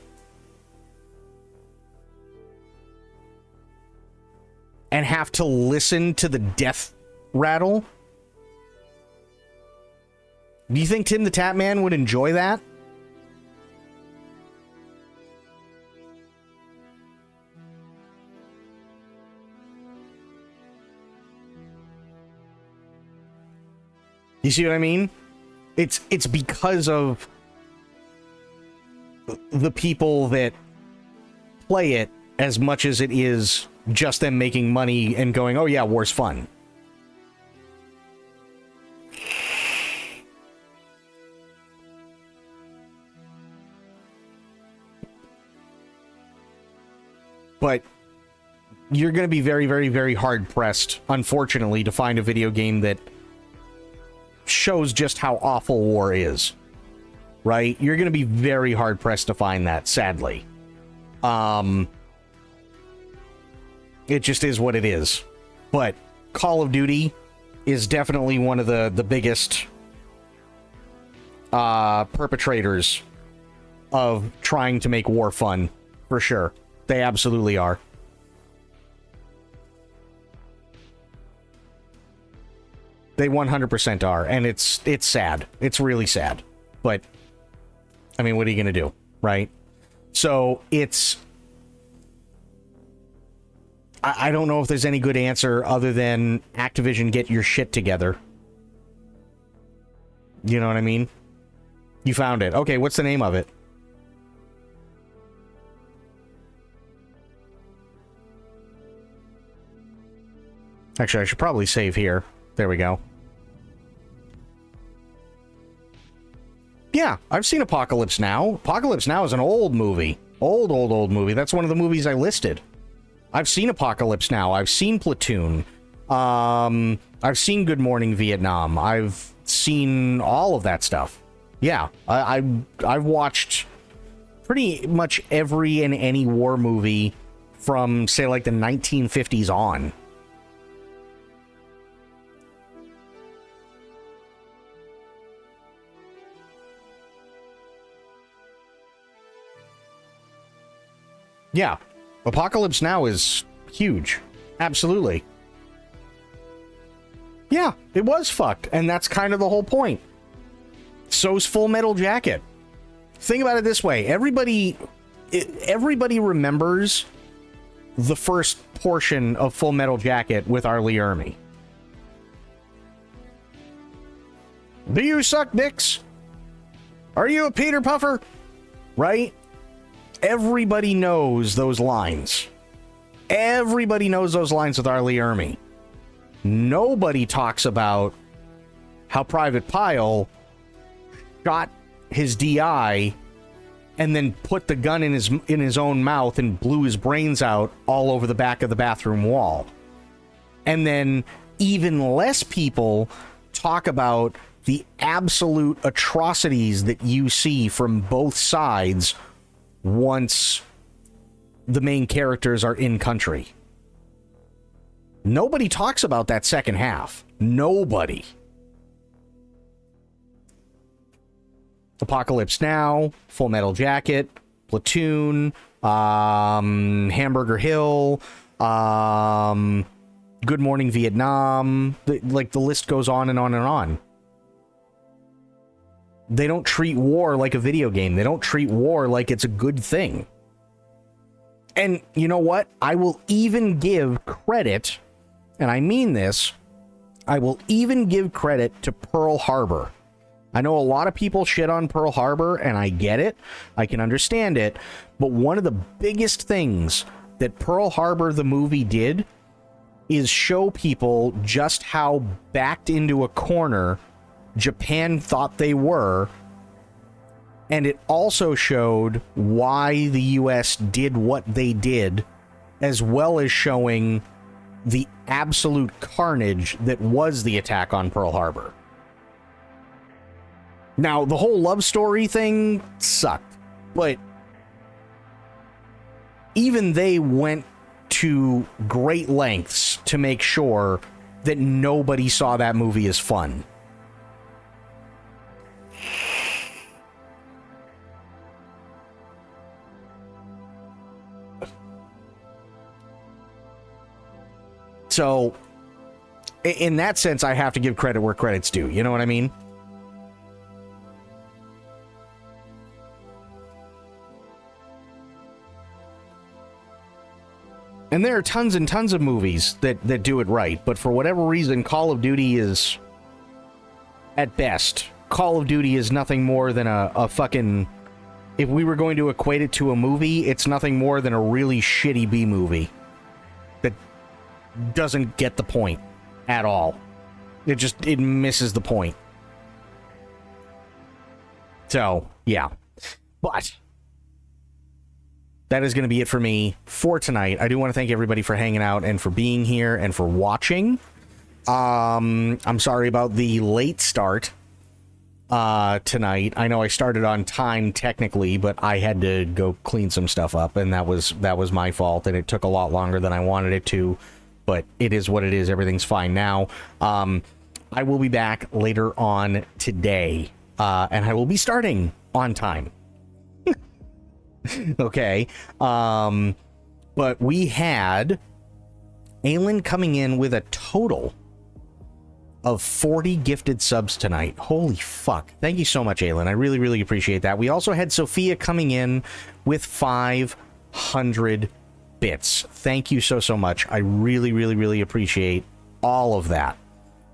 and have to listen to the death rattle? Do you think Tim the Tatman would enjoy that? You see what I mean? It's because of the people that play it as much as it is just them making money and going, oh yeah, war's fun. But you're going to be very, very, very hard pressed, unfortunately, to find a video game that shows just how awful war is. Right? You're going to be very hard pressed to find that, sadly. It just is what it is. But Call of Duty is definitely one of the biggest perpetrators of trying to make war fun, for sure. They absolutely are. They 100% are, and it's sad. It's really sad. But, I mean, what are you going to do, right? So, it's... I don't know if there's any good answer other than Activision, get your shit together. You know what I mean? You found it. Okay, what's the name of it? Actually, I should probably save here. There we go. Yeah, I've seen Apocalypse Now. Apocalypse Now is an old movie. Old movie. That's one of the movies I listed. I've seen Apocalypse Now. I've seen Platoon. I've seen Good Morning Vietnam. I've seen all of that stuff. Yeah, I've watched pretty much every and any war movie from, say, like the 1950s on. Yeah. Apocalypse Now is huge. Absolutely. Yeah, it was fucked, and that's kind of the whole point. So's Full Metal Jacket. Think about it this way. Everybody remembers the first portion of Full Metal Jacket with R. Lee Ermey. Do you suck dicks? Are you a Peter Puffer? Right? Everybody knows those lines. Everybody knows those lines with R. Lee Ermey. Nobody talks about how Private Pyle shot his DI and then put the gun in his own mouth and blew his brains out all over the back of the bathroom wall. And then even less people talk about the absolute atrocities that you see from both sides once the main characters are in country. Nobody talks about that second half. Nobody. Apocalypse Now, Full Metal Jacket, Platoon, Hamburger Hill, Good Morning Vietnam. The list goes on and on and on. They don't treat war like a video game. They don't treat war like it's a good thing. And you know what? I will even give credit, and I mean this, I will even give credit to Pearl Harbor. I know a lot of people shit on Pearl Harbor, and I get it. I can understand it. But one of the biggest things that Pearl Harbor, the movie, did is show people just how backed into a corner Japan thought they were, and it also showed why the US did what they did, as well as showing the absolute carnage that was the attack on Pearl Harbor. Now, the whole love story thing sucked, but even they went to great lengths to make sure that nobody saw that movie as fun. So, in that sense, I have to give credit where credit's due. You know what I mean? And there are tons and tons of movies that do it right, but for whatever reason, Call of Duty is, at best, Call of Duty is nothing more than a fucking... If we were going to equate it to a movie, it's nothing more than a really shitty B-movie that doesn't get the point at all. It misses the point. So, yeah. But that is going to be it for me for tonight. I do want to thank everybody for hanging out and for being here and for watching. I'm sorry about the late start tonight. I know I started on time technically, but I had to go clean some stuff up, and that was my fault, and it took a lot longer than I wanted it to, but it is what it is. Everything's fine now. I will be back later on today, and I will be starting on time. Okay. But we had Aelin coming in with a total of 40 gifted subs tonight. Holy fuck. Thank you so much, Aelin. I really, really appreciate that. We also had Sophia coming in with 500 bits. Thank you so much. I really, really, really appreciate all of that.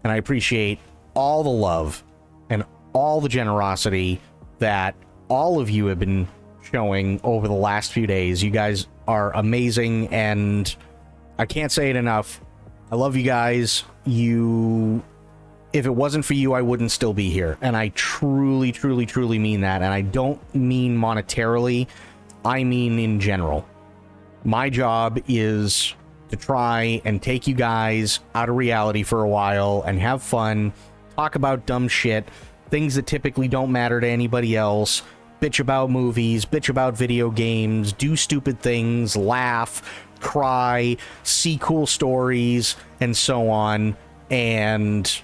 And I appreciate all the love and all the generosity that all of you have been showing over the last few days. You guys are amazing, and I can't say it enough. I love you guys. If it wasn't for you, I wouldn't still be here. And I truly, truly, truly mean that. And I don't mean monetarily. I mean in general. My job is to try and take you guys out of reality for a while and have fun, talk about dumb shit, things that typically don't matter to anybody else, bitch about movies, bitch about video games, do stupid things, laugh, cry, see cool stories, and so on. And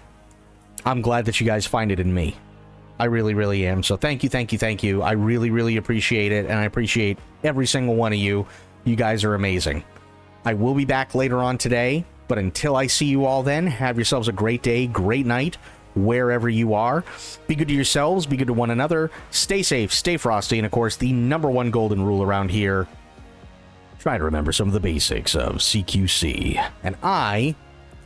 I'm glad that you guys find it in me. I really, really am. So thank you, thank you, thank you. I really, really appreciate it, and I appreciate every single one of you. You guys are amazing. I will be back later on today, but until I see you all then, have yourselves a great day, great night, wherever you are. Be good to yourselves, be good to one another, stay safe, stay frosty, and of course, the #1 golden rule around here, try to remember some of the basics of CQC. And I